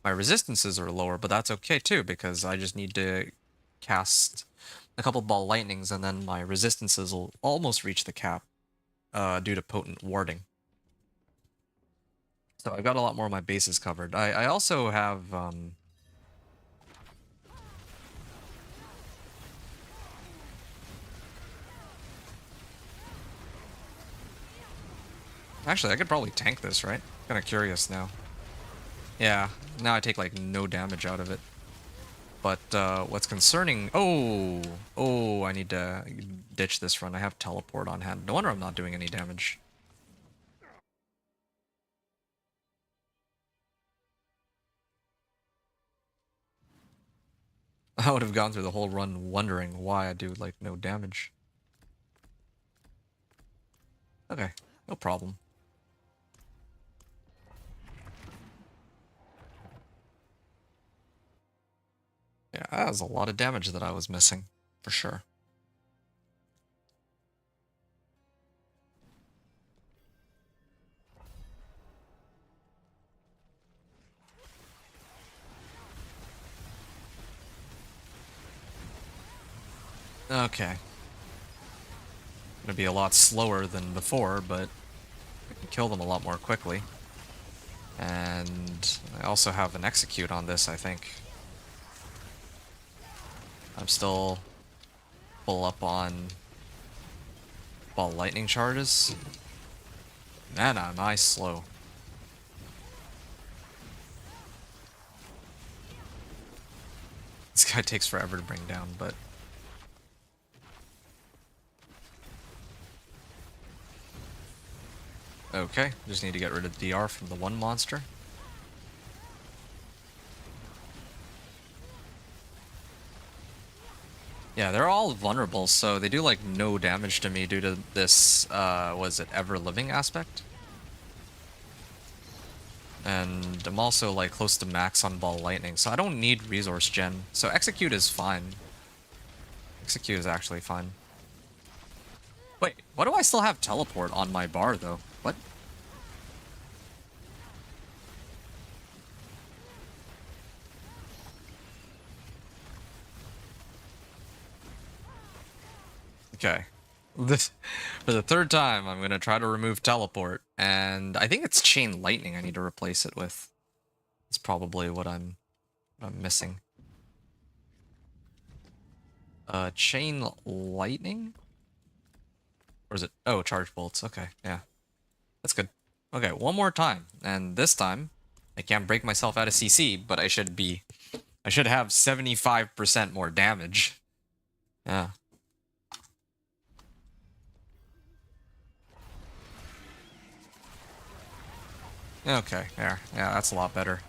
My resistances are lower, but that's okay too, because I just need to cast a couple ball lightnings and then my resistances will almost reach the cap due to potent warding. So I've got a lot more of my bases covered. I also have actually, I could probably tank this, right? Kind of curious now. Yeah, now I take like no damage out of it. But what's concerning... Oh, I need to ditch this run. I have teleport on hand. No wonder I'm not doing any damage. I would have gone through the whole run wondering why I do like no damage. Okay, no problem. Yeah, that was a lot of damage that I was missing, for sure. Okay. Gonna be a lot slower than before, but I can kill them a lot more quickly. And I also have an execute on this, I think. I'm still full up on ball lightning charges. Man, am I slow. This guy takes forever to bring down, but... Okay, just need to get rid of DR from the one monster. Yeah, they're all vulnerable, so they do like no damage to me due to this, was it ever living aspect? And I'm also like close to max on ball lightning, so I don't need resource gen. So execute is fine. Execute is actually fine. Wait, why do I still have teleport on my bar though? What? Okay. This, for the third time, I'm gonna try to remove teleport, and I think it's chain lightning I need to replace it with. It's probably what I'm missing. Chain lightning? Or is it? Oh, charge bolts. Okay, yeah. That's good. Okay, one more time. And this time, I can't break myself out of CC, but I should have 75% more damage. Yeah. Okay, there. Yeah, that's a lot better.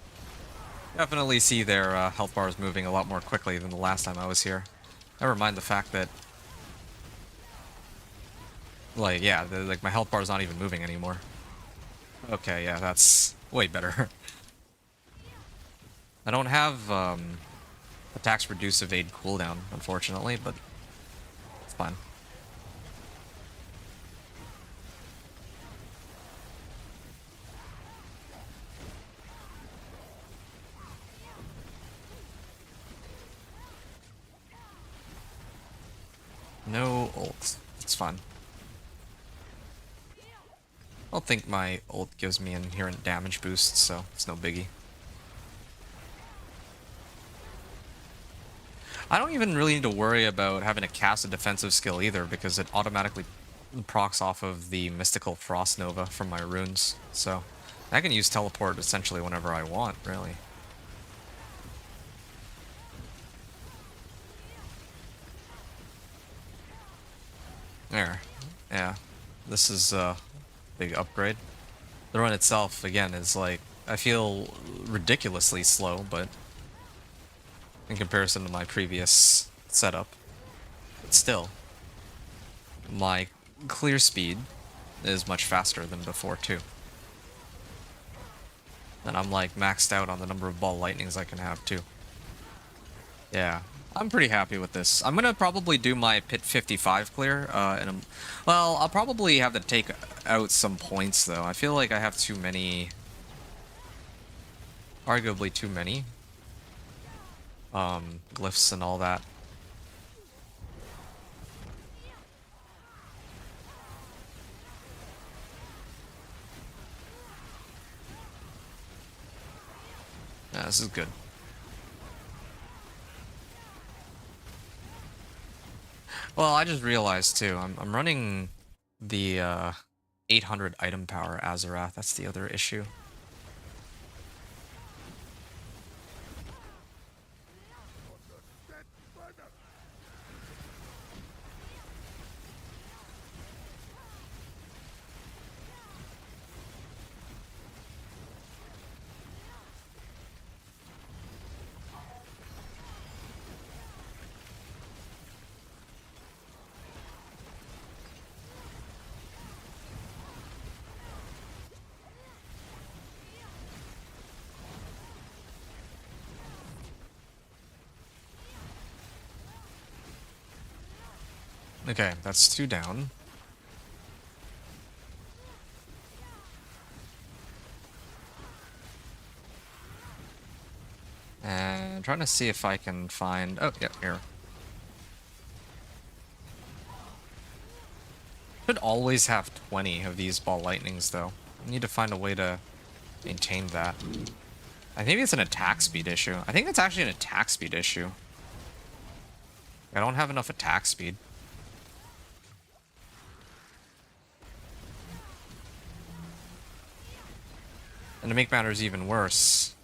Definitely see their health bars moving a lot more quickly than the last time I was here. Never mind the fact that, like, yeah, like my health bar is not even moving anymore. Okay, yeah, that's way better. I don't have attacks reduce evade cooldown, unfortunately, but it's fine. No ult. It's fine. I don't think my ult gives me inherent damage boost, so it's no biggie. I don't even really need to worry about having to cast a defensive skill either, because it automatically procs off of the Mystical Frost Nova from my runes. So I can use teleport essentially whenever I want, really. There. Yeah. This is a big upgrade. The run itself, again, is like, I feel ridiculously slow, but in comparison to my previous setup, but still, my clear speed is much faster than before, too. And I'm like maxed out on the number of ball lightnings I can have, too. Yeah, I'm pretty happy with this. I'm gonna probably do my Pit 55 clear, well, I'll probably have to take out some points, though. I feel like I have too many... Arguably too many. Glyphs and all that. Yeah, this is good. Well, I just realized too, I'm running the 800 item power Azarath. That's the other issue. Okay, that's 2 down. And I'm trying to see if I can find... Oh, yeah, here. Should always have 20 of these ball lightnings, though. I need to find a way to maintain that. I think it's an attack speed issue. I think it's actually an attack speed issue. I don't have enough attack speed. And to make matters even worse,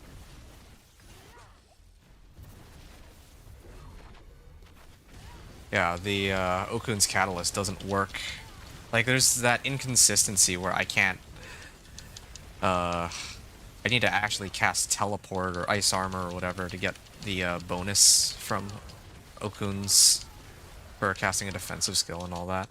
yeah, the Okun's Catalyst doesn't work. Like, there's that inconsistency where I can't... I need to actually cast Teleport or Ice Armor or whatever to get the bonus from Okun's for casting a defensive skill and all that.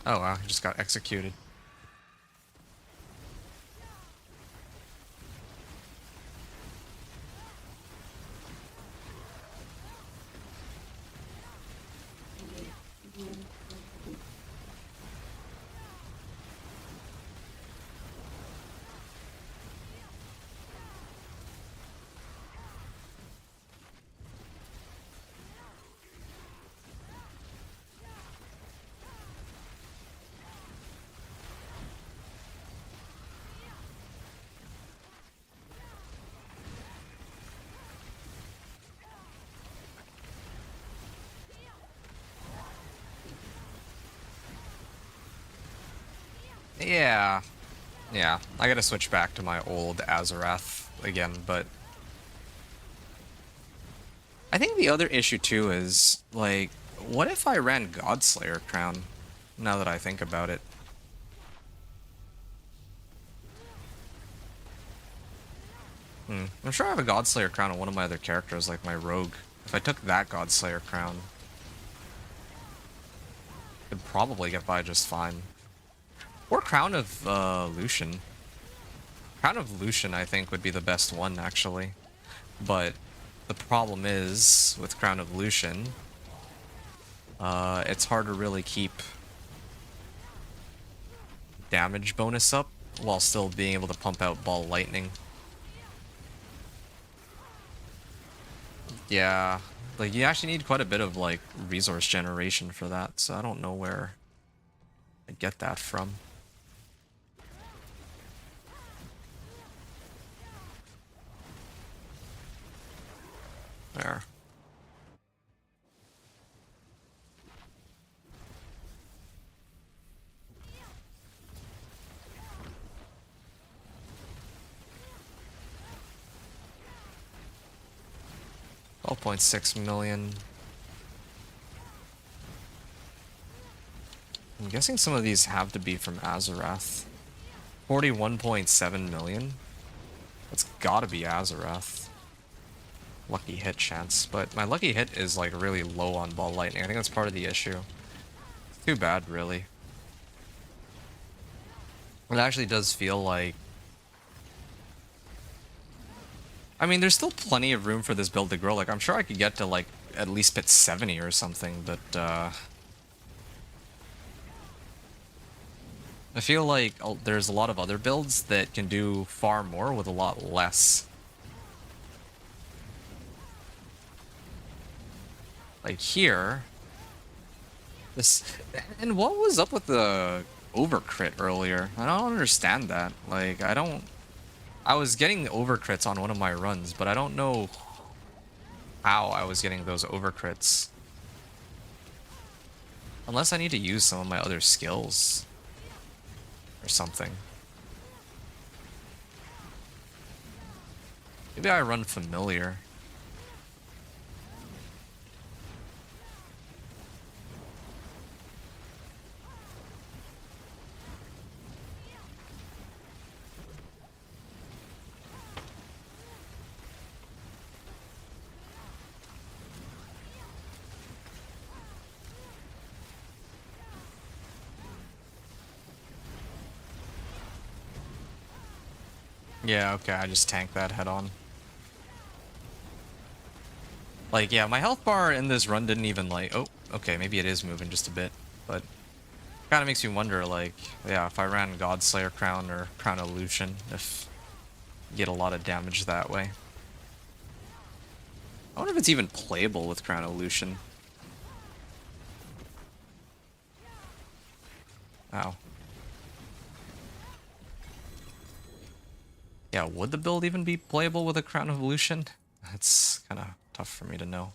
Oh wow, he just got executed. Yeah. Yeah, I gotta switch back to my old Azarath again, but... I think the other issue too is, like, what if I ran Godslayer Crown, now that I think about it? I'm sure I have a Godslayer Crown on one of my other characters, like my Rogue. If I took that Godslayer Crown, I'd probably get by just fine. Or Crown of Lucian. Crown of Lucian, I think, would be the best one, actually. But the problem is, with Crown of Lucian, it's hard to really keep damage bonus up while still being able to pump out ball lightning. Yeah, like you actually need quite a bit of like resource generation for that, so I don't know where I'd get that from. There. 12.6 million. I'm guessing some of these have to be from Azarath. 41.7 million? That's gotta be Azarath. Lucky hit chance, but my lucky hit is like really low on Ball Lightning. I think that's part of the issue. It's too bad, really. It actually does feel like... I mean, there's still plenty of room for this build to grow. Like, I'm sure I could get to, like, at least pit 70 or something, but, I feel like there's a lot of other builds that can do far more with a lot less. Like, here... This... And what was up with the overcrit earlier? I don't understand that. Like, I don't... I was getting overcrits on one of my runs, but I don't know how I was getting those overcrits. Unless I need to use some of my other skills. Or something. Maybe I run familiar. Yeah, okay, I just tanked that head on. Like, yeah, my health bar in this run didn't even, like... Oh, okay, maybe it is moving just a bit. But kind of makes me wonder, like, yeah, if I ran Godslayer Crown or Crown Illusion, if you get a lot of damage that way. I wonder if it's even playable with Crown Illusion. Ow. Yeah, would the build even be playable with a Crown Evolution? That's kind of tough for me to know.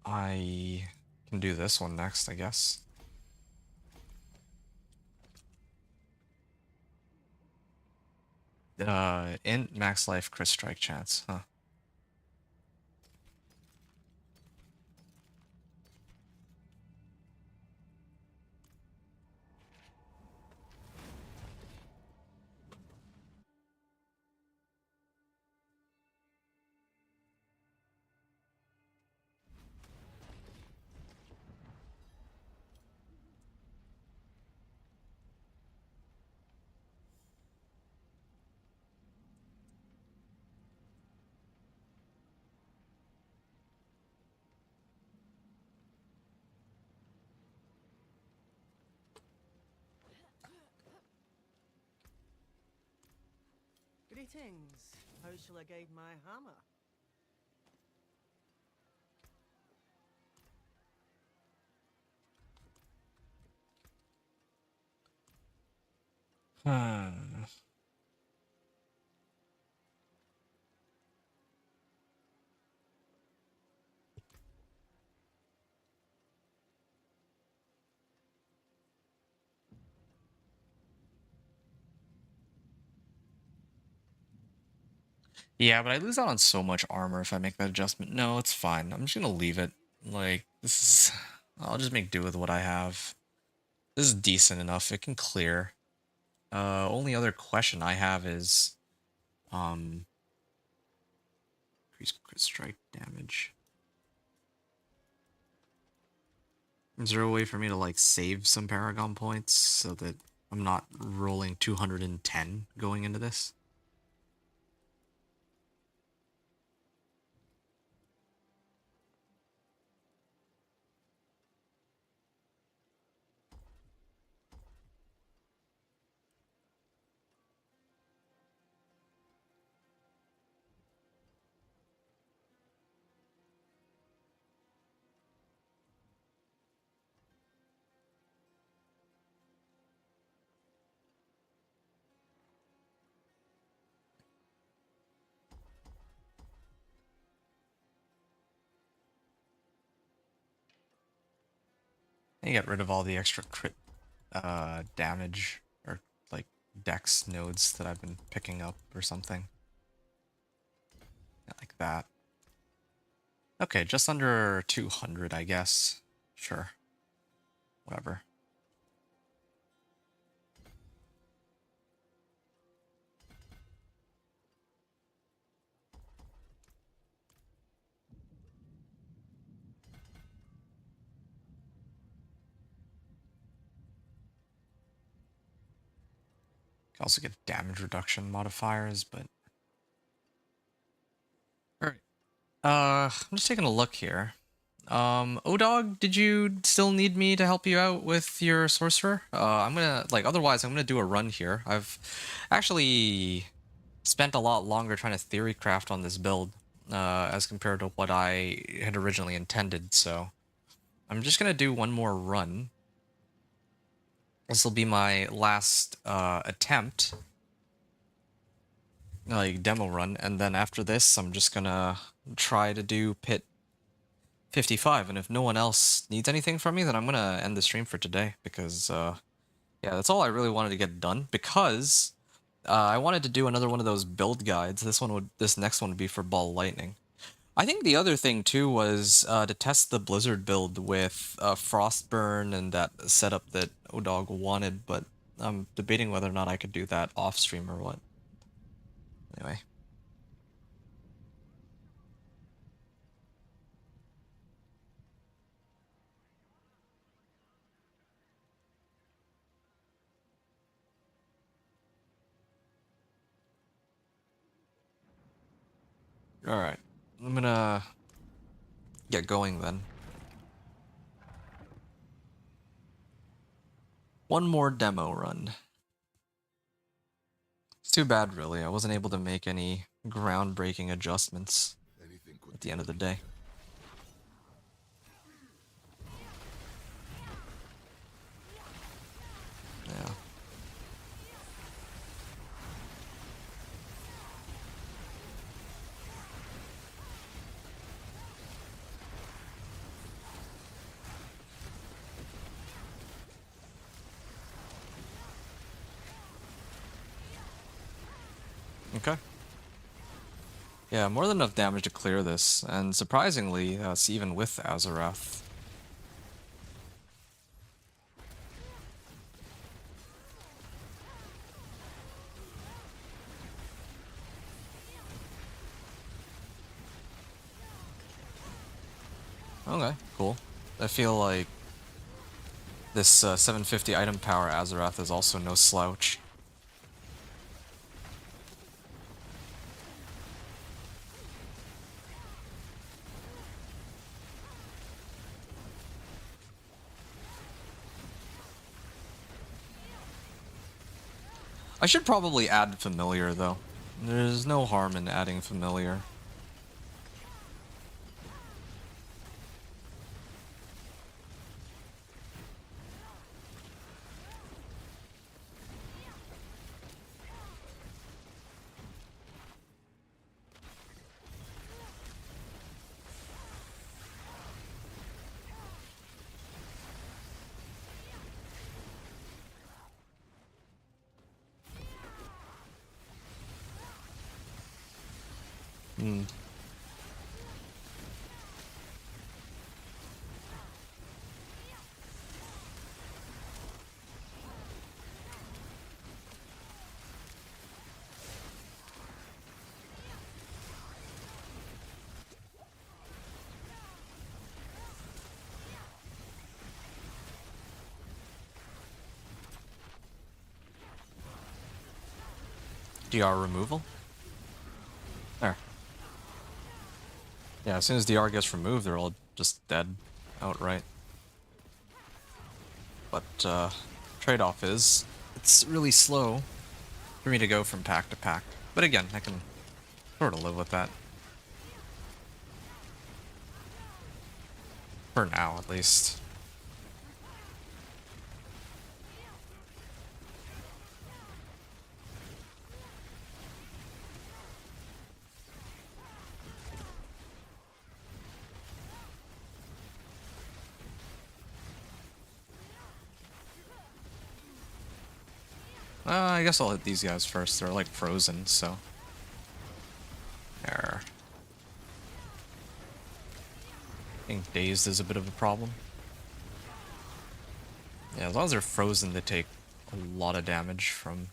I can do this one next, I guess. Int max life crit strike chance, huh? Greetings. How shall I guide my hammer? Hmm. Yeah, but I lose out on so much armor if I make that adjustment. No, it's fine. I'm just gonna leave it. Like, this is... I'll just make do with what I have. This is decent enough. It can clear. Only other question I have is... Increase crit strike damage. Is there a way for me to, like, save some Paragon points so that I'm not rolling 210 going into this? You get rid of all the extra crit damage or like dex nodes that I've been picking up or something. Yeah, like that. Okay, just under 200, I guess. Sure. Whatever. Can also get damage reduction modifiers, but... Alright. I'm just taking a look here. Odog, did you still need me to help you out with your sorcerer? I'm gonna, like, otherwise I'm gonna do a run here. I've actually spent a lot longer trying to theory craft on this build, as compared to what I had originally intended, so I'm just gonna do one more run. This will be my last, attempt, like, demo run, and then after this, I'm just gonna try to do pit 55, and if no one else needs anything from me, then I'm gonna end the stream for today, because, yeah, that's all I really wanted to get done, because I wanted to do another one of those build guides. This next one would be for Ball Lightning. I think the other thing, too, was to test the Blizzard build with Frostburn and that setup that Odog wanted, but I'm debating whether or not I could do that off-stream or what. Anyway. Alright. I'm gonna get going then. One more demo run. It's too bad, really. I wasn't able to make any groundbreaking adjustments Anything could at the end of the day. Yeah. Okay. Yeah, more than enough damage to clear this, and surprisingly, it's even with Azarath. Okay, cool. I feel like this 750 item power Azarath is also no slouch. I should probably add Familiar, though. There's no harm in adding Familiar. Hmm. DR removal? There. Yeah, as soon as DR gets removed, they're all just dead outright. But, trade-off is, it's really slow for me to go from pack to pack. But again, I can sort of live with that. For now, at least. I guess I'll hit these guys first. They're like frozen, so. There. I think dazed is a bit of a problem. Yeah, as long as they're frozen, they take a lot of damage from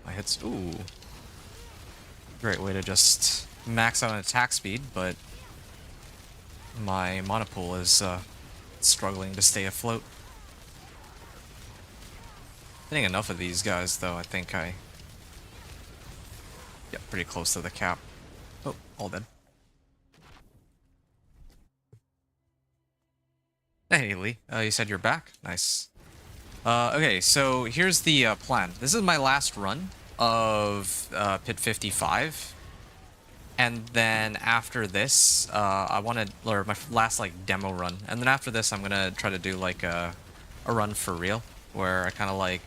my hits. Ooh. Great way to just max out on attack speed, but my mana pool is struggling to stay afloat. Hitting enough of these guys, though, I think I get pretty close to the cap. Oh, all dead. Hey, Lee. You said you're back? Nice. Okay, so here's the plan. This is my last run of Pit 55. And then after this, I want to, or my last like demo run. And then after this, I'm gonna try to do like a run for real, where I kind of like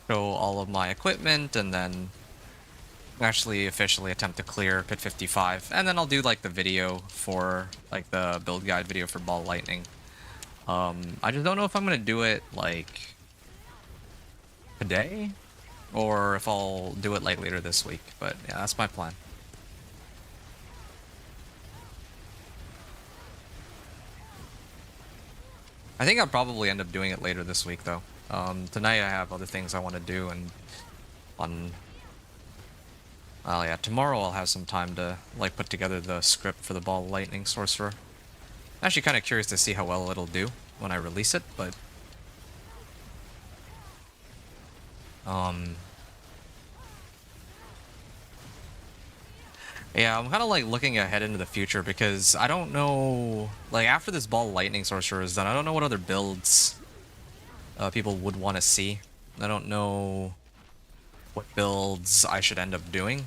show all of my equipment and then actually officially attempt to clear Pit 55. And then I'll do like the video for like the build guide video for Ball Lightning. I just don't know if I'm gonna do it like today or if I'll do it like later this week. But yeah, that's my plan. I think I'll probably end up doing it later this week, though. Tonight I have other things I want to do, and well, yeah, tomorrow I'll have some time to like put together the script for the Ball Lightning Sorcerer. I'm actually kind of curious to see how well it'll do when I release it, but yeah, I'm kind of like looking ahead into the future because I don't know, like after this Ball Lightning Sorcerer is done, I don't know what other builds people would want to see. I don't know what builds I should end up doing,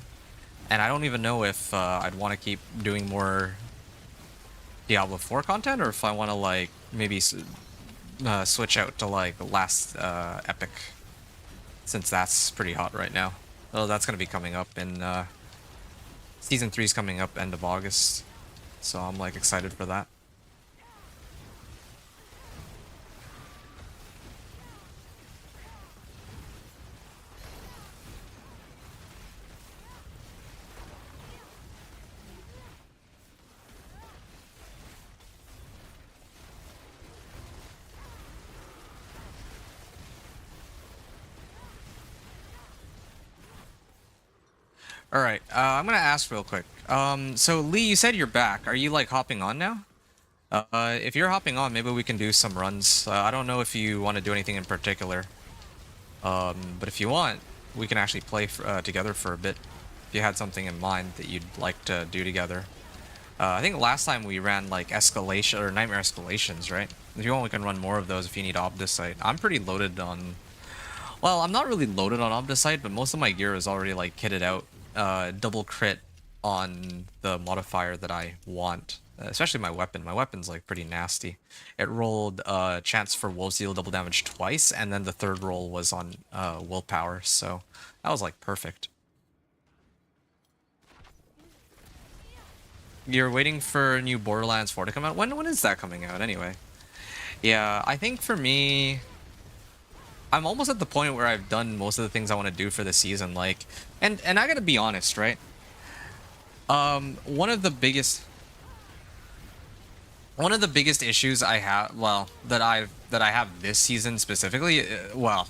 and I don't even know if I'd want to keep doing more Diablo 4 content or if I want to like maybe switch out to like last Epic, since that's pretty hot right now. Oh, that's gonna be coming up in Season 3 is coming up end of August, so I'm like excited for that. All right, I'm gonna ask real quick. So Lee, you said you're back. Are you like hopping on now? If you're hopping on, maybe we can do some runs. I don't know if you want to do anything in particular. But if you want, we can actually play together for a bit. If you had something in mind that you'd like to do together. I think last time we ran like escalation or nightmare escalations, right? If you want, we can run more of those if you need Obdicite. I'm pretty loaded on. Well, I'm not really loaded on Obdicite, but most of my gear is already like kitted out. Double crit on the modifier that I want, especially my weapon. My weapon's like pretty nasty. It rolled chance for wolves deal double damage twice, and then the third roll was on willpower, so that was like perfect. You're waiting for new Borderlands 4 to come out? When is that coming out anyway? Yeah, I think for me, I'm almost at the point where I've done most of the things I want to do for the season, like, and I gotta be honest, right? One of the biggest issues I have, well, that I have this season specifically, well,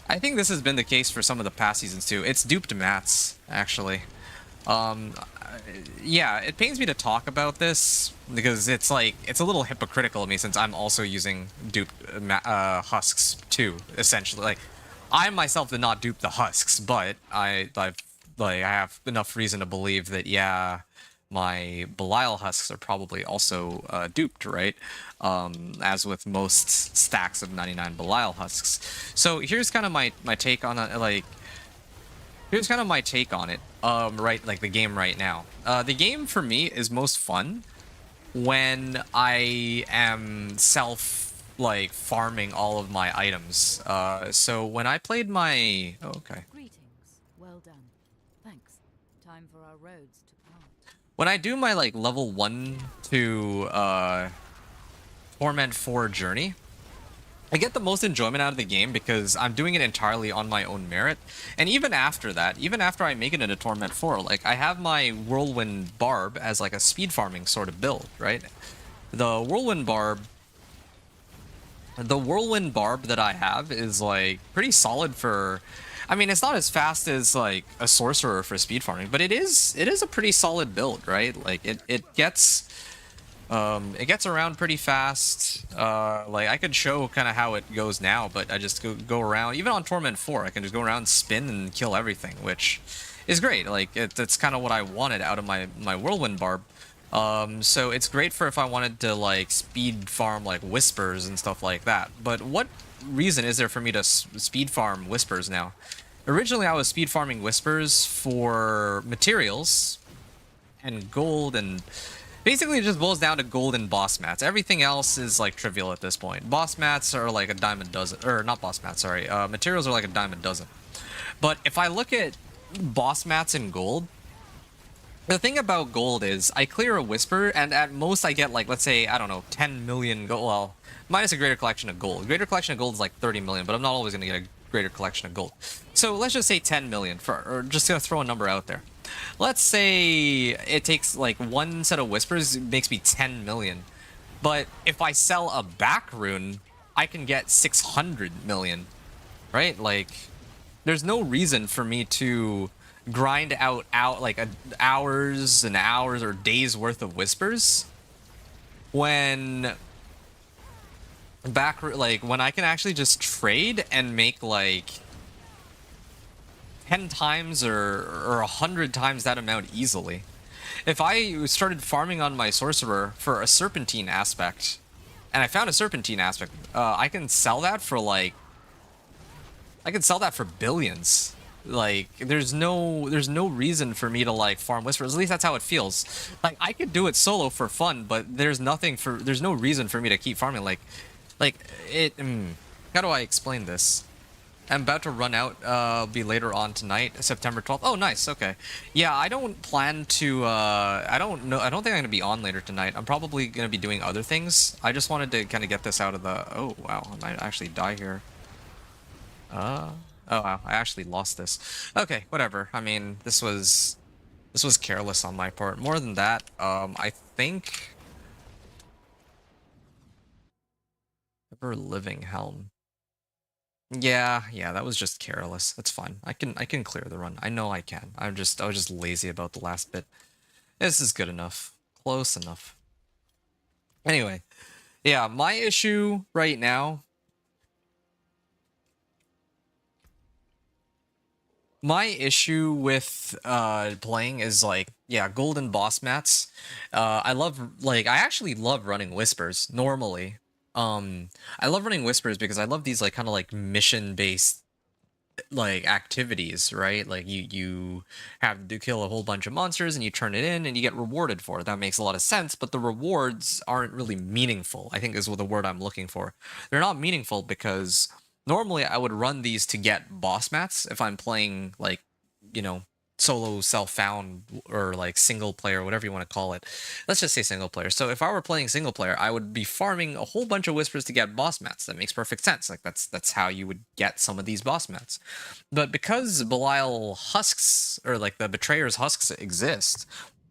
I think this has been the case for some of the past seasons too. It's duped mats, actually. Yeah, it pains me to talk about this because it's like it's a little hypocritical of me since I'm also using duped husks too. Essentially, like I myself did not dupe the husks, but I have enough reason to believe that yeah, my Belial husks are probably also duped, right? As with most stacks of 99 Belial husks. So here's kind of my take on it, like. Here's kind of my take on it, right, like the game right now. The game for me is most fun when I am like farming all of my items. So when I played my, oh, okay. Greetings. Well done. Thanks. Time for our roads to part. When I do my like level 1 to Torment 4 journey, I get the most enjoyment out of the game because I'm doing it entirely on my own merit. And even after that, even after I make it into Torment 4, like, I have my Whirlwind Barb as, like, a speed farming sort of build, right? The Whirlwind Barb... The Whirlwind Barb that I have is, like, pretty solid for... I mean, it's not as fast as, like, a Sorcerer for speed farming, but it is a pretty solid build, right? Like, it gets around pretty fast. Like, I could show kind of how it goes now, but I just go around. Even on Torment 4, I can just go around, spin, and kill everything, which is great. Like, that's kind of what I wanted out of my Whirlwind Barb. So it's great for if I wanted to, like, speed farm, like, Whispers and stuff like that. But what reason is there for me to speed farm Whispers now? Originally, I was speed farming Whispers for materials and gold, and basically it just boils down to gold and boss mats. Everything else is, like, trivial at this point. Boss mats are like a dime a dozen, or not boss mats, sorry. Materials are like a dime a dozen. But if I look at boss mats and gold, the thing about gold is I clear a Whisper, and at most I get, like, let's say, I don't know, 10 million gold. Well, minus a greater collection of gold. Greater collection of gold is like 30 million, but I'm not always going to get a greater collection of gold. So let's just say 10 million, or just going to throw a number out there. Let's say it takes, like, one set of Whispers makes me 10 million. But if I sell a back rune, I can get 600 million, right? Like, there's no reason for me to grind out like hours and hours or days worth of Whispers when when I can actually just trade and make, like, 10 times or 100 times that amount easily. If I started farming on my Sorcerer for a Serpentine aspect, and I found a Serpentine aspect, I can sell that for, like, billions. Like, there's no reason for me to, like, farm Whispers. At least that's how it feels. Like, I could do it solo for fun, but there's no reason for me to keep farming. How do I explain this? I'm about to run out, be later on tonight, September 12th. Oh, nice, okay. Yeah, I don't plan to, I don't think I'm gonna be on later tonight. I'm probably gonna be doing other things. I just wanted to kind of get this out of the... Oh, wow, I might actually die here. Oh, wow, I actually lost this. Okay, whatever. I mean, this was careless on my part. More than that, I think... Ever Living Helm. Yeah, that was just careless. That's fine. I can clear the run. I know I can. I was just lazy about the last bit. This is good enough. Close enough. Anyway, yeah, my issue right now... My issue with playing is, like, yeah, golden boss mats. I actually love running Whispers normally. I love running Whispers because I love these, like, kind of like mission-based, like, activities, right? Like, you have to kill a whole bunch of monsters and you turn it in and you get rewarded for it. That makes a lot of sense, but the rewards aren't really meaningful, I think is what the word I'm looking for. They're not meaningful because normally I would run these to get boss mats if I'm playing, like, you know, solo self-found or, like, single player, whatever you want to call it. Let's just say single player. So if I were playing single player, I would be farming a whole bunch of Whispers to get boss mats. That makes perfect sense. Like, that's how you would get some of these boss mats. But because Belial husks, or, like, the Betrayer's husks exist,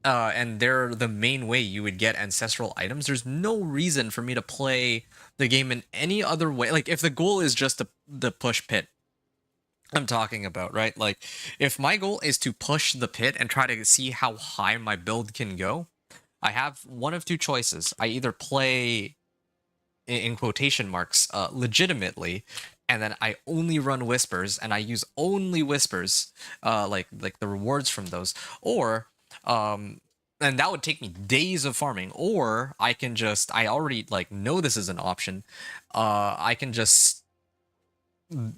and they're the main way you would get ancestral items, there's no reason for me to play the game in any other way. Like, if the goal is just the push pit, I'm talking about, right? Like, if my goal is to push the pit and try to see how high my build can go, I have one of two choices. I either play, in quotation marks, legitimately, and then I only run Whispers, and I use only Whispers, like the rewards from those, or, and that would take me days of farming, or I can just, I already, like, know this is an option, I can just,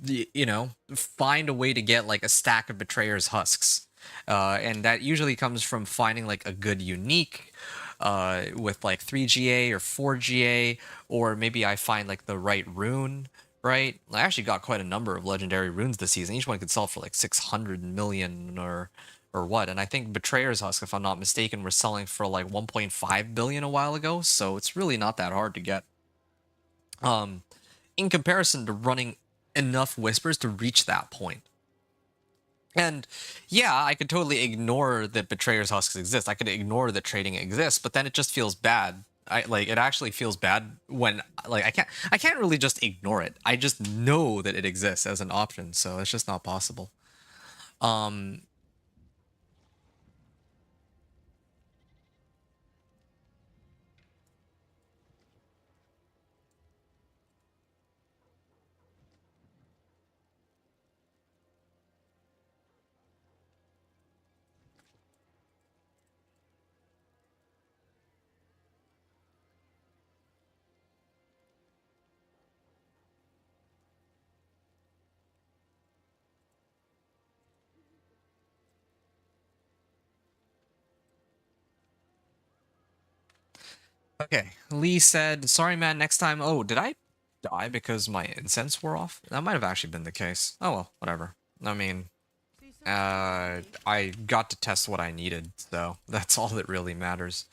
you know, find a way to get, like, a stack of Betrayer's husks. And that usually comes from finding, like, a good unique with, like, 3GA or 4GA, or maybe I find, like, the right rune, right? I actually got quite a number of legendary runes this season. Each one could sell for, like, 600 million or what. And I think Betrayer's husk, if I'm not mistaken, were selling for, like, 1.5 billion a while ago, so it's really not that hard to get. in comparison to running enough whispers to reach that point. And yeah, I could totally ignore that Betrayer's Husks exist. I could ignore that trading exists, but then it just feels bad. It actually feels bad when like I can't really just ignore it. I just know that it exists as an option, so it's just not possible. Um Okay. Lee said, "Sorry, man. Next time." Oh, did I die because my incense wore off? That might have actually been the case. Oh well, whatever. I mean, See something I got to test what I needed, so that's all that really matters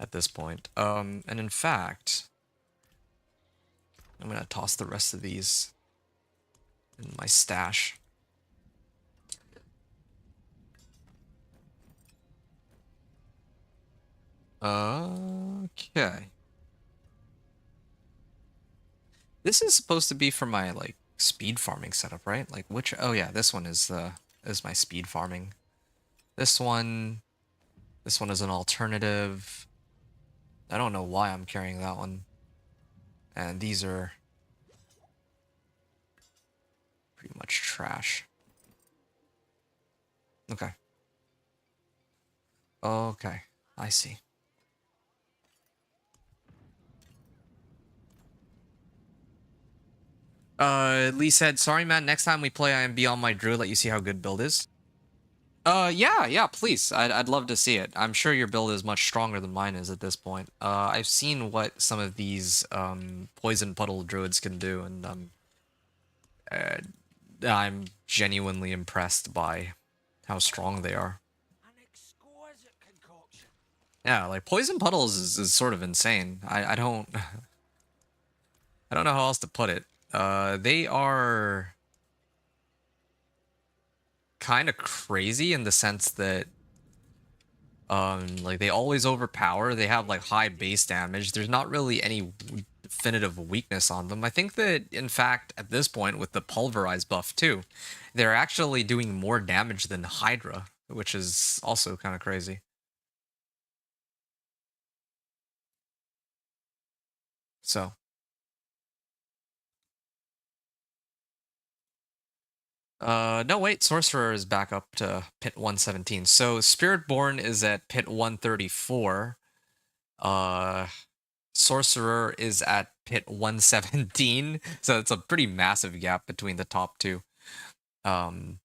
at this point. And in fact, I'm gonna toss the rest of these in my stash. Okay. This is supposed to be for my like speed farming setup, right? Like which? Oh yeah, this one is my speed farming. This one is an alternative. I don't know why I'm carrying that one. And these are pretty much trash. Okay. Okay, I see. Lee said, "Sorry, man. Next time we play, I am beyond my druid. Let you see how good build is." Yeah, please. I'd love to see it. I'm sure your build is much stronger than mine is at this point. I've seen what some of these poison puddle druids can do, and uh, I'm genuinely impressed by how strong they are. an exquisite concoction. Yeah, like poison puddles is sort of insane. I don't I don't know how else to put it. They are kind of crazy in the sense that like they always overpower. They have like high base damage. There's not really any definitive weakness on them. I think that in fact at this point with the pulverize buff too, they're actually doing more damage than Hydra, which is also kind of crazy. So no, wait, Sorcerer is back up to pit 117. So Spiritborn is at pit 134. Sorcerer is at pit 117. So it's a pretty massive gap between the top two um,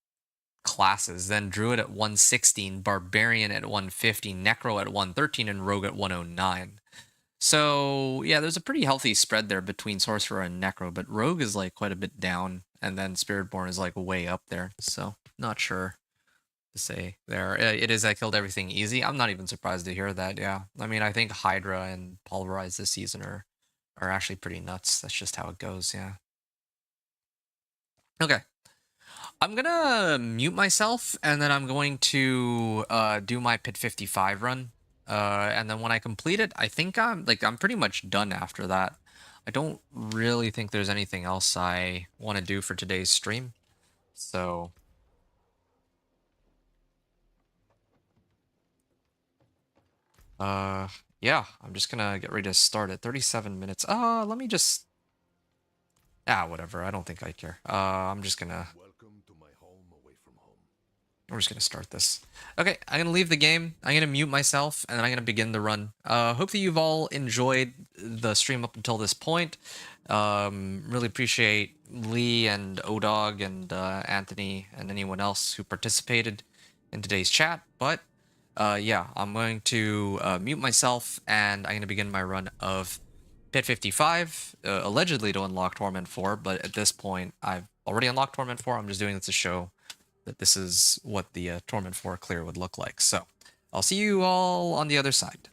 classes. Then Druid at 116, Barbarian at 150, Necro at 113, and Rogue at 109. So yeah, there's a pretty healthy spread there between Sorcerer and Necro, but Rogue is like quite a bit down, and then Spiritborn is like way up there. So not sure to say there. It is I killed everything easy. I'm not even surprised to hear that. Yeah, I mean I think Hydra and Pulverize this season are actually pretty nuts. That's just how it goes. Yeah. Okay. I'm gonna mute myself, and then I'm going to do my pit 55 run. And then when I complete it, I think I'm pretty much done after that. I don't really think there's anything else I want to do for today's stream. So yeah, I'm just gonna get ready to start at 37 minutes. Let me just whatever. I don't think I care. I'm just gonna Welcome to my home away from home. We're just gonna start this. Okay, I'm gonna leave the game. I'm gonna mute myself, and then I'm gonna begin the run. Hopefully you've all enjoyed the stream up until this point. Really appreciate Lee and Odog and Anthony and anyone else who participated in today's chat. But yeah, I'm going to mute myself, and I'm gonna begin my run of Pit 55, allegedly to unlock Torment 4. But at this point, I've already unlocked Torment 4. I'm just doing this to show that this is what the Torment 4 clear would look like. So I'll see you all on the other side.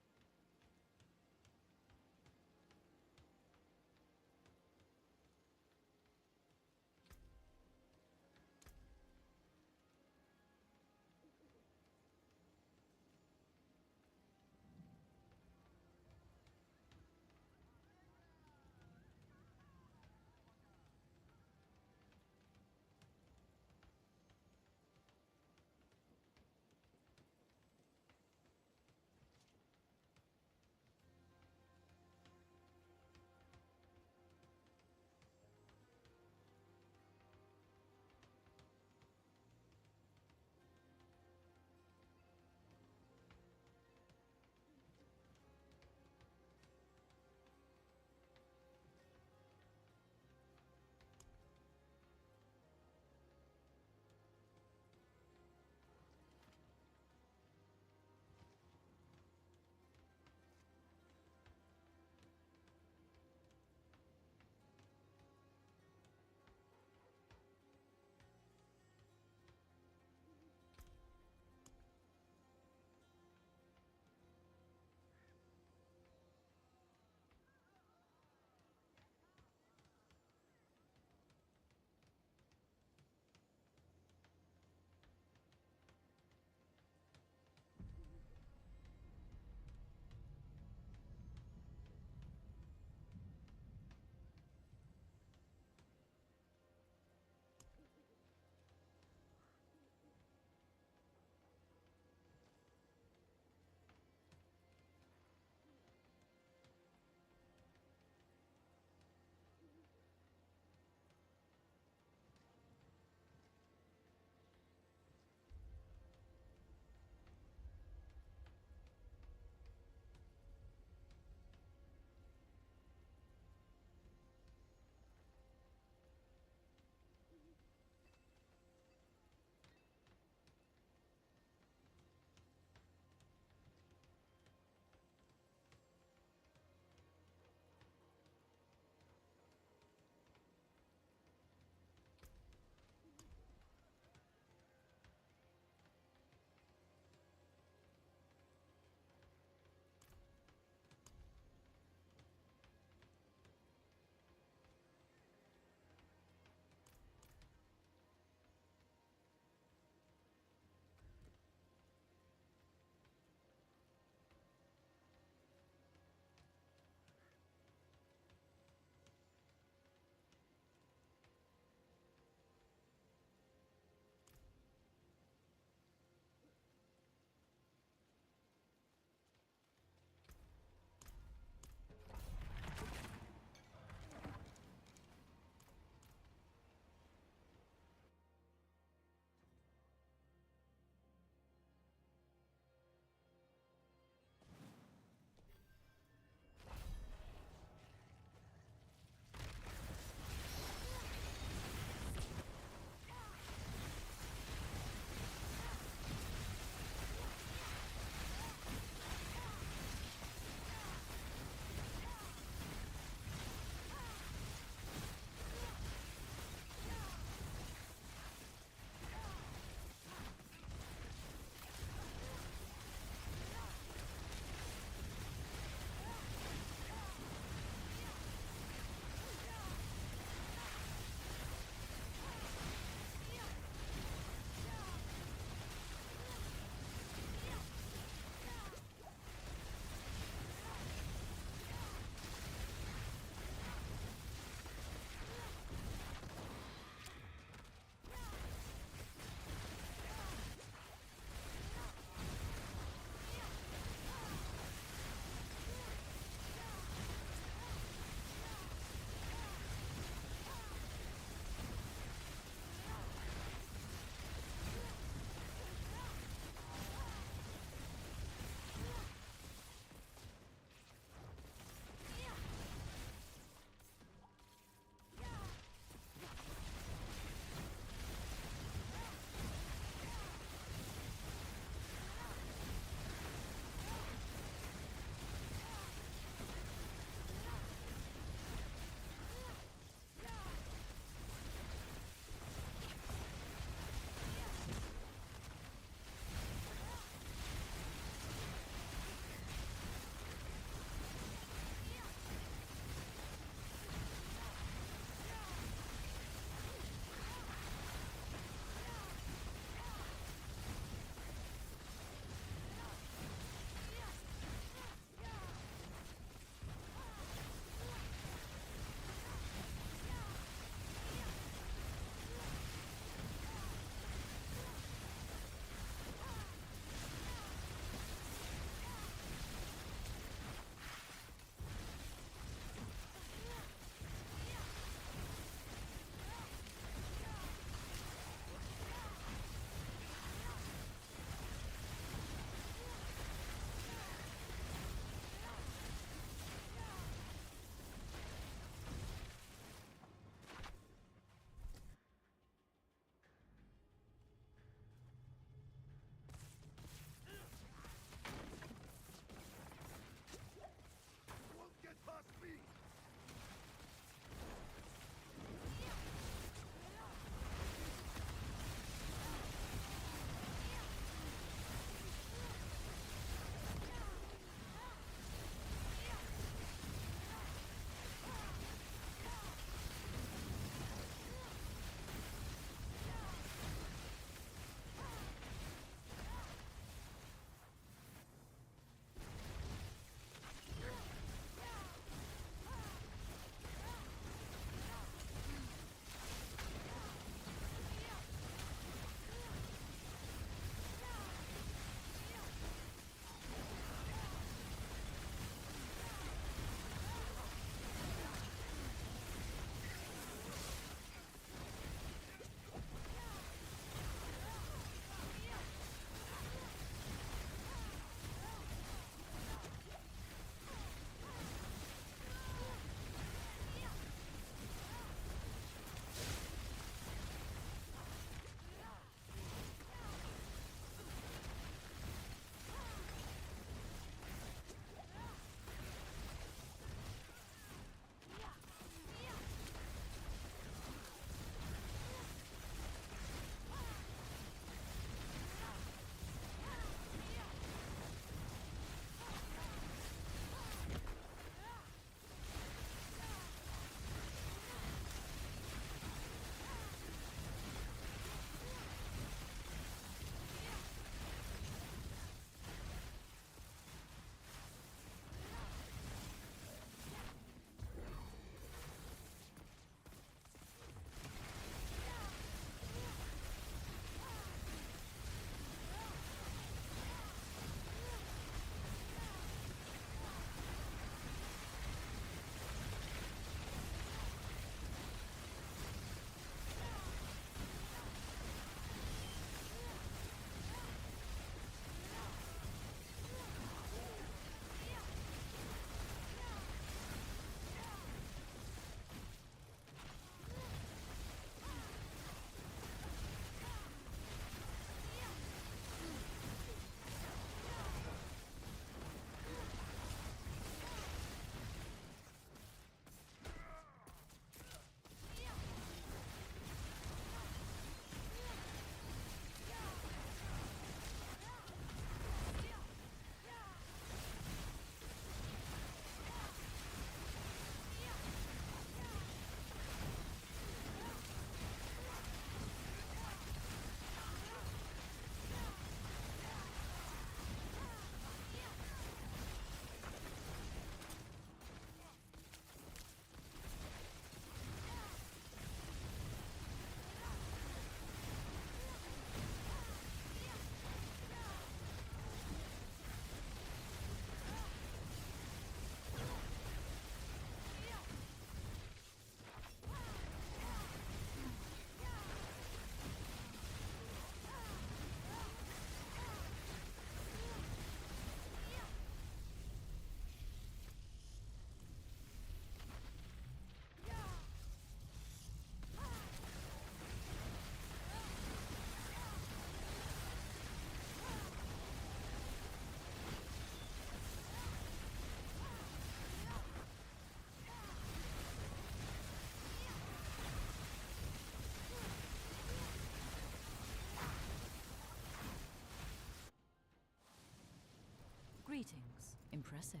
Greetings. Impressive.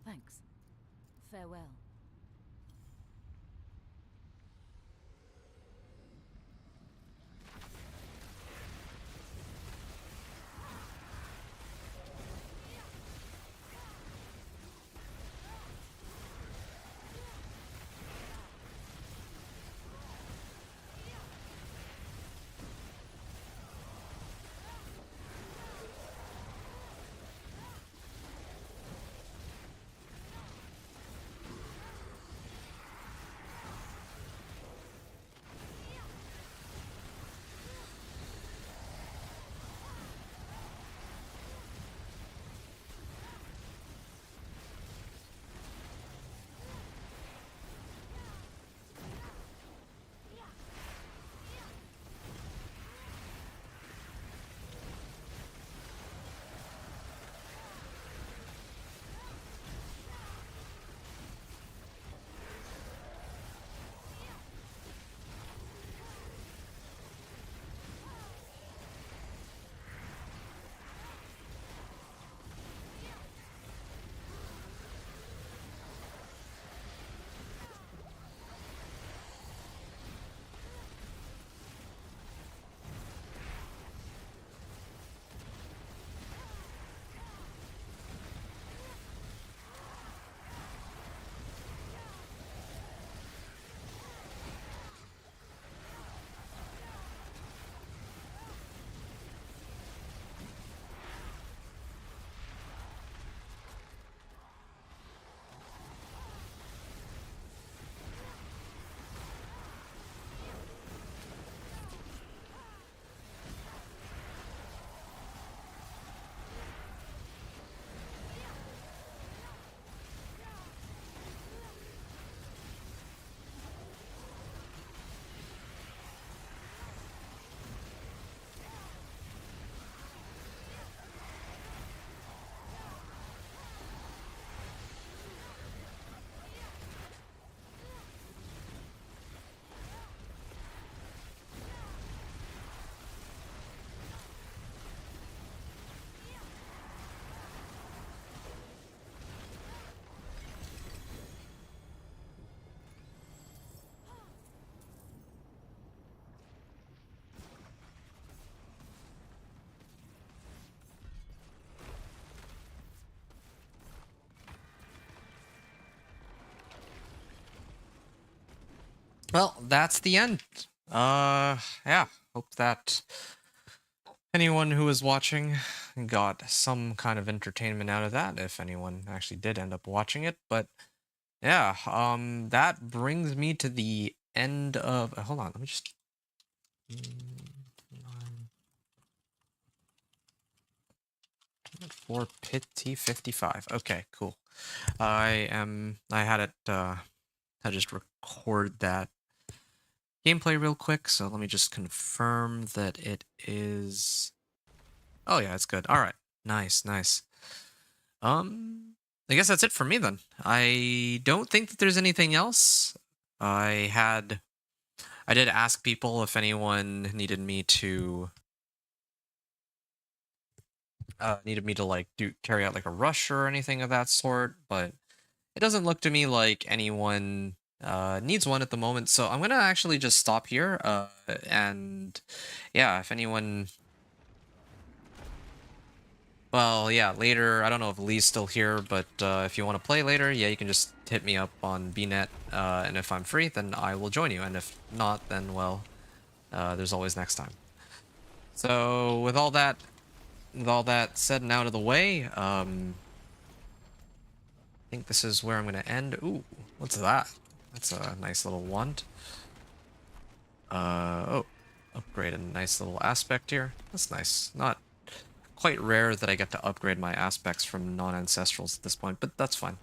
Thanks. Farewell. Well, that's the end. Yeah. Hope that anyone who was watching got some kind of entertainment out of that, if anyone actually did end up watching it. But yeah, that brings me to the end of. Hold on, let me just. 4 pit T55. Okay, cool. I had it. I just record that gameplay real quick. So let me just confirm that it is. Oh yeah, it's good. All right, nice, nice. I guess that's it for me then. I don't think that there's anything else. I did ask people if anyone needed me to like carry out like a rush or anything of that sort, but it doesn't look to me like anyone needs one at the moment. So I'm gonna actually just stop here. And yeah, if anyone, well, yeah, later. I don't know if Lee's still here, but if you want to play later, yeah, you can just hit me up on BNet, and if I'm free, then I will join you. And if not, then well, there's always next time. So with all that said and out of the way, I think this is where I'm gonna end. Ooh, what's that? That's a nice little wand. Oh, upgrade a nice little aspect here. That's nice. Not quite rare that I get to upgrade my aspects from non-ancestrals at this point, but that's fine.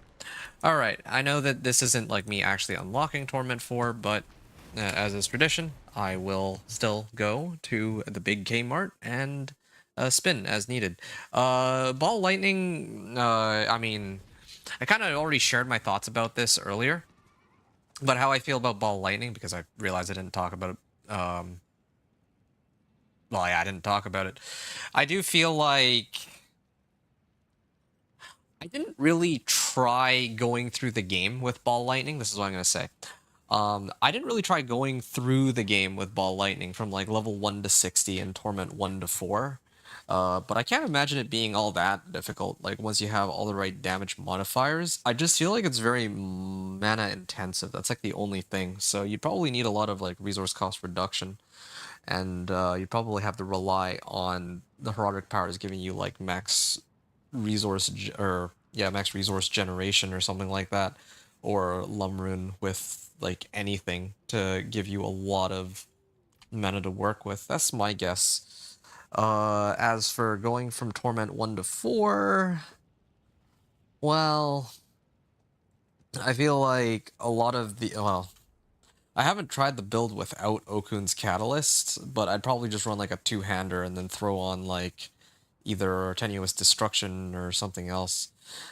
All right, I know that this isn't like me actually unlocking Torment 4, but as is tradition, I will still go to the big Kmart and spin as needed. Ball Lightning, I mean, I kind of already shared my thoughts about this earlier, but how I feel about Ball Lightning, because I realized I didn't talk about it. Well, yeah, I didn't talk about it. I do feel like I didn't really try going through the game with Ball Lightning. This is what I'm going to say. I didn't really try going through the game with Ball Lightning from like level 1 to 60 and Torment 1 to 4. But I can't imagine it being all that difficult, like once you have all the right damage modifiers. I just feel like it's very mana intensive. That's like the only thing. So you probably need a lot of like resource cost reduction. And you probably have to rely on the Herodic powers giving you like max max resource generation or something like that, or Lumrune with like anything to give you a lot of mana to work with. That's my guess. As for going from Torment 1 to 4, well, I feel like a lot of the I haven't tried the build without Okun's Catalyst, but I'd probably just run like a two-hander and then throw on like either Tenuous Destruction or something else.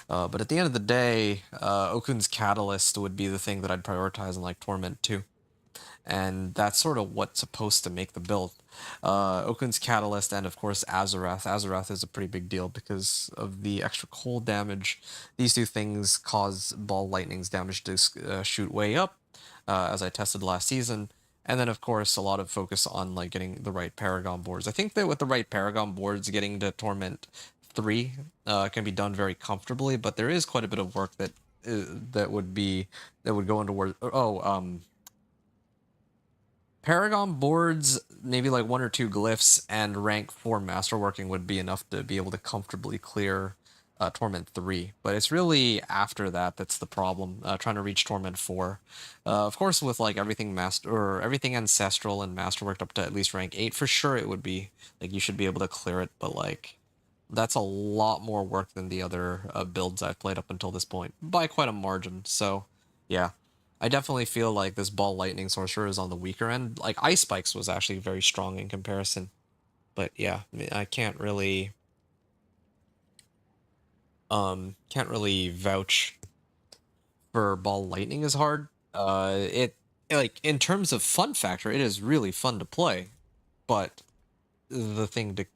But at the end of the day, Okun's Catalyst would be the thing that I'd prioritize in like Torment 2. And that's sort of what's supposed to make the build. Okun's Catalyst and, of course, Azarath. Azarath is a pretty big deal because of the extra cold damage. These two things cause Ball Lightning's damage to shoot way up, as I tested last season. And then, of course, a lot of focus on like getting the right Paragon boards. I think that with the right Paragon boards, getting to Torment 3 can be done very comfortably, but there is quite a bit of work that would go into where Paragon boards, maybe like 1 or 2 glyphs, and rank 4 masterworking would be enough to be able to comfortably clear Torment 3. But it's really after that that's the problem, trying to reach Torment 4. Of course, with like everything everything ancestral and masterworked up to at least rank 8, for sure it would be like you should be able to clear it, but like that's a lot more work than the other builds I've played up until this point by quite a margin. So yeah. I definitely feel like this Ball Lightning Sorcerer is on the weaker end. Like, Ice Spikes was actually very strong in comparison. But yeah, I can't really vouch for Ball Lightning as hard. Like, in terms of fun factor, it is really fun to play. But the thing to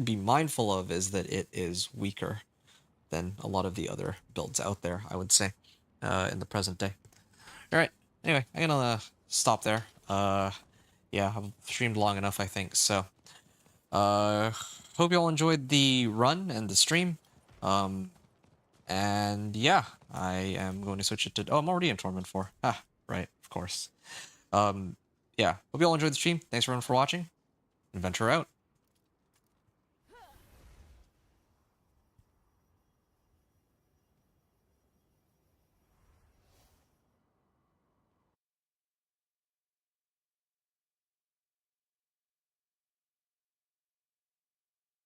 be mindful of is that it is weaker than a lot of the other builds out there, I would say, in the present day. Alright, anyway, I'm gonna stop there. Yeah, I've streamed long enough, I think, so. Hope you all enjoyed the run and the stream. And yeah, I am going to switch it to... Oh, I'm already in Torment 4. Ah, right, of course. Yeah, hope you all enjoyed the stream. Thanks everyone for watching. Adventure out.